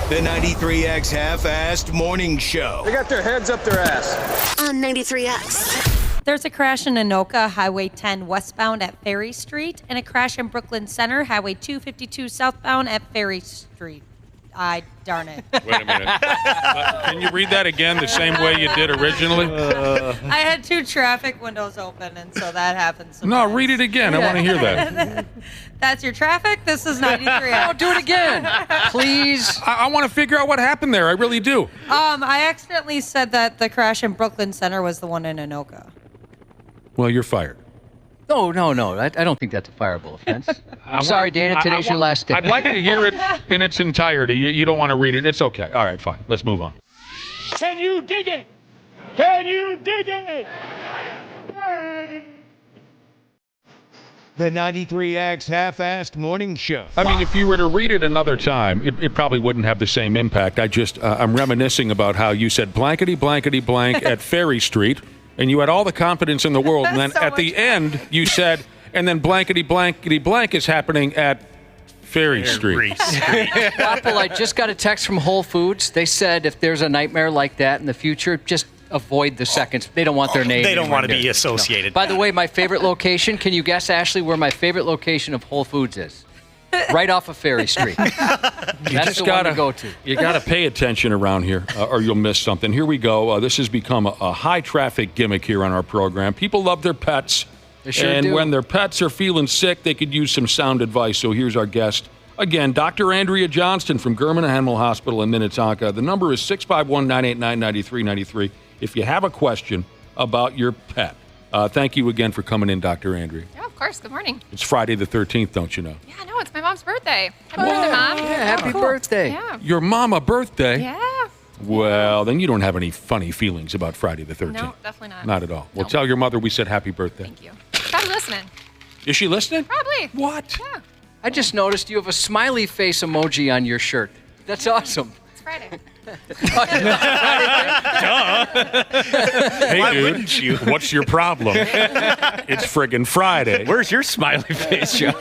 The 93X Half-Assed Morning Show. They got their heads up their ass. On 93X. There's a crash in Anoka, Highway 10 westbound at Ferry Street, and a crash in Brooklyn Center, Highway 252 southbound at Ferry Street. Darn it. Wait a minute. Can you read that again the same way you did originally? I had two traffic windows open, and so that happens sometimes. No, read it again. I want to hear that. That's your traffic? This is 93. Oh, do it again, please. I want to figure out what happened there. I really do. I accidentally said that the crash in Brooklyn Center was the one in Anoka. Well, you're fired. No. I don't think that's a fireable offense. I'm sorry, Dana. Today's your last day. I'd like to hear it in its entirety. You don't want to read it. It's okay. All right, fine. Let's move on. Can you dig it? Can you dig it? The 93X Half-Assed Morning Show. I mean, if you were to read it another time, it probably wouldn't have the same impact. I'm reminiscing about how you said blankety blankety blank at Ferry Street, and you had all the confidence in the world, and then at the end you said, and then blankety blankety blank is happening at Ferry Street. Apple, I just got a text from Whole Foods. They said if there's a nightmare like that in the future, just avoid the seconds. They don't want their name. They don't want to there. be associated. No. By the way, my favorite location, can you guess, Ashley, where my favorite location of Whole Foods is? Right off of Ferry Street. That's the one to go to. You got to pay attention around here, or you'll miss something. Here we go. This has become a high-traffic gimmick here on our program. People love their pets. They sure and do. when their pets are feeling sick, they could use some sound advice. So here's our guest. Again, Dr. Andrea Johnston from German Animal Hospital in Minnetonka. The number is 651-989-9393 if you have a question about your pet. Thank you again for coming in, Dr. Andrea. Yeah, of course. Good morning. It's Friday the 13th, don't you know? Yeah, no, it's my mom's birthday. Happy birthday, Mom. Yeah, happy birthday. Yeah. Your mama birthday? Yeah. Well, then you don't have any funny feelings about Friday the 13th. No, definitely not. Not at all. Well, No. tell your mother we said happy birthday. Thank you. Probably listening. Is she listening? Probably. What? Yeah. I just noticed you have a smiley face emoji on your shirt. That's awesome. It's Friday. Hey, Why dude, wouldn't you? What's your problem? It's friggin' Friday. Where's your smiley face, John?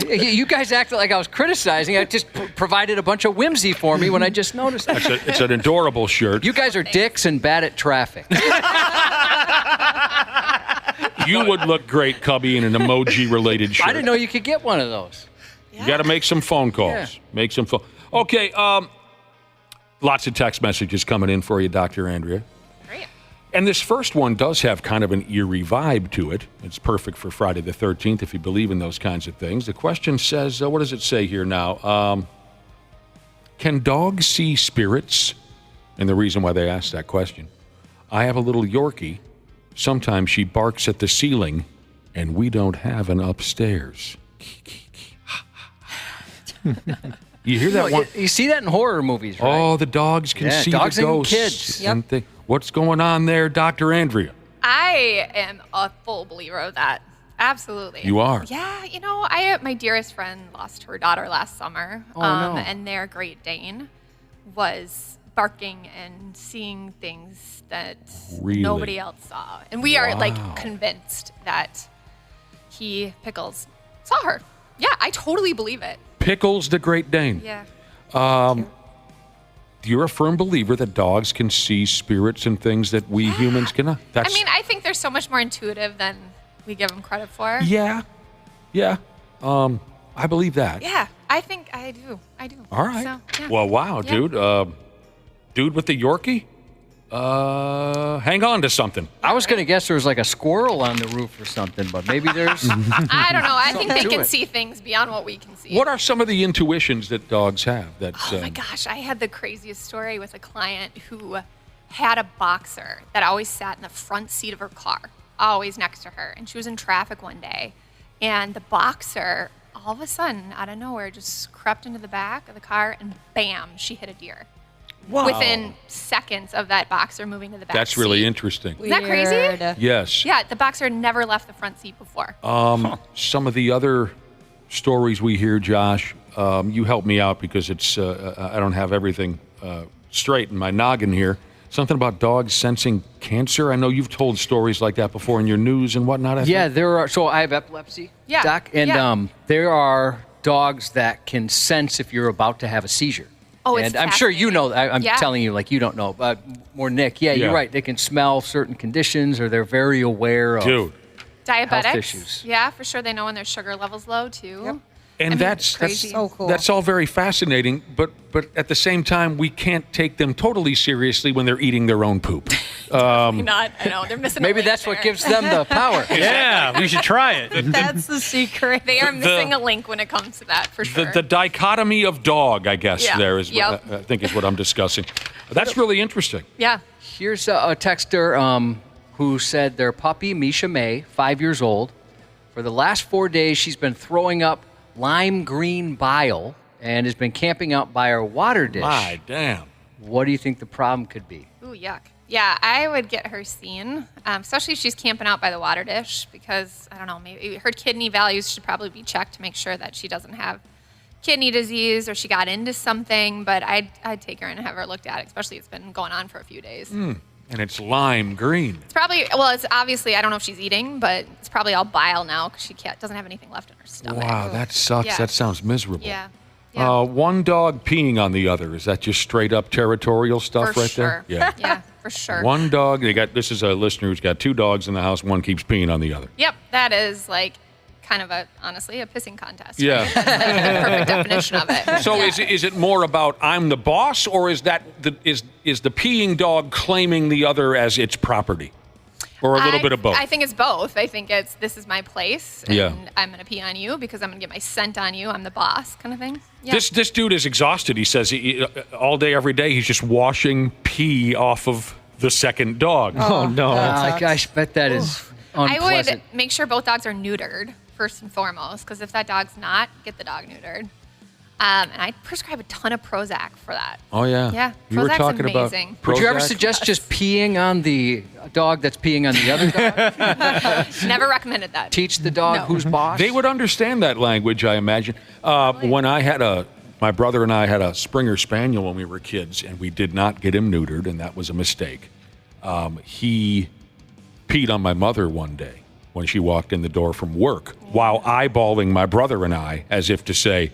You guys acted like I was criticizing. I just provided a bunch of whimsy for me when I just noticed that. It's an adorable shirt. You guys are dicks and bad at traffic. You would look great, Cubby, in an emoji-related shirt. I didn't know you could get one of those. You got to make some phone calls. Yeah. Make some phone. Okay. Lots of text messages coming in for you, Dr. Andrea. Great. And this first one does have kind of an eerie vibe to it. It's perfect for Friday the 13th if you believe in those kinds of things. The question says, what does it say here now? Can dogs see spirits? And the reason why they asked that question. I have a little Yorkie. Sometimes she barks at the ceiling, and we don't have an upstairs. You hear that one? You see that in horror movies, right? Oh, the dogs can see dogs the and ghosts. kids. And what's going on there, Dr. Andrea? I am a full believer of that. Absolutely. You are? Yeah, my dearest friend lost her daughter last summer. Oh, no. And their Great Dane was barking and seeing things that Really? nobody else saw. And we are convinced that Pickles, saw her. Yeah, I totally believe it. Pickles the Great Dane. Yeah. You're a firm believer that dogs can see spirits and things that we humans cannot. I mean, I think they're so much more intuitive than we give them credit for. Yeah. I believe that. Yeah, I think I do. All right. So, yeah. Well, wow, Yeah. dude. Dude with the Yorkie? Hang on to something. I was going to guess there was like a squirrel on the roof or something, but maybe there's... I don't know. I think they to can it. see things beyond what we can see. What are some of the intuitions that dogs have? Oh my gosh, I had the craziest story with a client who had a boxer that always sat in the front seat of her car, always next to her. And she was in traffic one day, and the boxer, all of a sudden, out of nowhere, just crept into the back of the car, and bam, she hit a deer. Wow. Within seconds of that boxer moving to the back That's really seat. interesting. Isn't that crazy? Yes. Yeah, the boxer never left the front seat before. Some of the other stories we hear, Josh, you help me out because it's I don't have everything straight in my noggin here. Something about dogs sensing cancer. I know you've told stories like that before in your news and whatnot. Yeah, there are. So I have epilepsy, Yeah, Doc, and yeah. there are dogs that can sense if you're about to have a seizure. Oh, it's and I'm sure you know. I'm Yeah. telling you, like you don't know, but more Nick. Yeah, Yeah. you're right. They can smell certain conditions, or they're very aware of Dude. Diabetics. health issues. Yeah, for sure. They know when their sugar level's low, too. And that's crazy. That's all very fascinating, but at the same time, we can't take them totally seriously when they're eating their own poop. Not. I know. They're missing Maybe that's what gives them the power. Yeah, we should try it. That's the secret. They are missing a link when it comes to that, for sure. The dichotomy of dog, I guess, Yeah. there is Yep. what I think is what I'm discussing. That's really interesting. Yeah. Here's a texter who said their puppy, Misha May, 5 years old, for the last 4 days, she's been throwing up lime green bile and has been camping out by her water dish. My damn. What do you think the problem could be? Ooh, yuck. Yeah, I would get her seen, especially if she's camping out by the water dish, because, I don't know, maybe her kidney values should probably be checked to make sure that she doesn't have kidney disease or she got into something, but I'd take her and have her looked at, especially it's been going on for a few days. And it's lime green. It's probably, well, it's obviously, I don't know if she's eating, but it's probably all bile now because she doesn't have anything left in her stomach. Wow, that sucks. Yeah. That sounds miserable. Yeah. One dog peeing on the other. Is that just straight up territorial stuff For right sure. there? Yeah. Yeah, for sure. One dog, this is a listener who's got 2 dogs in the house, one keeps peeing on the other. Yep, that is like kind of honestly, a pissing contest. Yeah. Right? That's like the perfect definition of it. So Yeah. is it more about I'm the boss, or is that is the peeing dog claiming the other as its property? Or a little bit of both? I think it's both. I think it's, this is my place, and Yeah. I'm going to pee on you because I'm going to get my scent on you. I'm the boss kind of thing. Yeah. This dude is exhausted. He says all day, every day, he's just washing pee off of the second dog. Oh, no. I bet that is unpleasant. I would make sure both dogs are neutered first and foremost, because if that dog's not, get the dog neutered. And I prescribe a ton of Prozac for that. Oh, yeah. Yeah, You were Prozac's talking amazing. about Would you ever Prozac? suggest just peeing on the dog that's peeing on the other dog? Never recommended that. Teach the dog who's boss? They would understand that language, I imagine. When my brother and I had a Springer Spaniel when we were kids, and we did not get him neutered, and that was a mistake. He peed on my mother one day when she walked in the door from work, while eyeballing my brother and I, as if to say,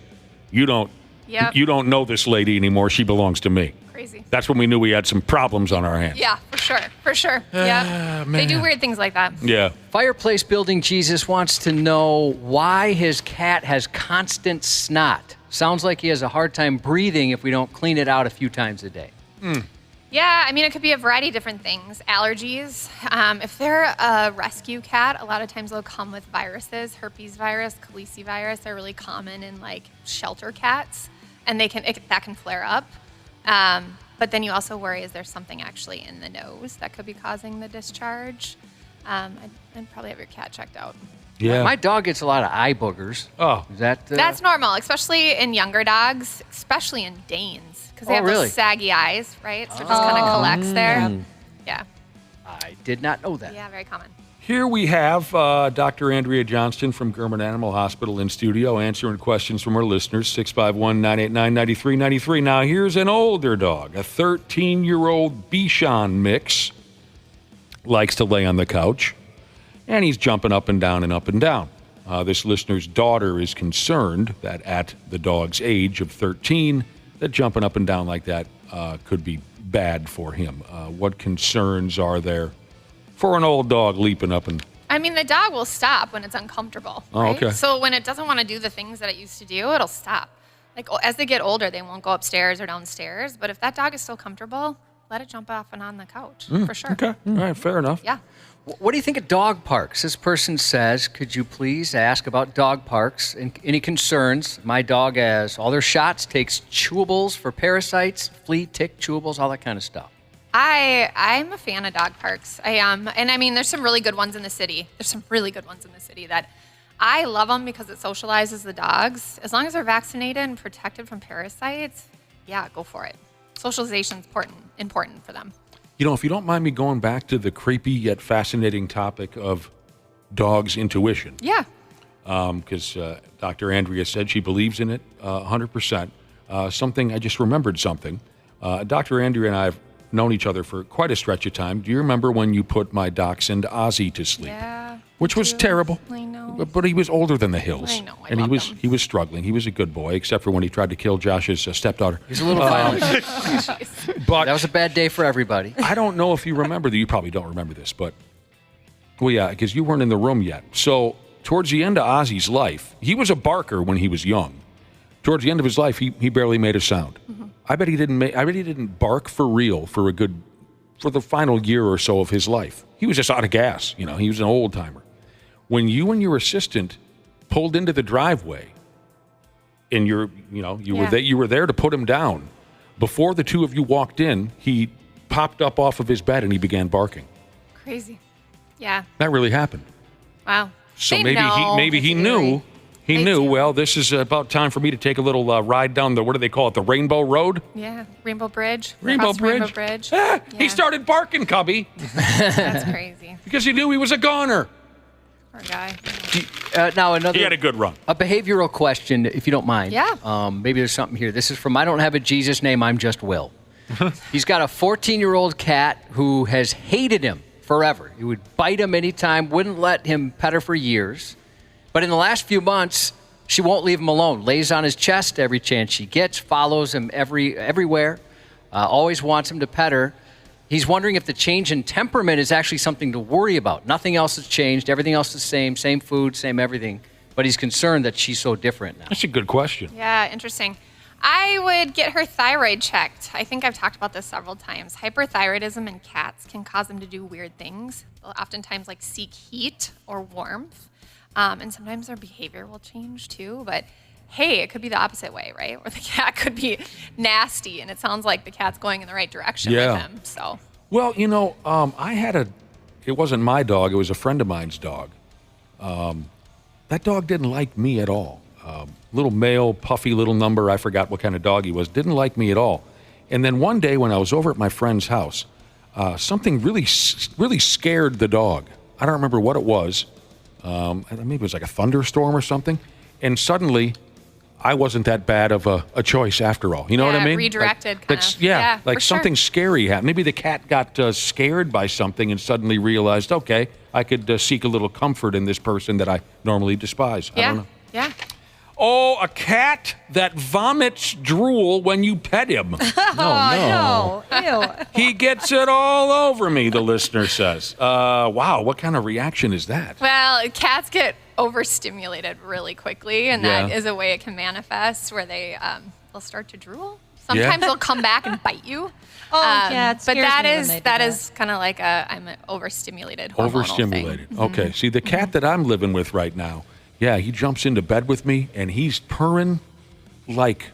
you don't know this lady anymore. She belongs to me. Crazy. That's when we knew we had some problems on our hands. Yeah, for sure. Yeah, they do weird things like that. Yeah. Fireplace Building Jesus wants to know why his cat has constant snot. Sounds like he has a hard time breathing if we don't clean it out a few times a day. Yeah, I mean, it could be a variety of different things. Allergies. If they're a rescue cat, a lot of times they'll come with viruses. Herpes virus, calicivirus, they're really common in like shelter cats, and that can flare up. But then you also worry, is there something actually in the nose that could be causing the discharge? And probably have your cat checked out. Yeah. My dog gets a lot of eye boogers. Oh. Is that... That's normal, especially in younger dogs, especially in Danes, because they have really? those saggy eyes, right? So it just kind of collects there. Yeah. I did not know that. Yeah, very common. Here we have Dr. Andrea Johnston from German Animal Hospital in studio answering questions from our listeners, 651-989-9393. Now, here's an older dog, a 13-year-old Bichon mix, likes to lay on the couch, and he's jumping up and down and up and down. This listener's daughter is concerned that at the dog's age of 13, that jumping up and down like that could be bad for him. What concerns are there for an old dog leaping up and... I mean, the dog will stop when it's uncomfortable. Oh, right? okay. So when it doesn't want to do the things that it used to do, it'll stop. Like as they get older, they won't go upstairs or downstairs. But if that dog is still comfortable, let it jump off and on the couch for sure. Okay. All right, fair enough. Yeah. What do you think of dog parks? This person says, could you please ask about dog parks and any concerns? My dog has all their shots, takes chewables for parasites, flea, tick, chewables, all that kind of stuff. I'm a fan of dog parks. I am. And I mean, there's some really good ones in the city. There's some really good ones in the city that I love them because it socializes the dogs. As long as they're vaccinated and protected from parasites, yeah, go for it. Socialization is important for them. You know, if you don't mind me going back to the creepy yet fascinating topic of dogs' intuition. Yeah. Because Dr. Andrea said she believes in it 100%. I just remembered something. Dr. Andrea and I have known each other for quite a stretch of time. Do you remember when you put my dachshund Ozzy to sleep? Yeah. Which was terrible. I know. But he was older than the hills. I know. And he was struggling. He was a good boy, except for when he tried to kill Josh's stepdaughter. He's a little violent. But that was a bad day for everybody. I don't know if you remember that. You probably don't remember this, but well, yeah, because you weren't in the room yet. So towards the end of Ozzy's life, he was a barker when he was young. Towards the end of his life, he barely made a sound. Mm-hmm. I bet he didn't bark for real for the final year or so of his life. He was just out of gas. You know, he was an old timer. When you and your assistant pulled into the driveway, and you were there to put him down. Before the two of you walked in, he popped up off of his bed and he began barking. Crazy. Yeah. That really happened. Wow. So maybe he knew. He knew, well, this is about time for me to take a little ride down what do they call it, the Rainbow Road? Yeah, Rainbow Bridge. Rainbow Bridge. Yeah. He started barking, Cubby. That's crazy. Because he knew he was a goner. Poor guy. Now another. He had a good run. A behavioral question, if you don't mind. Yeah. Maybe there's something here. This is from I don't have a Jesus name, I'm just Will. He's got a 14-year-old cat who has hated him forever. He would bite him anytime, wouldn't let him pet her for years. But in the last few months, she won't leave him alone. Lays on his chest every chance she gets, follows him everywhere, always wants him to pet her. He's wondering if the change in temperament is actually something to worry about. Nothing else has changed. Everything else is the same food, same everything. But he's concerned that she's so different now. That's a good question. Yeah, interesting. I would get her thyroid checked. I think I've talked about this several times. Hyperthyroidism in cats can cause them to do weird things. They'll oftentimes seek heat or warmth. And sometimes their behavior will change too. But hey, it could be the opposite way, right? Or the cat could be nasty, and it sounds like the cat's going in the right direction with him. So. Well, it wasn't my dog. It was a friend of mine's dog. That dog didn't like me at all. Little male, puffy little number. I forgot what kind of dog he was. Didn't like me at all. And then one day when I was over at my friend's house, something really scared the dog. I don't remember what it was. Maybe it was like a thunderstorm or something. And suddenly, I wasn't that bad of a choice after all. You know what I mean? Redirected Something scary happened. Maybe the cat got scared by something and suddenly realized, okay, I could seek a little comfort in this person that I normally despise. I don't know. Yeah. Oh, a cat that vomits drool when you pet him. No. Ew. He gets it all over me, the listener says. Wow, what kind of reaction is that? Well, cats get overstimulated really quickly, and that is a way it can manifest where they'll start to drool. Sometimes they'll come back and bite you. Oh, cats. But that is kind of like I'm overstimulated. Overstimulated. Thing. Okay. See, the cat that I'm living with right now, he jumps into bed with me and he's purring like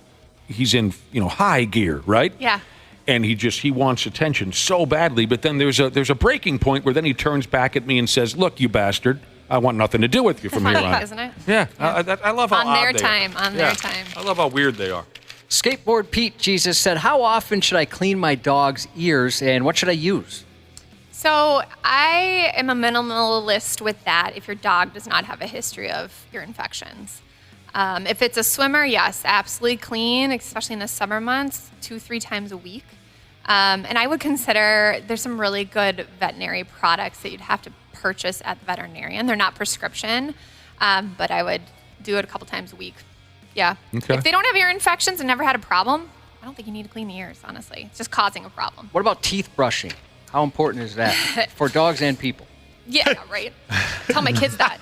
he's in, high gear, right? Yeah. And he wants attention so badly, but then there's a breaking point where then he turns back at me and says, "Look, you bastard, I want nothing to do with you from here on." Isn't it? Yeah. I love how on odd their they time. are. On their time. I love how weird they are. Skateboard Pete Jesus said, "How often should I clean my dog's ears, and what should I use?" So I am a minimalist with that if your dog does not have a history of ear infections. If it's a swimmer, yes, absolutely clean, especially in the summer months, 2-3 times a week. And I would consider there's some really good veterinary products that you'd have to purchase at the veterinarian. They're not prescription, but I would do it a couple times a week. Yeah. Okay. If they don't have ear infections and never had a problem, I don't think you need to clean the ears, honestly. It's just causing a problem. What about teeth brushing? How important is that for dogs and people? Yeah, right. Tell my kids that.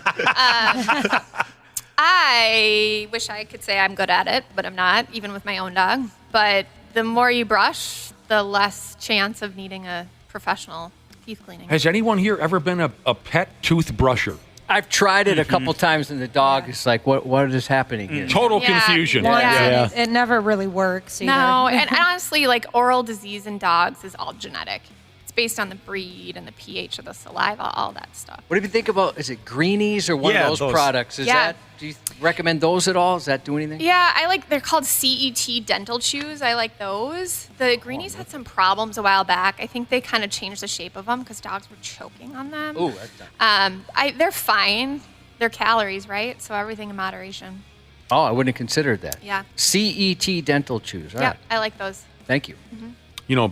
I wish I could say I'm good at it, but I'm not, even with my own dog. But the more you brush, the less chance of needing a professional teeth cleaning. Has anyone here ever been a pet toothbrusher? I've tried it a couple times, and the dog is like, what is happening here? Total confusion. It never really works either. No, and honestly, oral disease in dogs is all genetic. It's based on the breed and the pH of the saliva, all that stuff. What do you think about, is it Greenies or one of those products? Do you recommend those at all? Does that do anything? Yeah, they're called CET dental chews. I like those. The Greenies had some problems a while back. I think they kind of changed the shape of them because dogs were choking on them. Ooh, that's they're fine. They're calories, right? So everything in moderation. Oh, I wouldn't have considered that. Yeah. CET dental chews. All right. I like those. Thank you. Mm-hmm.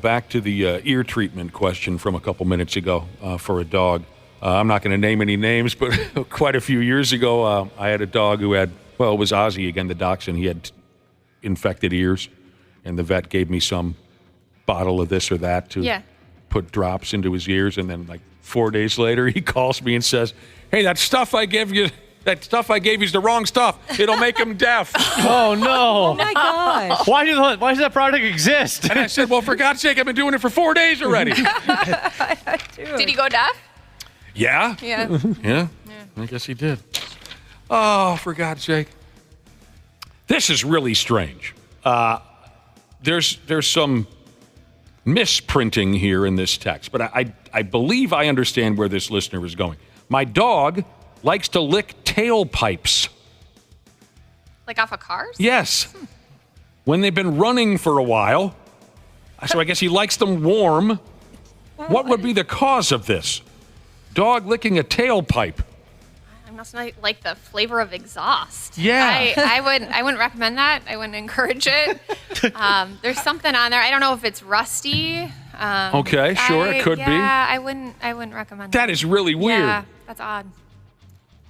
Back to the ear treatment question from a couple minutes ago for a dog. I'm not going to name any names, but quite a few years ago, I had a dog who had, it was Ozzy again, the dachshund. He had infected ears, and the vet gave me some bottle of this or that to put drops into his ears. And then 4 days later, he calls me and says, "Hey, that stuff I gave you is the wrong stuff. It'll make him deaf." Oh, no. Oh, my gosh. Why does that product exist? And I said, "Well, for God's sake, I've been doing it for 4 days already." Did he go deaf? Yeah. Yeah. Yeah. I guess he did. Oh, for God's sake. This is really strange. There's some misprinting here in this text, but I believe I understand where this listener is going. My dog likes to lick tailpipes. Like off of cars? Yes. When they've been running for a while. So I guess he likes them warm. What would be the cause of this? Dog licking a tailpipe. must not like the flavor of exhaust. Yeah. I wouldn't recommend that. I wouldn't encourage it. There's something on there. I don't know if it's rusty. Okay, sure, it could be. Yeah, I wouldn't recommend that. That is really weird. Yeah, that's odd.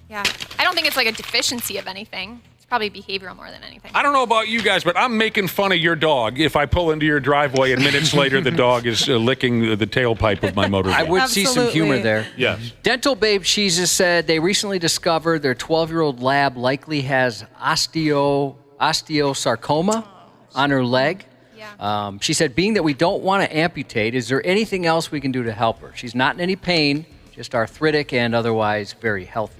Yeah. I don't think it's like a deficiency of anything. It's probably behavioral more than anything. I don't know about you guys, but I'm making fun of your dog if I pull into your driveway and minutes later the dog is licking the tailpipe of my motorcycle. I would see some humor there. Yes. Dental Babe Jesus said they recently discovered their 12-year-old lab likely has osteosarcoma on her leg. Yeah. She said, being that we don't want to amputate, is there anything else we can do to help her? She's not in any pain, just arthritic and otherwise very healthy.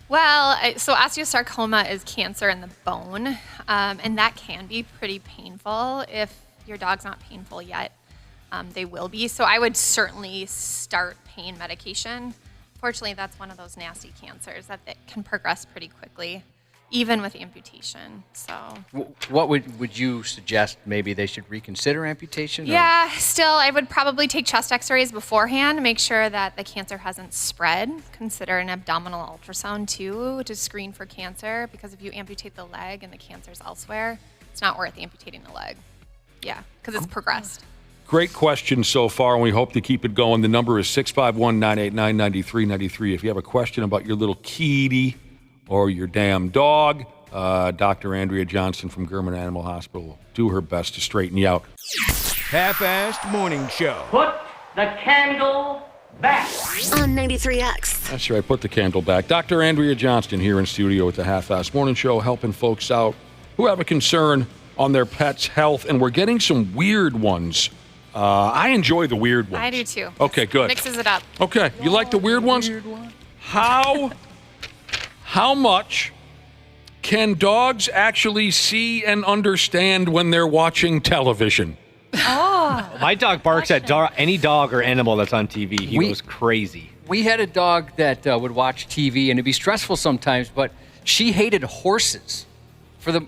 Well, so osteosarcoma is cancer in the bone, and that can be pretty painful. If your dog's not painful yet, they will be. So I would certainly start pain medication. Fortunately, that's one of those nasty cancers that can progress pretty quickly, even with amputation. So, what would you suggest? Maybe they should reconsider amputation? Yeah, still, I would probably take chest x-rays beforehand, make sure that the cancer hasn't spread. Consider an abdominal ultrasound, too, to screen for cancer, because if you amputate the leg and the cancer's elsewhere, it's not worth amputating the leg. Yeah, because it's progressed. Great question so far, and we hope to keep it going. The number is 651-989-9393. If you have a question about your little kitty or your damn dog, Dr. Andrea Johnston from German Animal Hospital will do her best to straighten you out. Half-assed morning show. Put the candle back. On 93X. That's right, put the candle back. Dr. Andrea Johnston here in studio with the Half-assed Morning Show, helping folks out who have a concern on their pet's health, and we're getting some weird ones. I enjoy the weird ones. I do, too. Okay, good. Mixes it up. Okay, you like the weird ones? How much can dogs actually see and understand when they're watching television? Oh. My dog barks at any dog or animal that's on TV. He goes crazy. We had a dog that would watch TV, and it'd be stressful sometimes, but she hated horses.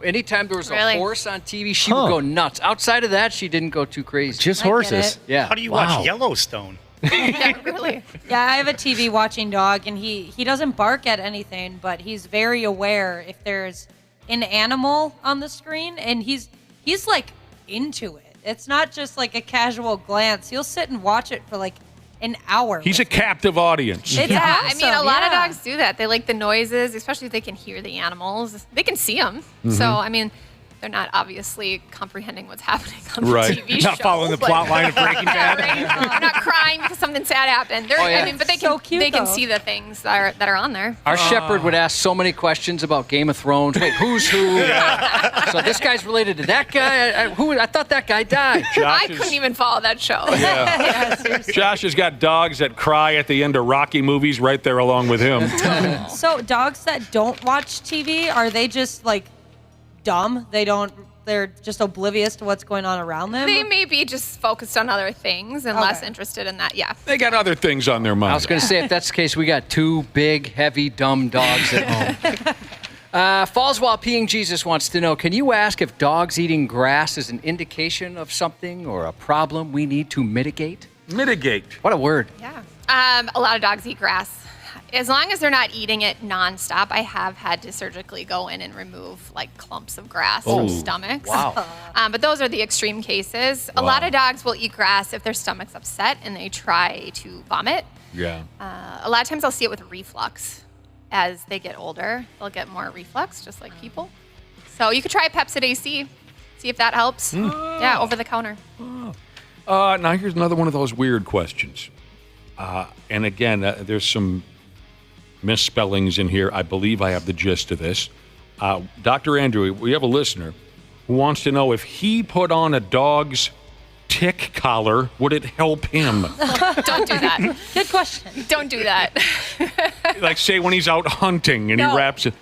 Anytime there was a horse on TV, she would go nuts. Outside of that, she didn't go too crazy. Just horses? Yeah. How do you watch Yellowstone? Yeah, really. Yeah, I have a TV watching dog, and he doesn't bark at anything, but he's very aware if there's an animal on the screen, and he's like into it. It's not just like a casual glance. He'll sit and watch it for like an hour. He's a captive audience. It's awesome. I mean, a lot of dogs do that. They like the noises, especially if they can hear the animals. They can see them. Mm-hmm. So, I mean, they're not obviously comprehending what's happening on the TV show. Not following the plot line of Breaking Bad. Right? They're not crying because something sad happened. I mean, but they can see the things that are on there. Our shepherd would ask so many questions about Game of Thrones. Wait, who's who? So this guy's related to that guy? I thought that guy died. I couldn't even follow that show. Yeah. Josh has got dogs that cry at the end of Rocky movies right there along with him. So dogs that don't watch TV, are they just like dumb? They're just oblivious to what's going on around them? They may be just focused on other things and less interested in that. Yeah. They got other things on their mind. I was going to say, if that's the case, we got two big, heavy, dumb dogs at home. Falls While Peeing Jesus wants to know, can you ask if dogs eating grass is an indication of something or a problem we need to mitigate? Mitigate. What a word. Yeah. A lot of dogs eat grass. As long as they're not eating it nonstop, I have had to surgically go in and remove like clumps of grass from stomachs. Wow. But those are the extreme cases. A lot of dogs will eat grass if their stomach's upset and they try to vomit. Yeah. A lot of times I'll see it with reflux. As they get older, they'll get more reflux, just like people. So you could try Pepsid AC, see if that helps. Yeah, over the counter. Now here's another one of those weird questions. And again, there's some misspellings in here. I believe I have the gist of this. Dr. Andrew, we have a listener who wants to know if he put on a dog's tick collar, would it help him? Don't do that. Good question. Don't do that. Like, say, when he's out hunting and he wraps it.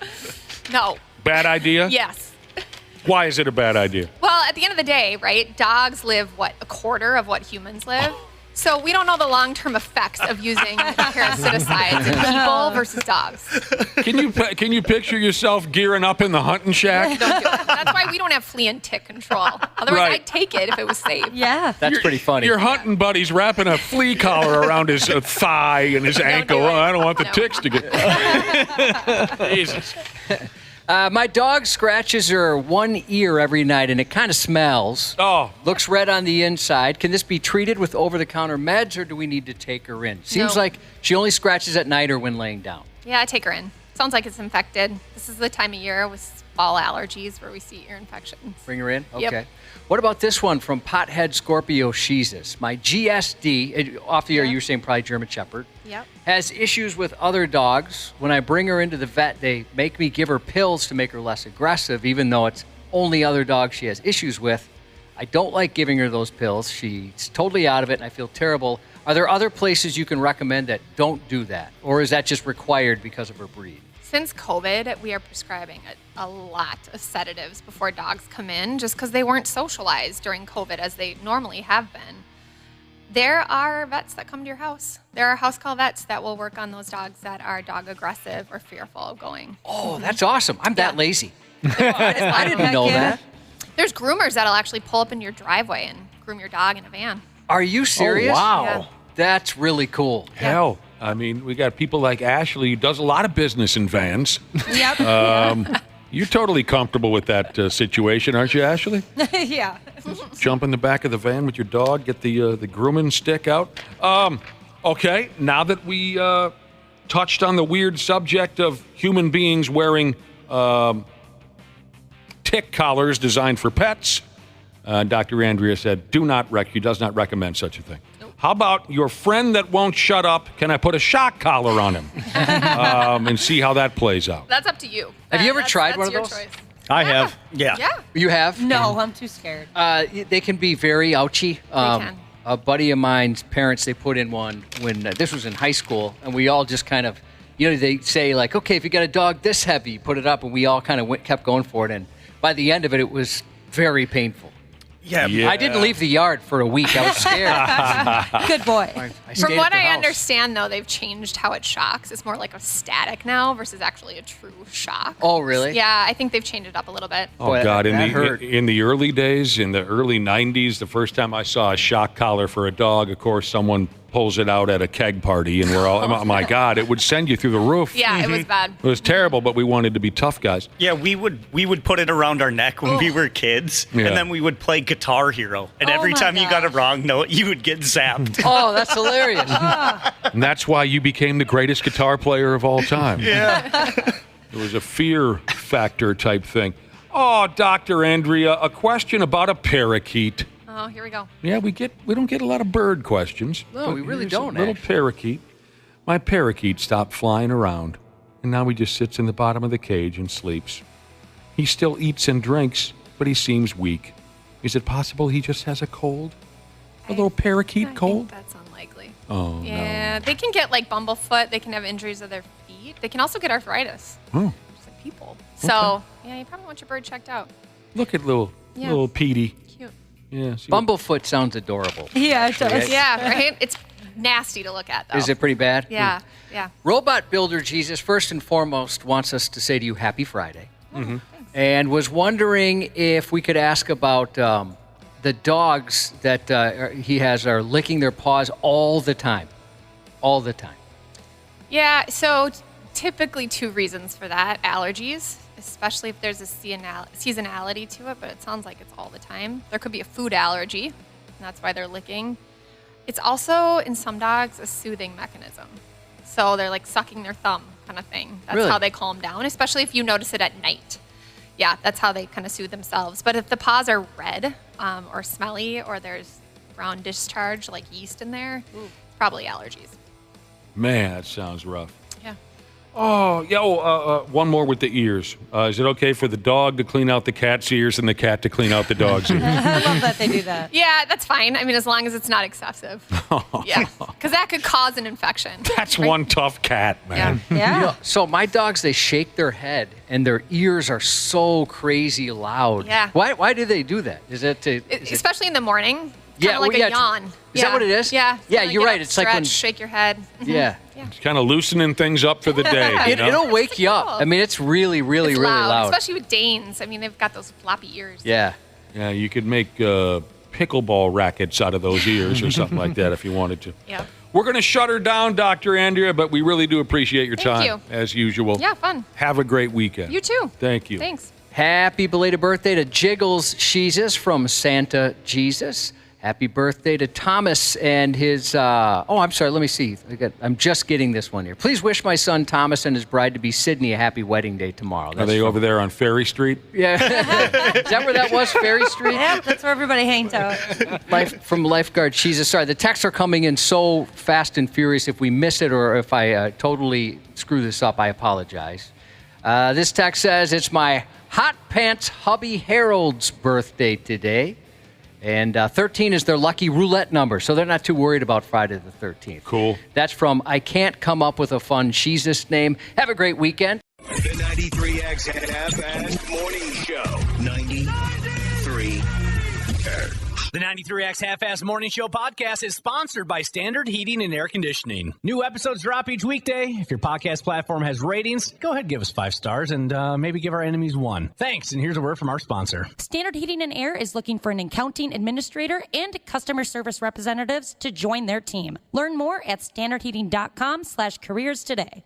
No. Bad idea? Yes. Why is it a bad idea? Well, at the end of the day, right, dogs live, a quarter of what humans live? So we don't know the long-term effects of using parasiticides in people versus dogs. Can you picture yourself gearing up in the hunting shack? Don't do it. That's why we don't have flea and tick control. Otherwise, Right. I'd take it if it was safe. Yeah. That's pretty funny. Your hunting buddy's wrapping a flea collar around his thigh and his ankle. do it. I don't want the ticks to get. Jesus. My dog scratches her one ear every night, and it kind of smells. Oh. Looks red on the inside. Can this be treated with over-the-counter meds, or do we need to take her in? Seems No. like she only scratches at night or when laying down. Yeah, I take her in. Sounds like it's infected. This is the time of year with fall allergies where we see ear infections. Bring her in? Yep. Okay. What about this one from Pothead Scorpio Sheezus? My GSD, off the air, you were saying probably German Shepherd, Yep. has issues with other dogs. When I bring her into the vet, they make me give her pills to make her less aggressive, even though it's only other dogs she has issues with. I don't like giving her those pills. She's totally out of it, and I feel terrible. Are there other places you can recommend that don't do that? Or is that just required because of her breed? Since COVID, we are prescribing a lot of sedatives before dogs come in just because they weren't socialized during COVID as they normally have been. There are vets that come to your house. There are house call vets that will work on those dogs that are dog aggressive or fearful of going. Oh, that's awesome. I'm that lazy. I didn't know that. There's groomers that'll actually pull up in your driveway and groom your dog in a van. Are you serious? Oh, wow. Yeah. That's really cool. Hell, I mean, we got people like Ashley who does a lot of business in vans. Yep. You're totally comfortable with that situation, aren't you, Ashley? Yeah. Jump in the back of the van with your dog, get the grooming stick out. Okay, now that we touched on the weird subject of human beings wearing tick collars designed for pets, Dr. Andrea said, he does not recommend such a thing. How about your friend that won't shut up? Can I put a shock collar on him and see how that plays out? That's up to you. Have you ever tried that's one of your those? Choice. I have. Yeah. Yeah. You have? No, I'm too scared. They can be very ouchy. can. A buddy of mine's parents, they put in one when this was in high school, and we all just kind of, they say like, okay, if you got a dog this heavy, put it up, and we all kind of kept going for it, and by the end of it, it was very painful. Yeah. I didn't leave the yard for a week. I was scared. Good boy. I stayed From at what the I house. understand, though, they've changed how it shocks. It's more like a static now versus actually a true shock. Oh, really? Yeah, I think they've changed it up a little bit. Oh, Boy, God. that hurt. In the early days, in the early 90s, the first time I saw a shock collar for a dog, of course, someone pulls it out at a keg party, and we're all, oh, my God, it would send you through the roof. Yeah, it was bad. It was terrible, but we wanted to be tough guys. Yeah, we would put it around our neck when we were kids, Yeah. and then we would play Guitar Hero. And every my time you got a gosh. wrong note, you would get zapped. Oh, that's hilarious. And that's why you became the greatest guitar player of all time. Yeah. It was a fear factor type thing. Oh, Dr. Andrea, a question about a parakeet. Oh, here we go. Yeah, we don't get a lot of bird questions. No, but we really here's don't, A little actually. parakeet. My parakeet stopped flying around, and now he just sits in the bottom of the cage and sleeps. He still eats and drinks, but he seems weak. Is it possible he just has a cold? A little parakeet cold? That's unlikely. Oh, Yeah, they can get like bumblefoot. They can have injuries of their feet. They can also get arthritis. Oh. Just like people. So, yeah, you probably want your bird checked out. Look at little Petey. Cute. Yeah. see Bumblefoot sounds adorable. Yeah, it does. Yeah, right? It's nasty to look at, though. Is it pretty bad? Yeah, yeah. Robot Builder Jesus, first and foremost, wants us to say to you, Happy Friday. Mm-hmm. And was wondering if we could ask about the dogs that he has are licking their paws all the time. All the time. Yeah, so typically 2 reasons for that. Allergies, especially if there's a seasonality to it, but it sounds like it's all the time. There could be a food allergy, and that's why they're licking. It's also, in some dogs, a soothing mechanism. So they're like sucking their thumb kind of thing. That's Really? how they calm down, especially if you notice it at night. Yeah, that's how they kind of soothe themselves. But if the paws are red or smelly or there's brown discharge like yeast in there, it's probably allergies. Man, that sounds rough. Yeah. Oh, yeah. One more with the ears. Is it okay for the dog to clean out the cat's ears and the cat to clean out the dog's ears? I love that they do that. Yeah, that's fine. I mean, as long as it's not excessive. Yeah, because that could cause an infection. That's one tough cat, man. Yeah. So my dogs, they shake their head and their ears are so crazy loud. Yeah. Why do they do that? Is it to... is it- Especially in the morning. Kind of like a yawn. Is that what it is? Yeah. Yeah, Kinda you're get right. up, It's like when shake your head. Yeah. It's kind of loosening things up for the day. You know? It'll wake you up. I mean, it's really, really, It's really loud. especially with Danes. I mean, they've got those floppy ears. Yeah. Yeah, you could make pickleball rackets out of those ears or something like that if you wanted to. Yeah. We're going to shut her down, Dr. Andrea, but we really do appreciate your Thank time, you. as usual. Yeah, fun. Have a great weekend. You too. Thank you. Thanks. Happy belated birthday to Jiggles Jesus from Santa Jesus. Happy birthday to Thomas and his, I'm sorry, let me see. I'm just getting this one here. Please wish my son Thomas and his bride to be Sydney a happy wedding day tomorrow. Are they over there on Ferry Street? Yeah. Is that where that was, Ferry Street? Yep, that's where everybody hangs out. From Lifeguard Jesus. Sorry, the texts are coming in so fast and furious. If we miss it or if I totally screw this up, I apologize. This text says, it's my hot pants hubby Harold's birthday today. And 13 is their lucky roulette number, so they're not too worried about Friday the 13th. Cool. That's from I Can't Come Up With a Fun Jesus name. Have a great weekend. The 93X half-assed morning show. 93. The 93X Half-Ass Morning Show podcast is sponsored by Standard Heating and Air Conditioning. New episodes drop each weekday. If your podcast platform has ratings, go ahead and give us 5 stars and maybe give our enemies 1. Thanks, and here's a word from our sponsor. Standard Heating and Air is looking for an accounting administrator and customer service representatives to join their team. Learn more at standardheating.com/careers today.